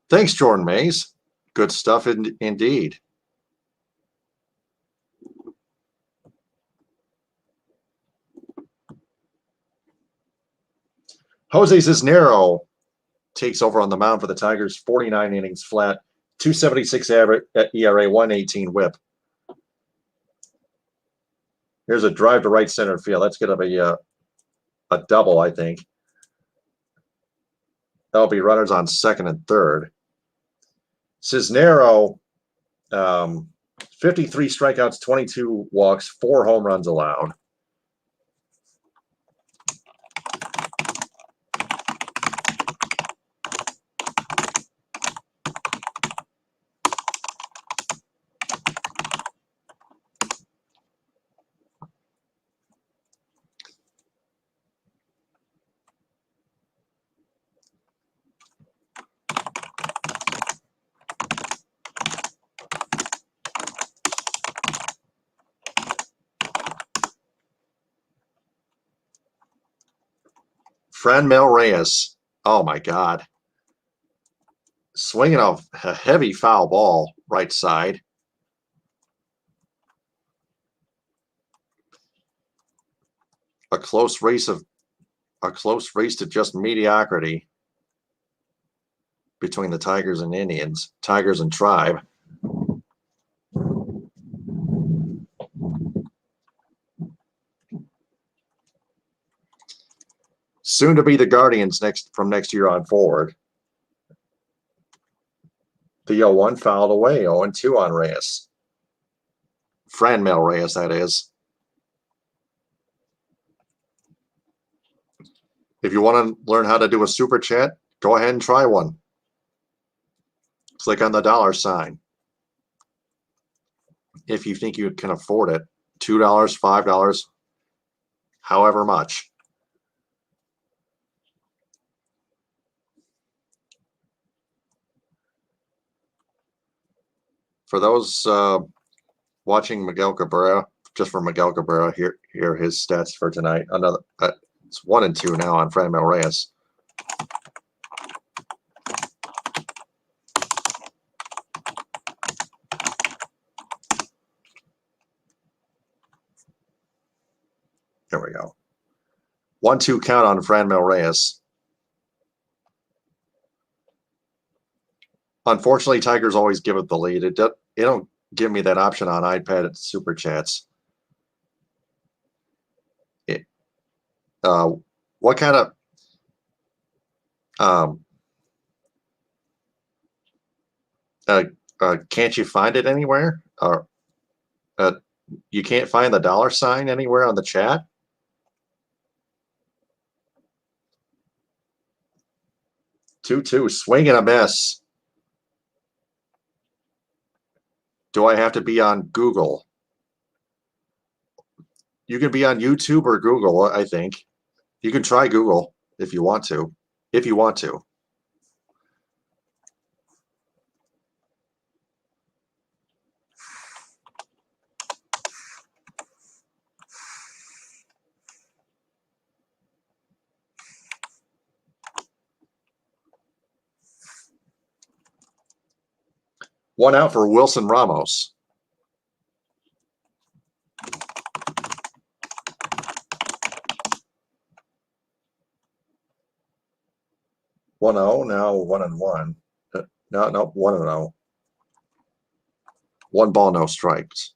Thanks, Jordan Mays. Good stuff indeed. Jose Cisnero takes over on the mound for the Tigers. 49 innings flat, 276 average at ERA, 118 whip. Here's a drive to right center field. That's going to be a double, I think. That'll be runners on second and third. Cisnero, 53 strikeouts, 22 walks, 4 home runs allowed. Franmil Reyes. Oh my God. Swinging a heavy foul ball right side. A close race to just mediocrity between the Tigers and Indians, Tigers and Tribe. Soon to be the Guardians from next year on forward. The 0-1 fouled away, 0-2 on Reyes. Franmil Reyes, that is. If you want to learn how to do a super chat, go ahead and try one. Click on the $sign. If you think you can afford it, $2, $5, however much. For those watching Miguel Cabrera, just for Miguel Cabrera, here are his stats for tonight. Another it's 1 and 2 now on Franmil Reyes. There we go. 1-2 count on Franmil Reyes. Unfortunately, Tigers always give it the lead. It don't give me that option on iPad at Super Chats. What kind of can't you find it anywhere? Or you can't find the $sign anywhere on the chat? Two, swing and a miss. Do I have to be on Google? You can be on YouTube or Google, I think. You can try Google if you want to. If you want to. One out for Wilson Ramos. 1-0, now 1-1. No, 1-0. 1 ball, no strikes.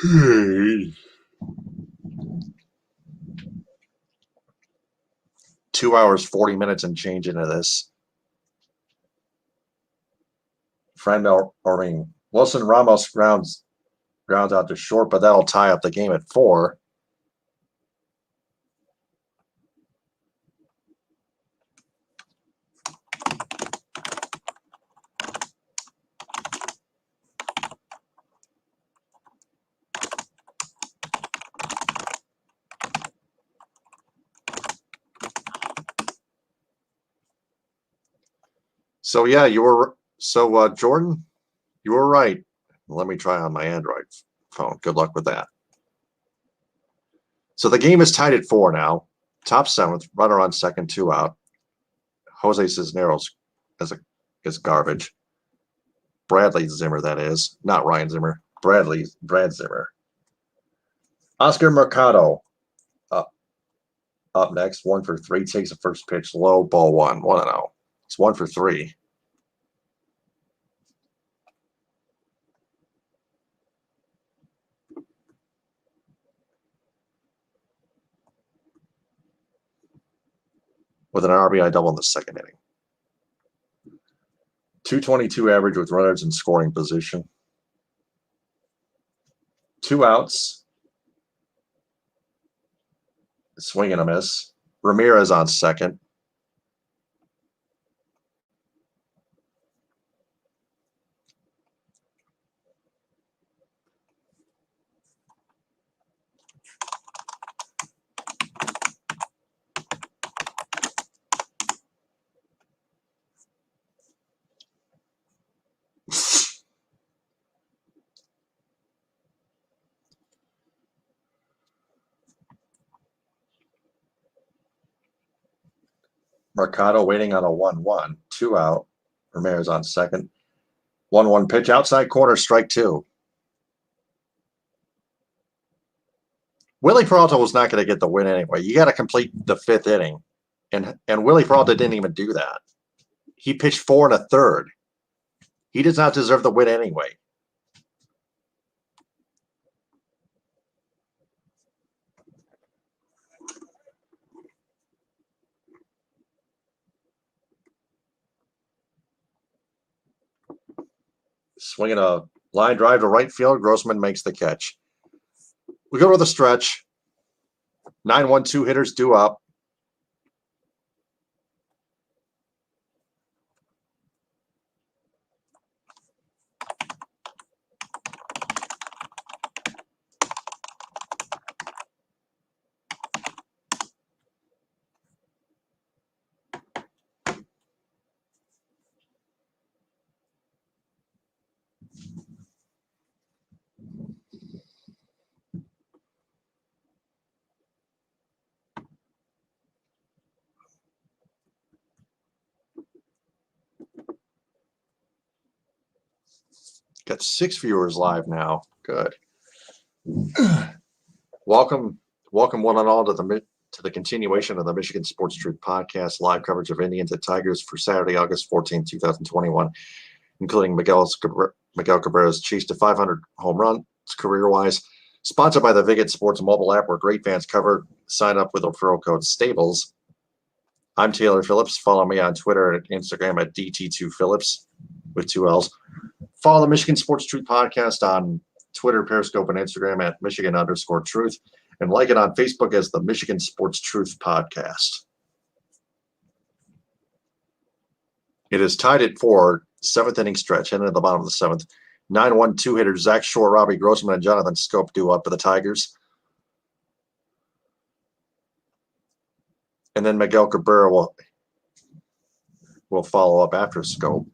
Hey. 2 hours, 40 minutes and change into this. Wilson Ramos grounds out to short, but that'll tie up the game at 4. So yeah, Jordan, you were right. Let me try on my Android phone. Good luck with that. So the game is tied at 4 now. Top 7th, runner on second, 2 out. Jose Cisneros is garbage. Bradley Zimmer, that is. Not Ryan Zimmer. Brad Zimmer. Oscar Mercado up next. 1 for 3. Takes the first pitch low. Ball 1. 1-0. It's 1 for 3. With an RBI double in the second inning. 222 average with runners in scoring position. 2 outs. Swing and a miss. Ramirez on second. Mercado waiting on a 1-1. 2 out. Ramirez on second. 1-1 pitch. Outside corner, strike 2. Willie Peralta was not going to get the win anyway. You got to complete the 5th inning. And Willie Peralta didn't even do that. He pitched 4 1/3. He does not deserve the win anyway. Swinging a line drive to right field. Grossman makes the catch. We go to the stretch. 9-1-2 hitters due up. Got 6 viewers live now. Good. Welcome one and all to the continuation of the Michigan Sports Truth Podcast, live coverage of Indians at Tigers for Saturday, August 14, 2021, including Miguel Cabrera's chase to 500 home runs career-wise. Sponsored by the Viget Sports mobile app, where great fans cover. Sign up with the referral code STABLES. I'm Taylor Phillips. Follow me on Twitter and Instagram at DT2Phillips with 2 L's. Follow the Michigan Sports Truth Podcast on Twitter, Periscope, and Instagram at Michigan_Truth, and like it on Facebook as the Michigan Sports Truth Podcast. It is tied at 4, 7th inning stretch, heading to the bottom of the 7th. 9-1-2 hitters Zach Shore, Robbie Grossman, and Jonathan Scope due up for the Tigers. And then Miguel Cabrera will follow up after Scope.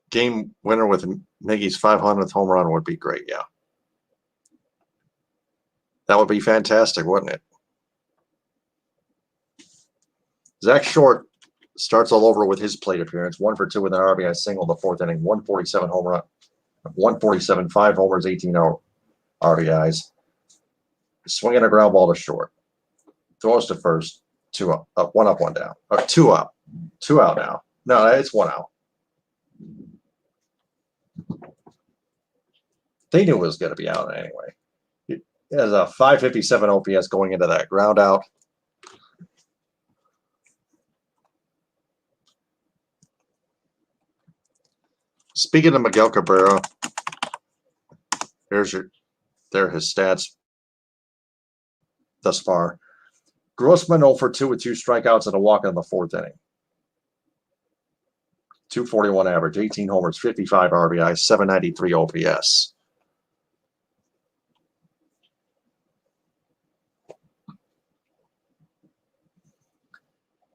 Game winner with Miggy's 500th home run would be great, yeah. That would be fantastic, wouldn't it? Zach Short starts all over with his plate appearance. 1 for 2 with an RBI single in the 4th inning. 147 home run. 147, 5 homers, 18 RBIs. Swinging a ground ball to short. Throws to first. 2 up. 1 up, 1 down. Or 2 up. 2 out now. No, it's 1 out. They knew it was going to be out anyway. It has a 557 OPS going into that ground out. Speaking of Miguel Cabrera, there are his stats thus far. Grossman 0 for 2 with 2 strikeouts and a walk in the 4th inning. 241 average, 18 homers, 55 RBI, 793 OPS.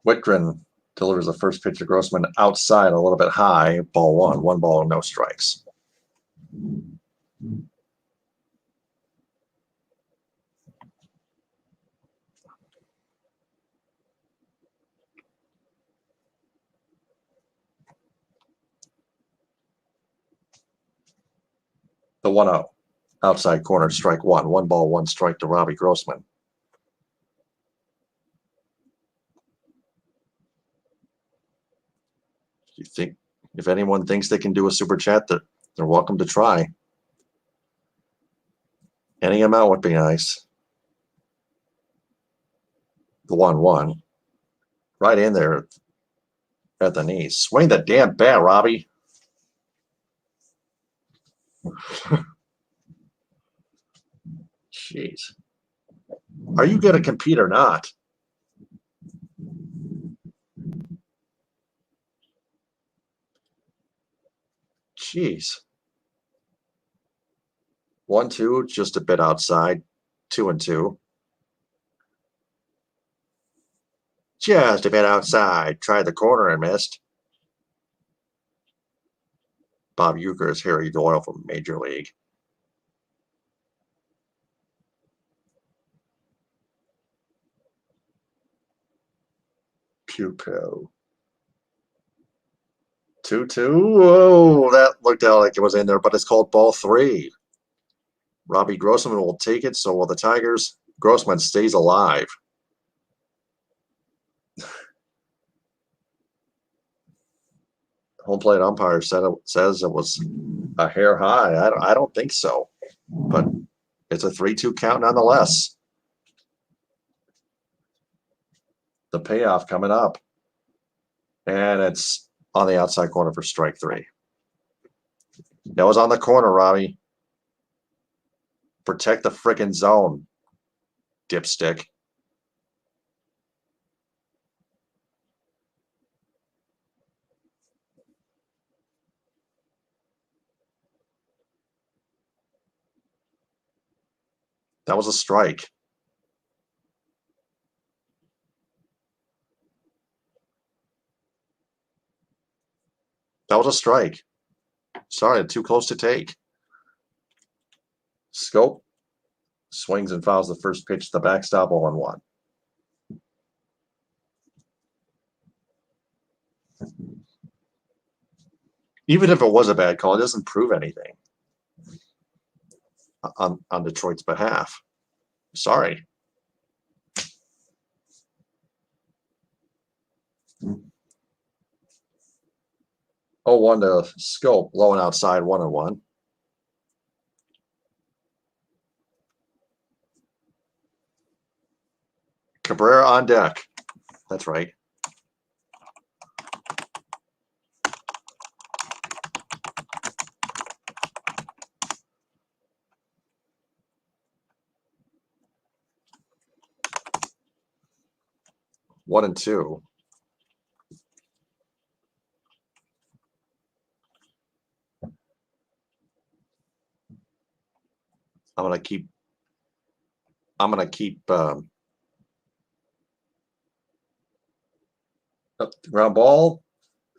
Whitgren delivers the first pitch to Grossman outside, a little bit high, ball 1. 1 ball, no strikes. The 1-0. Outside corner, strike 1. 1 ball, 1 strike to Robbie Grossman. You think if anyone thinks they can do a super chat, they're welcome to try. Any amount would be nice. The 1-1. Right in there at the knees. Swing the damn bat, Robbie. Jeez. Are you going to compete or not? Jeez. 1, 2, just a bit outside. 2 and 2. Just a bit outside. Tried the corner and missed. Bob Uecker is Harry Doyle from Major League. Pew pew. 2-2. Whoa, that looked out like it was in there, but it's called ball 3. Robbie Grossman will take it, so will the Tigers. Grossman stays alive. Home plate umpire says it was a hair high. I don't think so, but it's a 3-2 count nonetheless. The payoff coming up, and it's on the outside corner for strike 3. That was on the corner, Robbie. Protect the frickin' zone, dipstick. That was a strike. That was a strike. Sorry, too close to take. Scope swings and fouls the first pitch to the backstop 0-1. Even if it was a bad call, it doesn't prove anything on Detroit's behalf. Sorry. Oh, 1 to Scope, low and outside, 1-1. Cabrera on deck. That's right. One and two. I'm gonna keep ground ball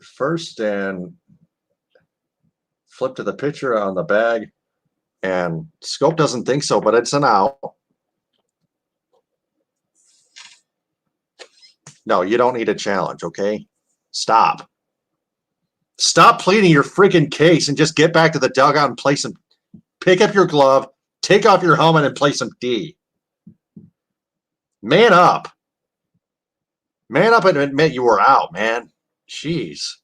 first and flip to the pitcher on the bag. And Scope doesn't think so, but it's an out. No, you don't need a challenge, okay? Stop. Stop pleading your freaking case and just get back to the dugout and play some. Pick up your glove, take off your helmet, and play some D. Man up. Man up and admit you were out, man. Jeez.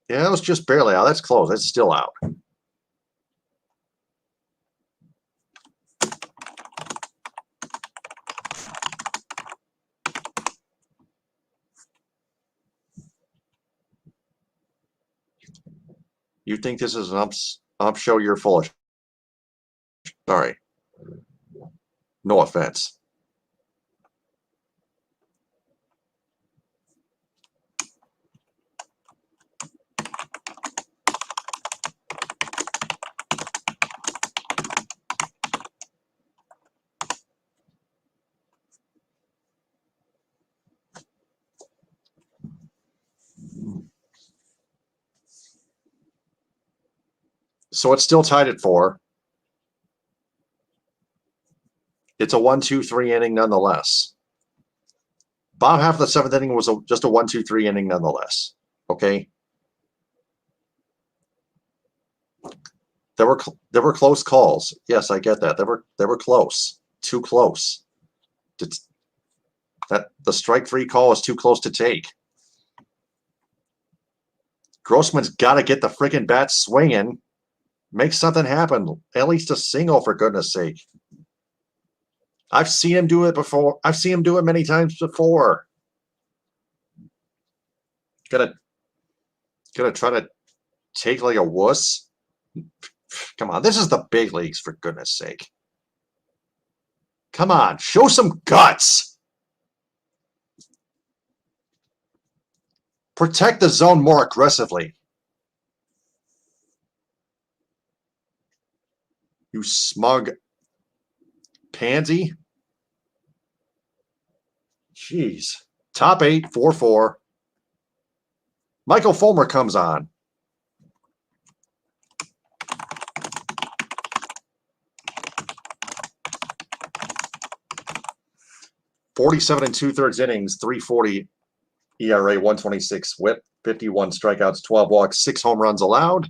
Yeah, that was just barely out. That's close. That's still out. You think this is an ump show? You're full of. Sorry. No offense. So it's still tied at 4. It's a 1-2-3 inning nonetheless. Bottom half of the 7th inning was just a 1-2-3 inning nonetheless. Okay. There were close calls. Yes, I get that. They were close. Too close. That the strike 3 call is too close to take. Grossman's got to get the freaking bat swinging. Make something happen. At least a single, for goodness sake. I've seen him do it before. I've seen him do it many times before. Gonna try to take like a wuss. Come on, this is the big leagues, for goodness sake. Come on, show some guts. Protect the zone more aggressively. You smug pansy. Jeez. Top 8, 4-4. Michael Fulmer comes on. .47 and 2/3 innings, 3.40 ERA, 126 WHIP, 51 strikeouts, 12 walks, 6 home runs allowed.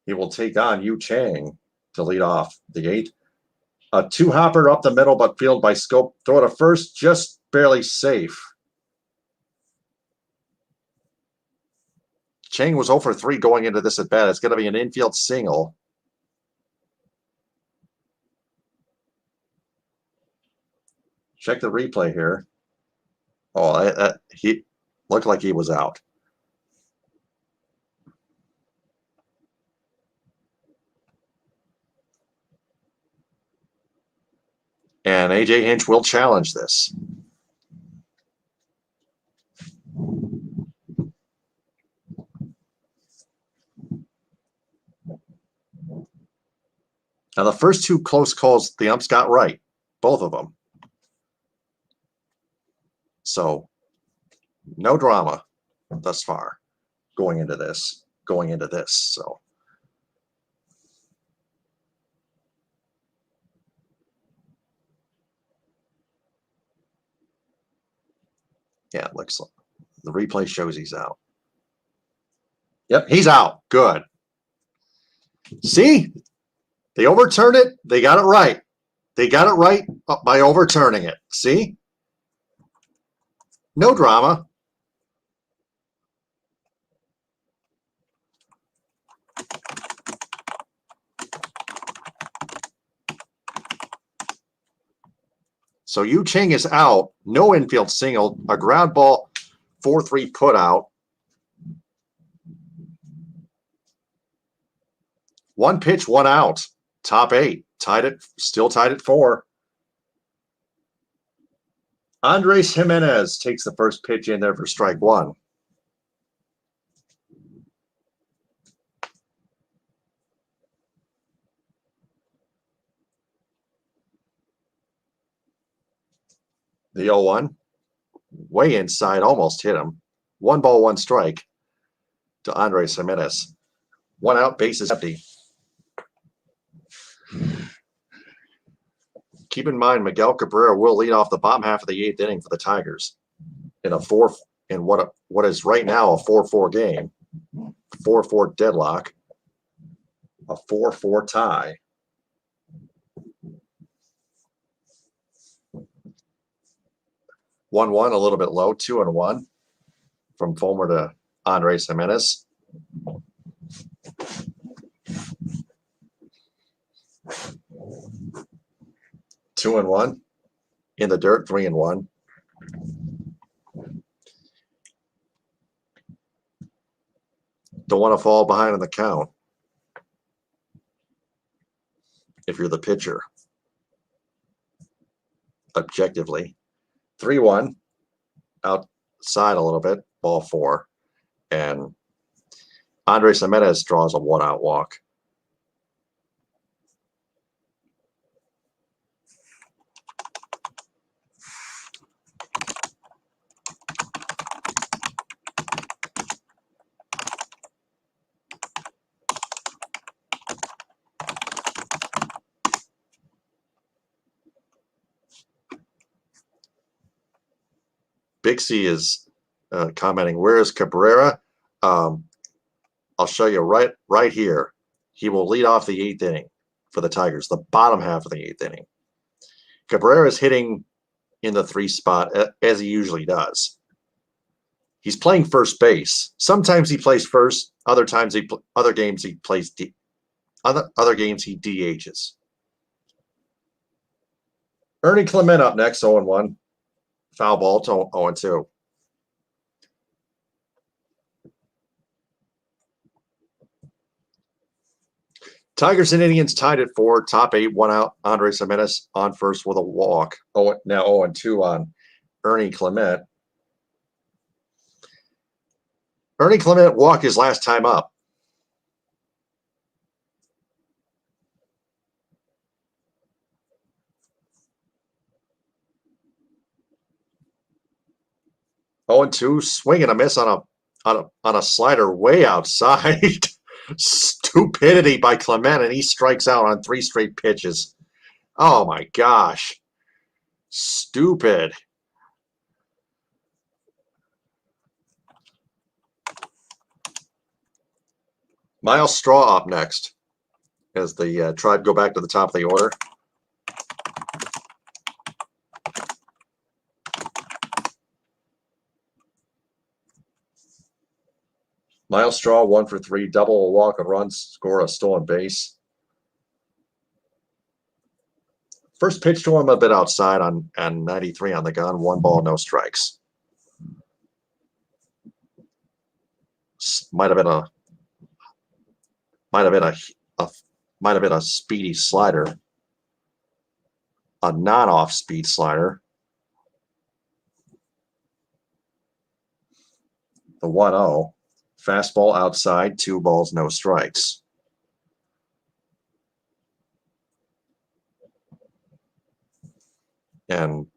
He will take on Yu Chang to lead off the 8th. A two-hopper up the middle, but fielded by Scope. Throw to first, just barely safe. Chang was 0 for 3 going into this at bat. It's going to be an infield single. Check the replay here. Oh, he looked like he was out. And A.J. Hinch will challenge this. Now, the first 2 close calls, the umps got right. Both of them. So, no drama thus far going into this. So, yeah, it looks like the replay shows he's out. Yep, he's out. Good. See? They overturned it. They got it right. They got it right by overturning it. See? No drama. So Yu Chang is out. No infield single. A ground ball, 4-3 put out. 1 pitch, 1 out. Top 8. Still tied at 4. Andres Jimenez takes the first pitch in there for strike 1. The 0-1. Way inside, almost hit him. 1 ball, 1 strike to Andres Jimenez. 1 out, bases empty. Keep in mind, Miguel Cabrera will lead off the bottom half of the 8th inning for the Tigers in what is right now a 4-4 game, 4-4 deadlock, a 4-4 tie. One a little bit low, 2-1 from Fulmer to Andres Jimenez. Two and one in the dirt, 3-1. Don't want to fall behind on the count if you're the pitcher. Objectively. 3-1. Outside a little bit, ball 4. And Andres Jimenez draws a 1-out walk. Bixie is commenting, where is Cabrera? I'll show you right here. He will lead off the 8th inning for the Tigers, the bottom half of the 8th inning. Cabrera is hitting in the 3 spot as he usually does. He's playing first base. Sometimes he plays first. Other times other games he plays other games he DHs. Ernie Clement up next, 0-1. Foul ball to 0-2. Tigers and Indians tied at 4. Top 8, 1 out. Andres Jimenez on first with a walk. Now 0-2 on Ernie Clement. Ernie Clement walked his last time up. Oh, and 2, swing and a miss on a slider way outside. Stupidity by Clement, and he strikes out on 3 straight pitches. Oh my gosh. Stupid. Miles Straw up next as the Tribe go back to the top of the order. Miles Straw, 1 for 3, double, a walk, a run, score, a stolen base. First pitch to him a bit outside on 93 on the gun. 1 ball, no strikes. Might have been a speedy slider, a non-off speed slider. The 1-0, fastball outside, 2 balls, no strikes. And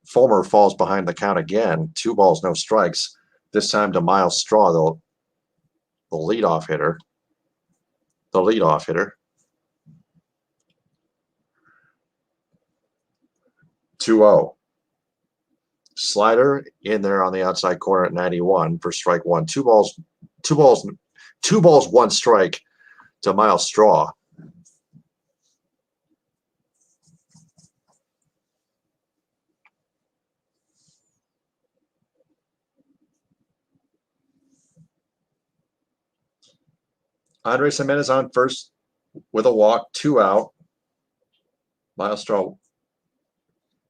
Fulmer falls behind the count again. 2 balls, no strikes. This time to Miles Straw, the leadoff hitter. 2-0. Slider in there on the outside corner at 91 for strike 1. 2 balls, 1 strike to Miles Straw. Andres Jimenez on first with a walk, 2 out. Miles Straw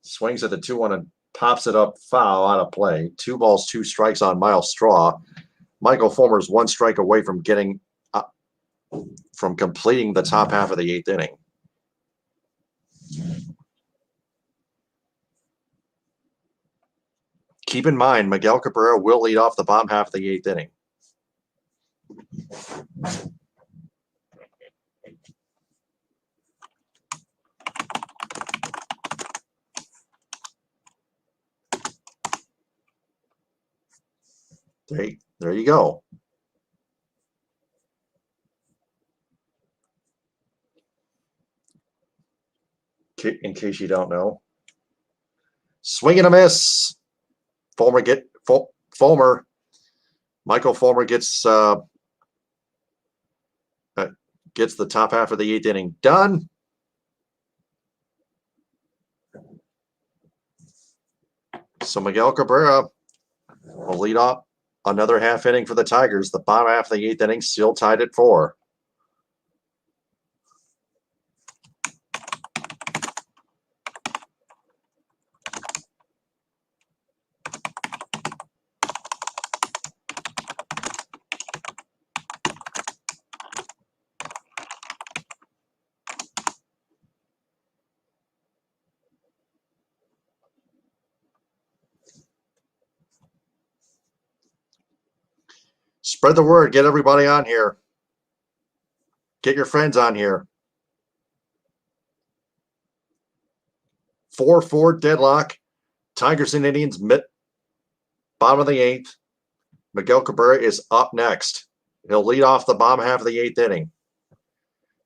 swings at the 2-1 and pops it up foul out of play. 2 balls, 2 strikes on Miles Straw. Michael Fulmer's 1 strike away from completing the top half of the 8th inning. Keep in mind, Miguel Cabrera will lead off the bottom half of the 8th inning. There you go. In case you don't know. Swing and a miss. Michael Fulmer gets the top half of the 8th inning done. So Miguel Cabrera will lead off another half inning for the Tigers. The bottom half of the 8th inning still tied at 4. Spread the word. Get everybody on here. Get your friends on here. 4-4 deadlock. Tigers and Indians bottom of the 8th. Miguel Cabrera is up next. He'll lead off the bottom half of the 8th inning.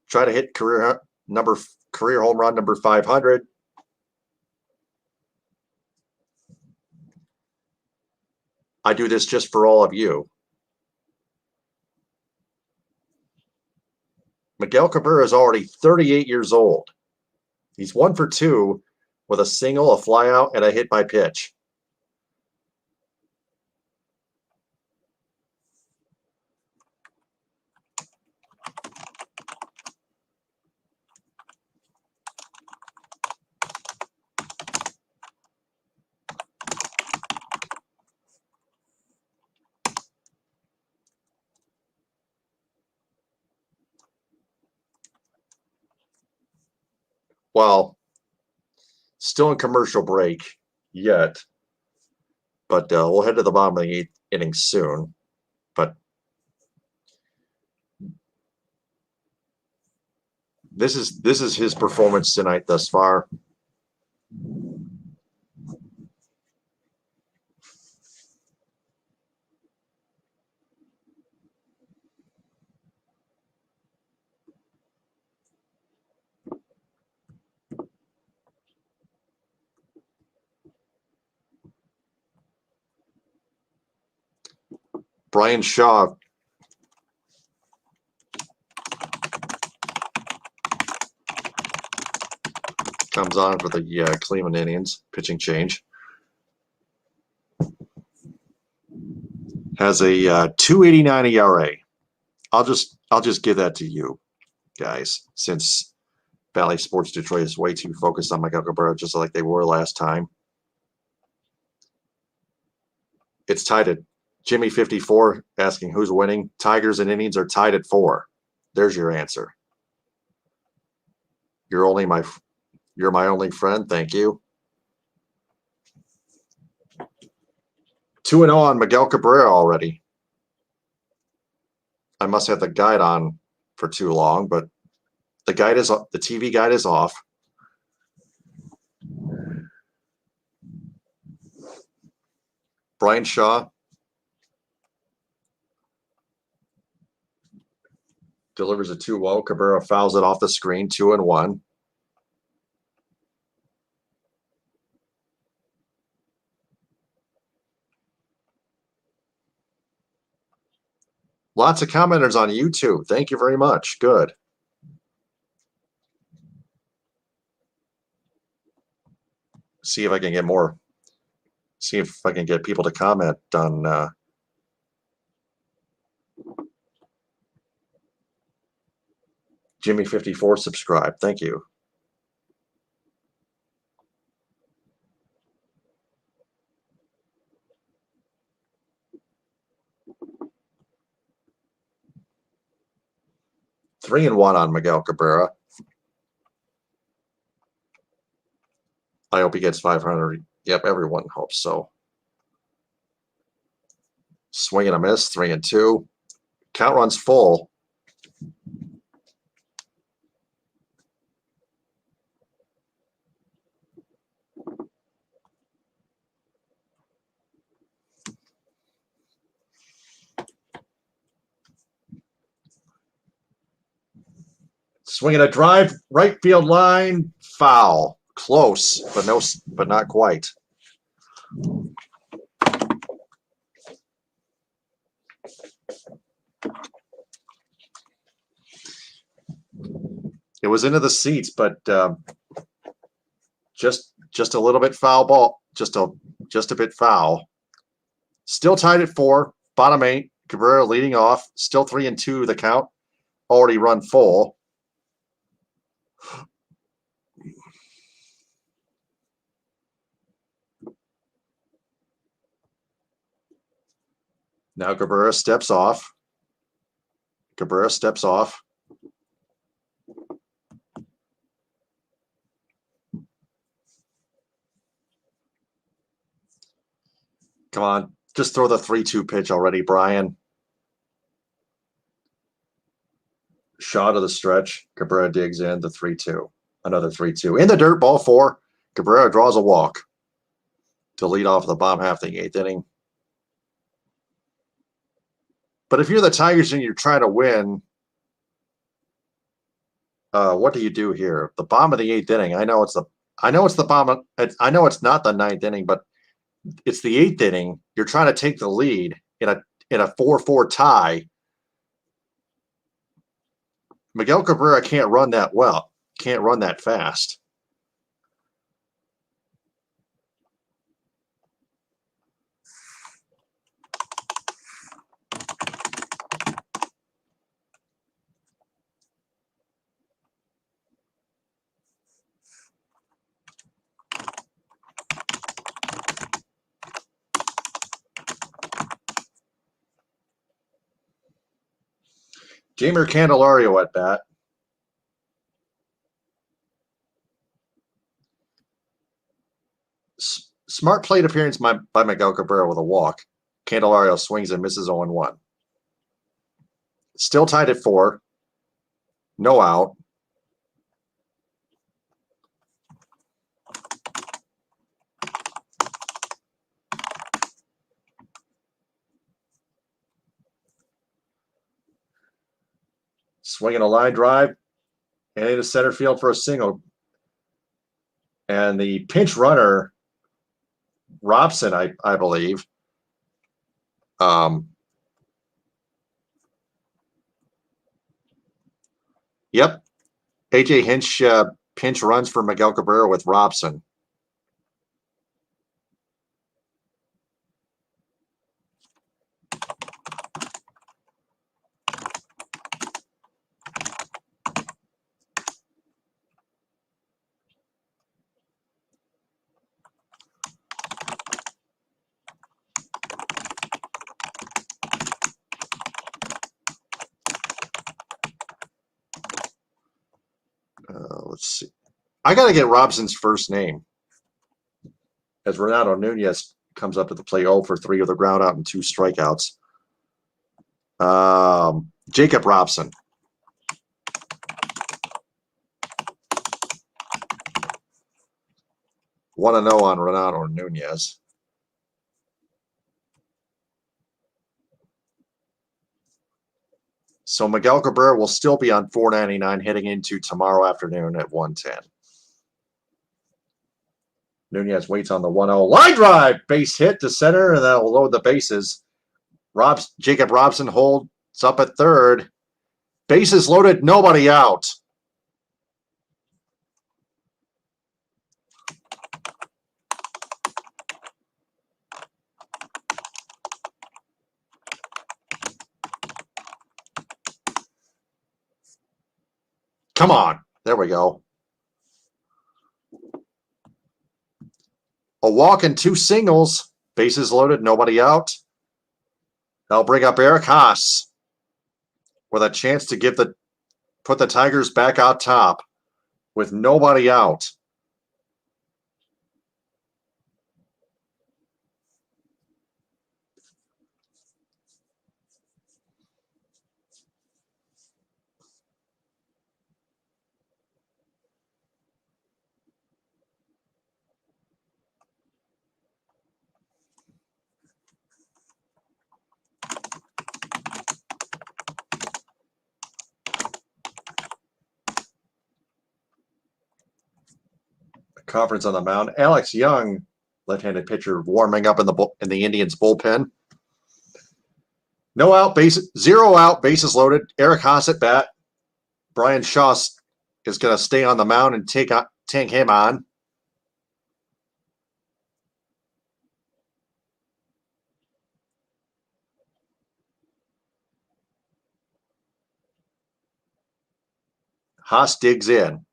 Try to hit career home run number 500. I do this just for all of you. Miguel Cabrera is already 38 years old. He's 1 for 2 with a single, a flyout, and a hit by pitch. well, still in commercial break yet, but we'll head to the bottom of the 8th inning soon. But this is his performance tonight thus far. Brian Shaw comes on for the Cleveland Indians, pitching change. Has a 2.89 ERA. I'll just give that to you guys, since Valley Sports Detroit is way too focused on Miguel Cabrera, just like they were last time. It's tied at Jimmy 54 asking who's winning. Tigers and Indians are tied at 4. There's your answer. You're my only friend. Thank you. 2-0 on Miguel Cabrera already. I must have the guide on for too long, but the TV guide is off. Brian Shaw delivers a 2-0. Cabrera fouls it off the screen, 2-1. Lots of commenters on YouTube. Thank you very much. Good. See if I can get more. See if I can get people to comment on. Jimmy 54 subscribe. Thank you. Three and one on Miguel Cabrera. I hope he gets 500. Yep, everyone hopes so. Swing and a miss, 3-2. Count runs full. Swinging a drive, right field line, foul. Close, but not quite. It was into the seats, but just a little bit foul ball, just a bit foul. Still tied at 4, bottom 8. Cabrera leading off, still 3-2 the count. Already run full. Now Cabrera steps off. Cabrera steps off. Come on, just throw the 3-2 pitch already, Brian. Shaw to the stretch. Cabrera digs in the 3-2. Another 3-2. In the dirt, ball 4. Cabrera draws a walk to lead off the bottom half of the 8th inning. But if you're the Tigers and you're trying to win, what do you do here? The bottom of the 8th inning. I know it's the bottom. I know it's not the 9th inning, but it's the 8th inning. You're trying to take the lead in a 4-4 tie. Miguel Cabrera can't run that well. Can't run that fast. Jamer Candelario at bat. Smart plate appearance by Miguel Cabrera with a walk. Candelario swings and misses 0-1. Still tied at 4. No out. Swinging a line drive and into center field for a single. And the pinch runner, Robson, I believe. Yep. AJ Hinch pinch runs for Miguel Cabrera with Robson. Let's see. I got to get Robson's first name. As Renato Nunez comes up to the plate 0 for 3 with a ground out and 2 strikeouts. Jacob Robson. Want to know on Renato Nunez. So Miguel Cabrera will still be on $4.99 heading into tomorrow afternoon at 1:10. Nunez waits on the 1-0 line drive, base hit to center, and that'll load the bases. Jacob Robson holds up at third. Bases loaded, nobody out. Come on. There we go. A walk and 2 singles. Bases loaded, nobody out. That'll bring up Eric Haas with a chance to put the Tigers back out top with nobody out. Conference on the mound. Alex Young, left-handed pitcher, warming up in the Indians bullpen. No out, 0 out, bases loaded. Eric Haas at bat. Brian Shaw is going to stay on the mound and take him on. Haas digs in.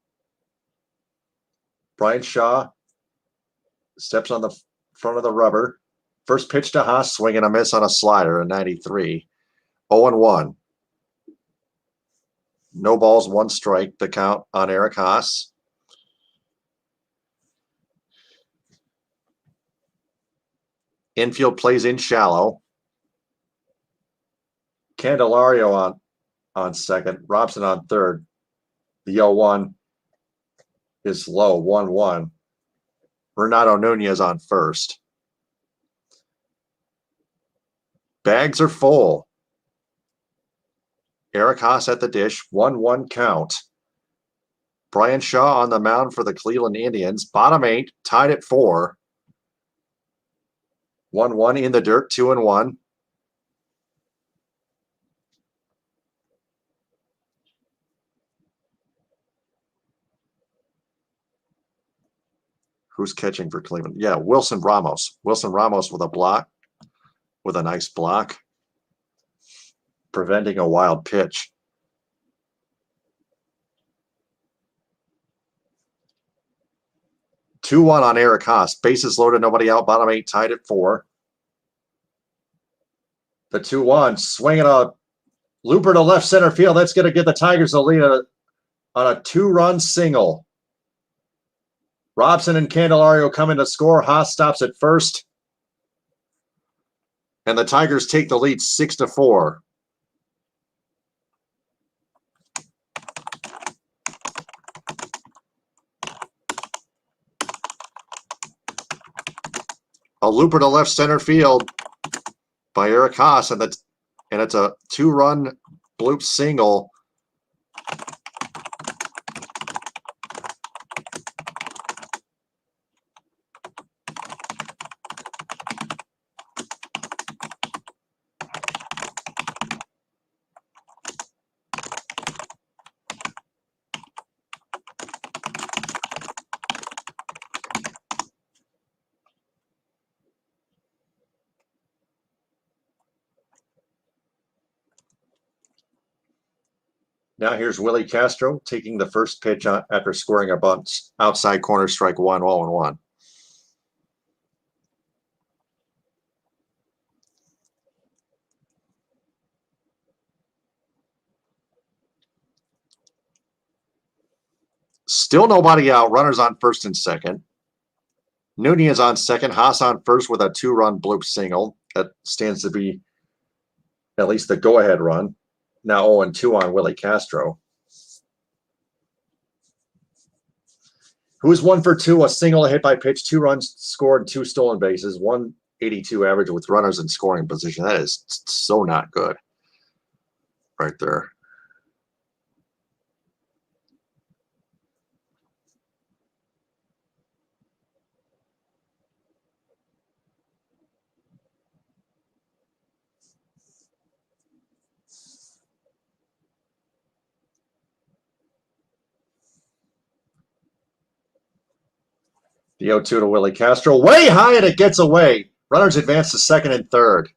Brian Shaw steps on the front of the rubber. First pitch to Haas, swing and a miss on a slider, a 93. 0-1. No balls, 1 strike, the count on Eric Haas. Infield plays in shallow. Candelario on second. Robson on third. The 0-1 is low, 1-1. Renato Nunez on first. Bags are full. Eric Haas at the dish, 1-1 count. Brian Shaw on the mound for the Cleveland Indians. Bottom 8, tied at 4. 1-1 in the dirt, 2-1. Who's catching for Cleveland? Yeah, Wilson Ramos. Wilson Ramos with a block, with a nice block, preventing a wild pitch. Two-one on Eric Haas. Bases loaded, nobody out. Bottom 8 tied at 4. The 2-1, swinging a looper to left center field. That's going to give the Tigers the lead on a 2-run single. Robson and Candelario come in to score. Haas stops at first. And the Tigers take the lead 6-4. A looper to left center field by Eric Haas, and it's a 2-run bloop single. Now here's Willie Castro taking the first pitch after scoring a bunt outside corner, strike 1, 0-1. Still nobody out. Runners on first and second. Nunez on second. Haas on first with a 2-run bloop single. That stands to be at least the go-ahead run. Now 0-2 on Willie Castro. Who's 1 for 2, a single, a hit by pitch, 2 runs scored, 2 stolen bases, 182 average with runners in scoring position. That is so not good right there. The 0-2 to Willie Castro. Way high, and it gets away. Runners advance to second and third.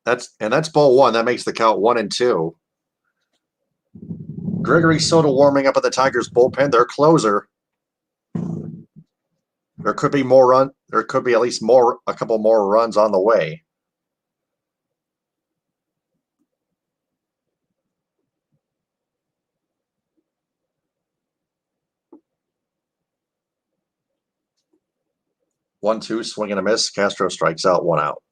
That's ball 1. That makes the count 1-2. Gregory Soto warming up at the Tigers bullpen. Their closer. There could be more run. There could be at least a couple more runs on the way. One, two, swing and a miss. Castro strikes out, 1 out.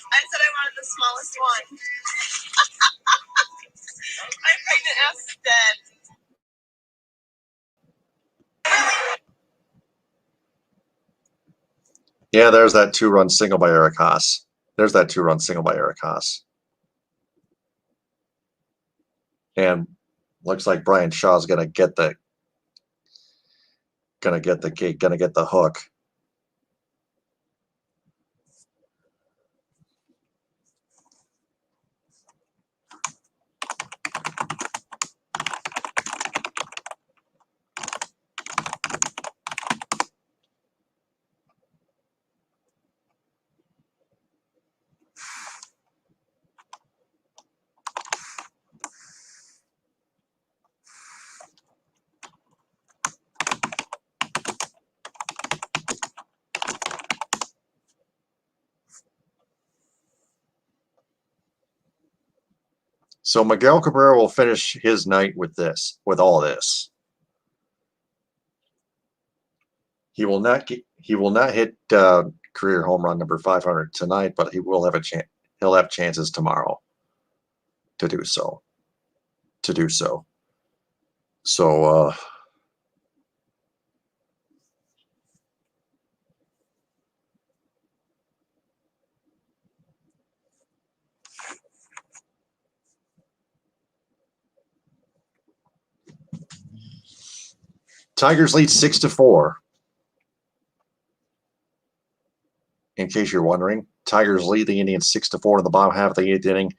I said I wanted the smallest one. My pregnant ass is dead. Yeah, there's that 2-run single by Eric Haas. And looks like Brian Shaw's gonna get the hook. So Miguel Cabrera will finish his night with all this. He will not hit career home run number 500 tonight, but he will have a chance. He'll have chances tomorrow to do so. So Tigers lead 6-4. In case you're wondering, Tigers lead the Indians 6-4 in the bottom half of the 8th inning.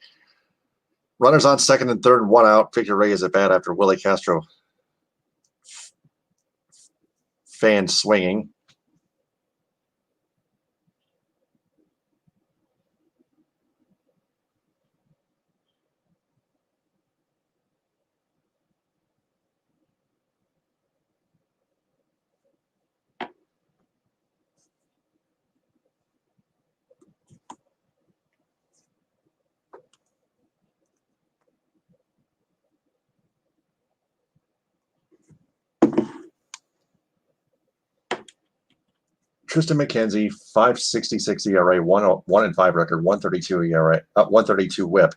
Runners on second and third and one out. Victor Reyes at bat after Willie Castro fan swinging. Tristan McKenzie, 5.66 ERA, 1-5 record, 132 ERA, 132 WHIP.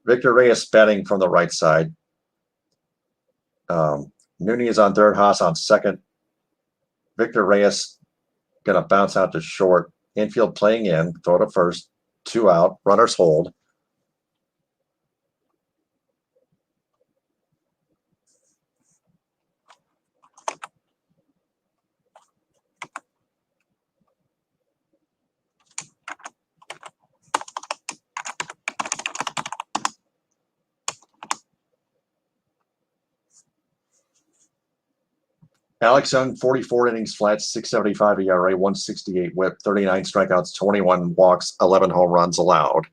Victor Reyes batting from the right side. Nunez on third, Haas on second. Victor Reyes gonna bounce out to short. Infield playing in, throw to first, 2 out, runners hold. Alex Young, 44 innings flat, 6.75 ERA, 168 WHIP, 39 strikeouts, 21 walks, 11 home runs allowed.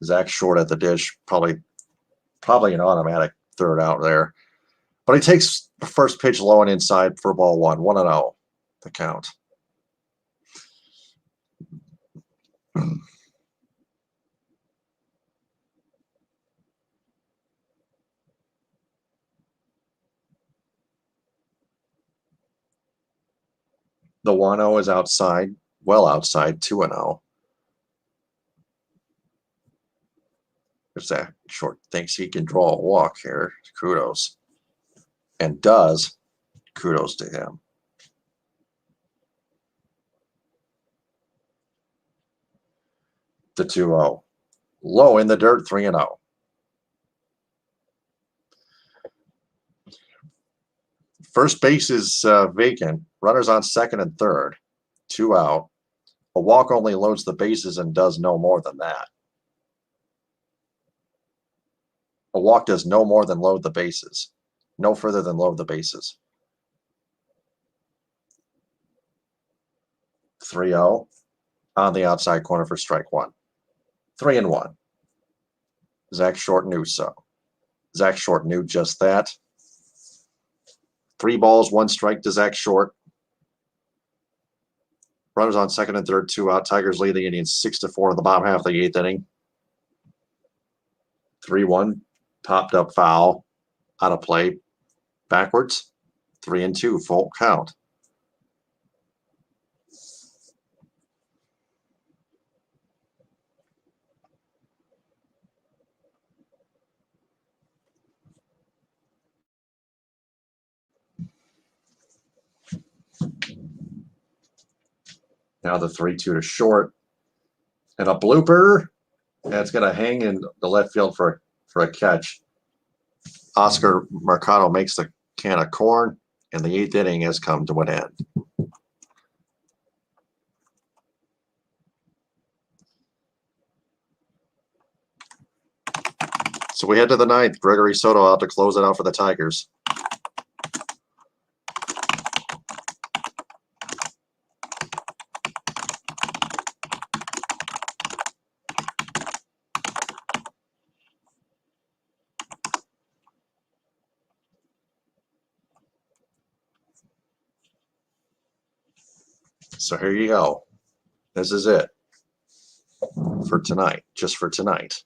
Zach Short at the dish, probably an automatic third out there. But he takes the first pitch low and inside for ball 1, 1-0 the count. The 1-0 is outside, well outside, 2-0. If Zach Short thinks he can draw a walk here, kudos. And does, kudos to him. The 2-0. Low in the dirt, 3-0. First base is vacant. Runners on second and third. 2 out. A walk only loads the bases and does no more than that. A walk does no more than load the bases. No further than load the bases. 3-0 on the outside corner for strike 1. 3-1. Zach Short knew so. Zach Short knew just that. 3 balls, 1 strike to Zach Short. Runners on second and third, 2 out. Tigers lead the Indians 6-4 in the bottom half of the 8th inning. 3-1, popped up foul, out of play, backwards. 3-2, full count. Now the 3-2 to short. And a blooper. And it's going to hang in the left field for a catch. Oscar Mercado makes the can of corn, and the 8th inning has come to an end. So we head to the 9th. Gregory Soto out to close it out for the Tigers. So here you go. This is it for tonight, just for tonight.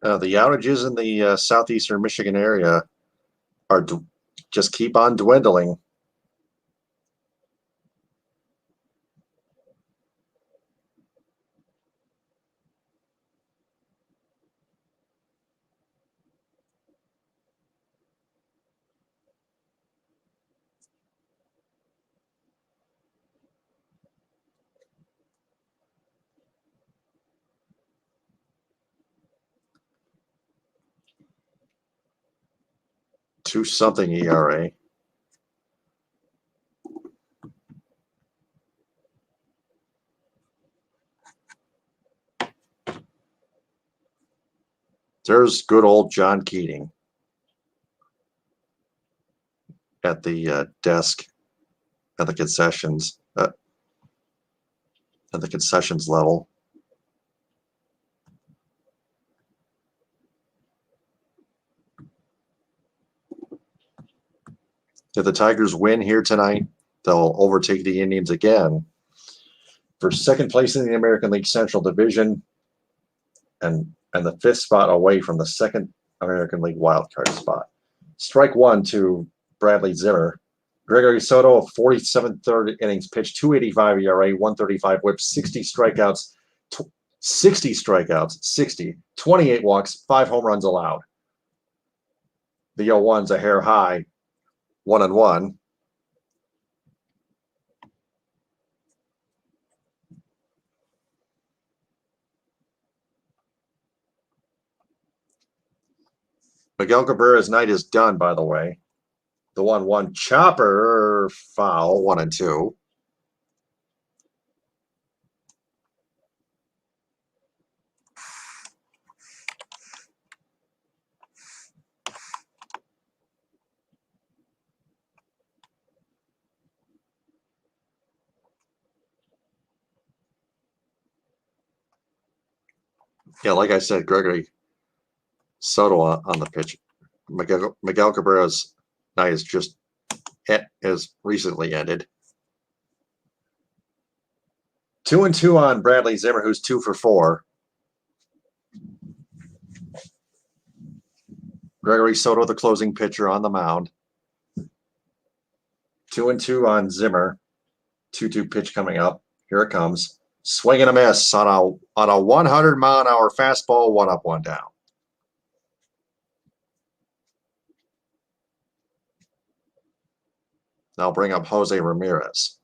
The outages in the southeastern Michigan area are just keep on dwindling. Two something ERA. There's good old John Keating at the desk at the concessions level. If the Tigers win here tonight, they'll overtake the Indians again for second place in the American League Central Division and the fifth spot away from the second American League wildcard spot. Strike one to Bradley Zimmer. Gregory Soto, 47 third innings pitched, 2.85 ERA, 135 whip, 60 strikeouts, 28 walks, 5 home runs allowed. The 0-1's a hair high, 1-1. Miguel Cabrera's night is done, by the way. The 1-1 chopper foul, 1-2. Yeah, like I said, Gregory Soto on the pitch. Miguel Cabrera's night has recently ended. 2-2 on Bradley Zimmer, who's 2 for 4. Gregory Soto, the closing pitcher, on the mound. 2-2 on Zimmer. 2-2 pitch coming up. Here it comes. Swing and a miss on a 100-mile-an-hour fastball, 1 up, 1 down. Now bring up Jose Ramirez.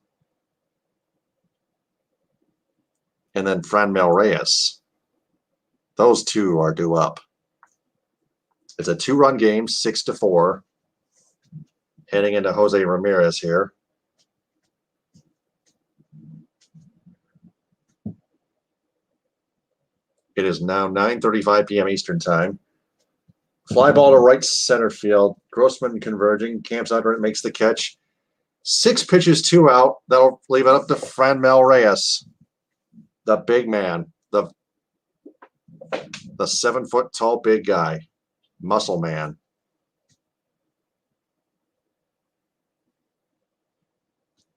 And then Franmil Reyes. Those two are due up. It's a 2-run game, 6-4. Heading into Jose Ramirez here. It is now 9:35 p.m. Eastern Time. Fly ball to right center field. Grossman converging. Cam Sudburn makes the catch. 6 pitches, 2 out. That'll leave it up to Franmil Reyes, the big man, the 7-foot-tall big guy, muscle man.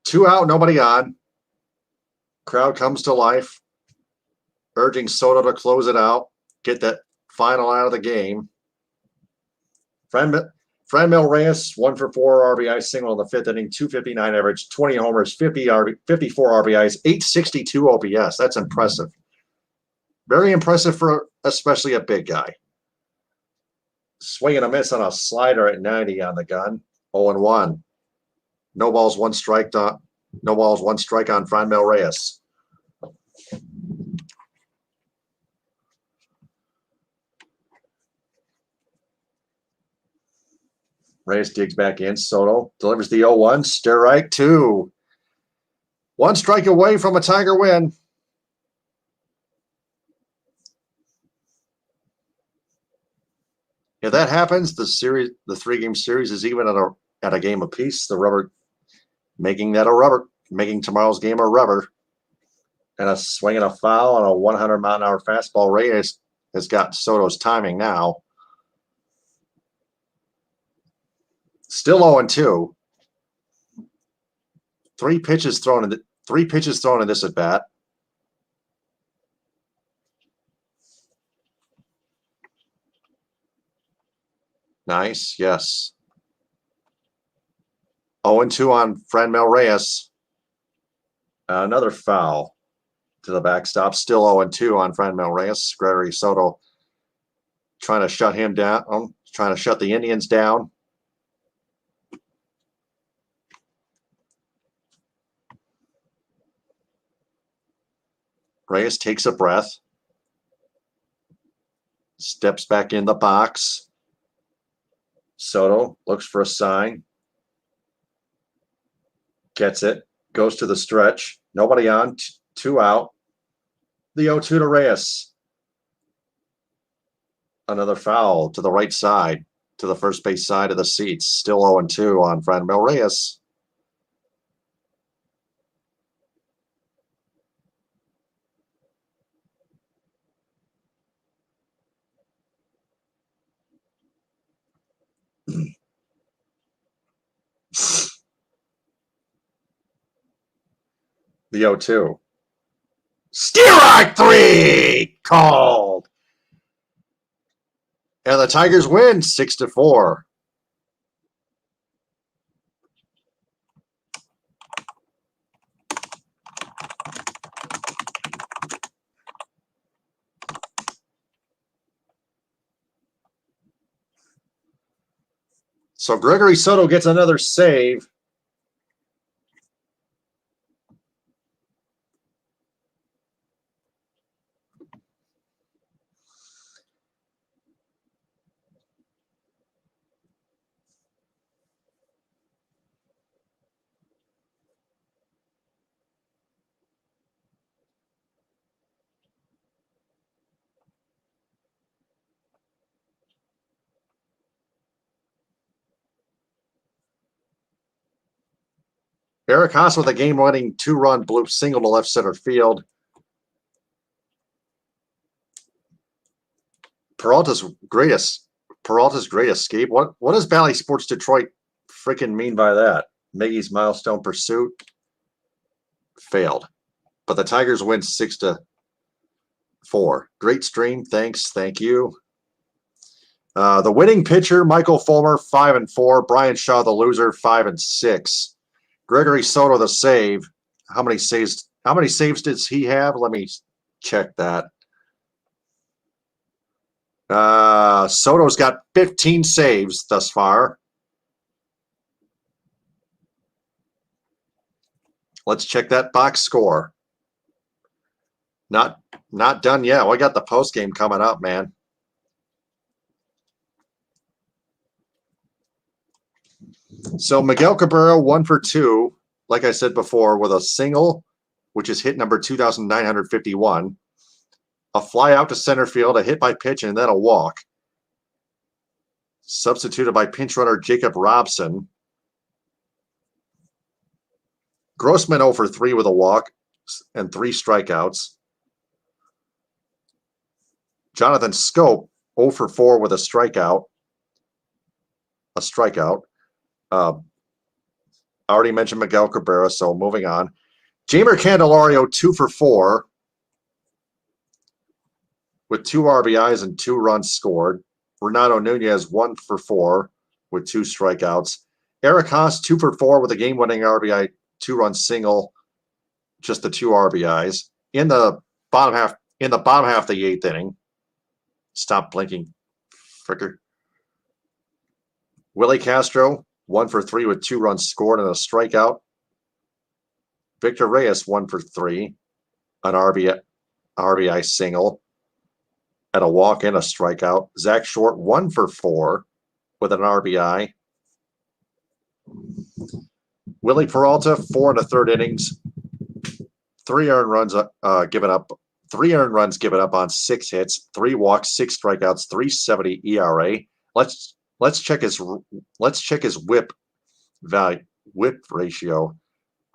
Two out, nobody on. Crowd comes to life, urging Soto to close it out, get that final out of the game. Franmil Reyes, 1 for 4 RBI single in the 5th inning, 259 average, 20 homers, 54 RBIs, 862 OPS. That's impressive. Very impressive for especially a big guy. Swing and a miss on a slider at 90 on the gun. 0-1. No balls, 1 strike. No balls, 1 strike on Franmil Reyes. Reyes digs back in. Soto delivers the 0-1. Strike 2. 1 strike away from a Tiger win. If that happens, the 3-game series is even at a game apiece. The rubber making tomorrow's game a rubber. And a swing and a foul on a 100-mile-an-hour fastball. Reyes has got Soto's timing now. Still 0-2. 3 pitches thrown in this at bat. Nice, yes. 0-2 on Franmil Reyes. Another foul to the backstop. Still 0-2 on Franmil Reyes. Gregory Soto trying to shut him down, trying to shut the Indians down. Reyes takes a breath. Steps back in the box. Soto looks for a sign. Gets it. Goes to the stretch. Nobody on. 2 out. The 0-2 to Reyes. Another foul to the right side, to the first base side of the seats. Still 0-2 on Franmil Reyes. The 0-2. Strike 3 called. And the Tigers win 6-4. So Gregory Soto gets another save. Eric Haas with a game-winning 2-run bloop single to left center field. Peralta's great escape. What does Bally Sports Detroit freaking mean by that? Miggy's milestone pursuit failed, but the Tigers win 6-4. Great stream. Thanks. Thank you. The winning pitcher, Michael Fulmer, 5-4. Brian Shaw, the loser, 5-6. Gregory Soto, the save. How many saves does he have? Let me check that. Soto's got 15 saves thus far. Let's check that box score. Not done yet. We got the post game coming up, man. So Miguel Cabrera 1 for 2, like I said before, with a single, which is hit number 2,951. A fly out to center field, a hit by pitch, and then a walk. Substituted by pinch runner Jacob Robson. Grossman 0 for 3 with a walk and 3 strikeouts. Jonathan Scope 0 for 4 with a strikeout. I already mentioned Miguel Cabrera, so moving on. Jamer Candelario 2 for 4 with 2 RBIs and 2 runs scored. Renato Nunez 1 for 4 with 2 strikeouts. Eric Haas 2 for 4 with a game-winning RBI 2-run single, just the 2 RBIs in the bottom half. In the bottom half of the 8th inning. Stop blinking, fricker. Willie Castro 1 for 3 with 2 runs scored and a strikeout. Victor Reyes 1 for 3, an RBI single, and a walk and a strikeout. Zach Short 1 for 4 with an RBI. Willie Peralta 4 1/3 innings, 3 earned runs given up. 3 earned runs given up on 6 hits, 3 walks, 6 strikeouts, 3.70 ERA. Let's check his whip value, whip ratio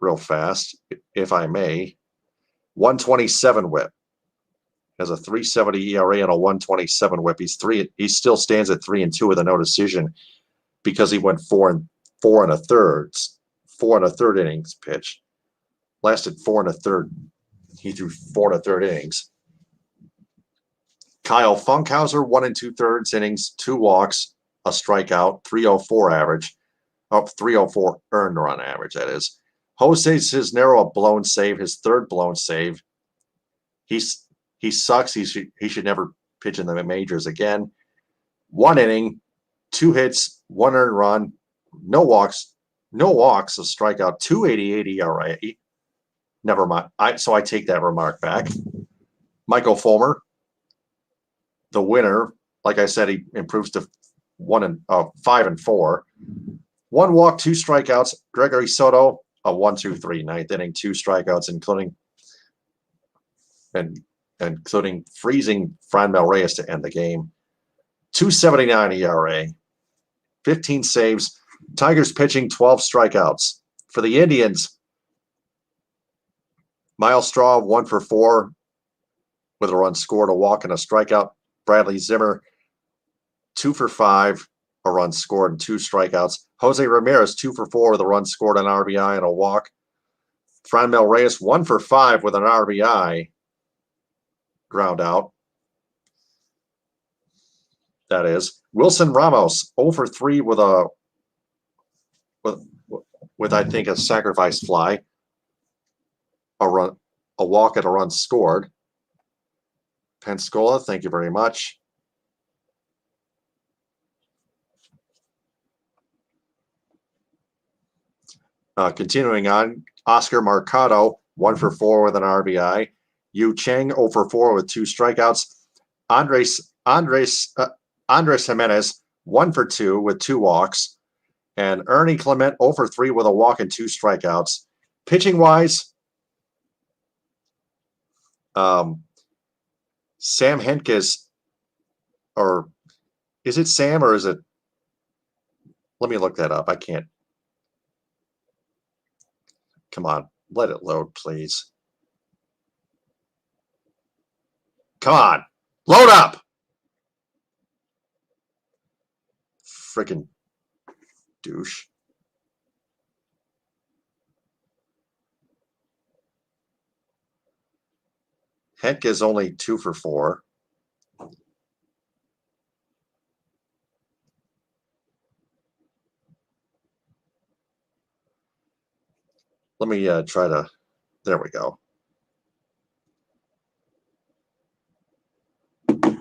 real fast, if I may. 127 whip. Has a 3.70 ERA and a 127 whip. He still stands at 3-2 with a no decision because he went 4 1/3 innings pitched. Lasted 4 1/3. He threw 4 1/3 innings. Kyle Funkhauser 1 2/3 innings, 2 walks, a strikeout, 304 average. Up 304 earned run average, that is. Jose Cisnero, a blown save, his third blown save. He sucks. He should never pitch in the majors again. 1 inning, 2 hits, 1 earned run, no walks, a strikeout, 2.88 ERA. Never mind. So I take that remark back. Michael Fulmer, the winner. Like I said, he improves to 5-4. 1 walk, 2 strikeouts. Gregory Soto, a 1-2-3 ninth inning, 2 strikeouts, including freezing Franmil Reyes to end the game. 2.79 ERA, 15 saves. Tigers pitching, 12 strikeouts. For the Indians, Miles Straw, 1 for 4 with a run scored, a walk, and a strikeout. Bradley Zimmer, 2 for 5, a run scored, and 2 strikeouts. Jose Ramirez, 2 for 4 with a run scored, an RBI, and a walk. Franmil Reyes, 1 for 5 with an RBI, ground out. That is. Wilson Ramos, 0 for 3 with I think a sacrifice fly, a walk, and a run scored. Pensacola, thank you very much. Continuing on, Oscar Mercado, 1 for 4 with an RBI. Yu Cheng, 0 for 4 with 2 strikeouts. Andres Jimenez, 1 for 2 with 2 walks. And Ernie Clement, 0 for 3 with a walk and 2 strikeouts. Pitching wise, Sam Henkes, or is it Sam or is it? Let me look that up. I can't. Come on, let it load, please. Come on, load up. Freaking douche. Henke is only 2 for 4. Let me try to, there we go.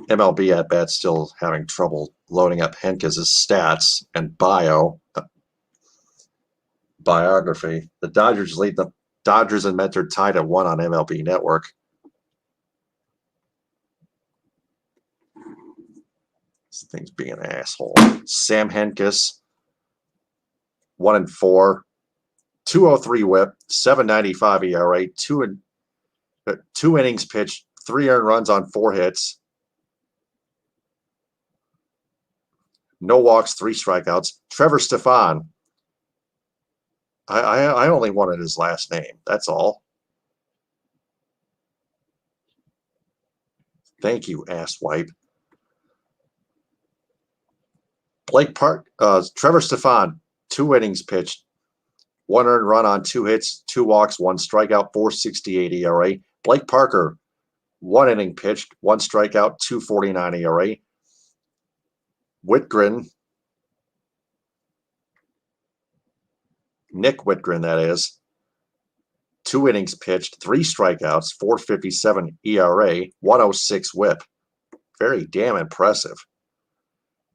MLB at bat still having trouble loading up Henke's stats and biography. The Dodgers lead the Dodgers and Mets are tied at 1 on MLB Network. This thing's being an asshole. Sam Henkes, 1-4, 203 WHIP, 7.95 ERA, 2 innings pitched, 3 earned runs on 4 hits, no walks, 3 strikeouts. Trevor Stefan. I only wanted his last name. That's all. Thank you, asswipe. Trevor Stefan, 2 innings pitched, 1 earned run on 2 hits, 2 walks, 1 strikeout, 4.68 ERA. Blake Parker, 1 inning pitched, 1 strikeout, 2.49 ERA. Nick Whitgren, that is, 2 innings pitched, 3 strikeouts, 4.57 ERA, 1.06 WHIP. Very damn impressive.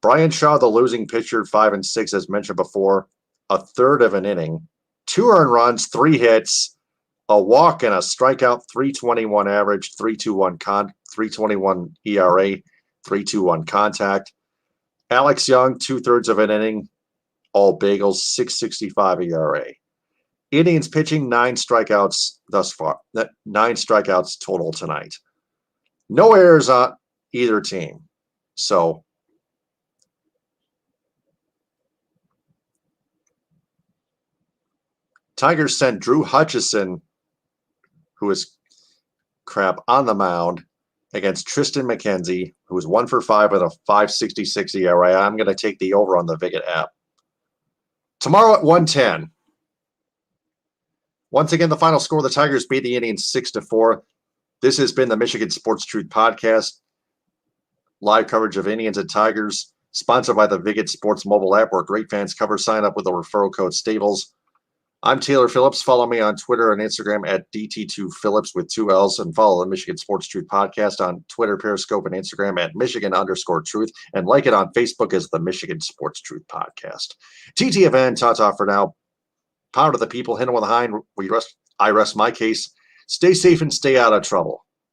Brian Shaw, the losing pitcher, 5-6, as mentioned before, a third of an inning, 2 earned runs, 3 hits, a walk, and a strikeout, 3.21 average, 3.21 ERA, 3.21 contact. Alex Young, 2/3 of an inning, all bagels, 6.65 ERA. Indians pitching 9 strikeouts thus far. 9 strikeouts total tonight. No errors on either team. So Tigers sent Drew Hutchison, who is crap, on the mound against Tristan McKenzie, who was 1 for 5 with a 5.66 ERA. I'm going to take the over on the Viget app. Tomorrow at 1:10. Once again, the final score, the Tigers beat the Indians 6-4. This has been the Michigan Sports Truth Podcast. Live coverage of Indians and Tigers Sponsored by the Viget Sports mobile app, where great fans cover. Sign up with the referral code Stables. I'm Taylor Phillips. Follow me on Twitter and Instagram at DT2Phillips with 2 L's, and follow the Michigan Sports Truth Podcast on Twitter, Periscope, and Instagram at Michigan_Truth, and like it on Facebook as the Michigan Sports Truth Podcast. TTFN, ta-ta for now. Pound to the people, hit them with a hind. I rest my case. Stay safe and stay out of trouble.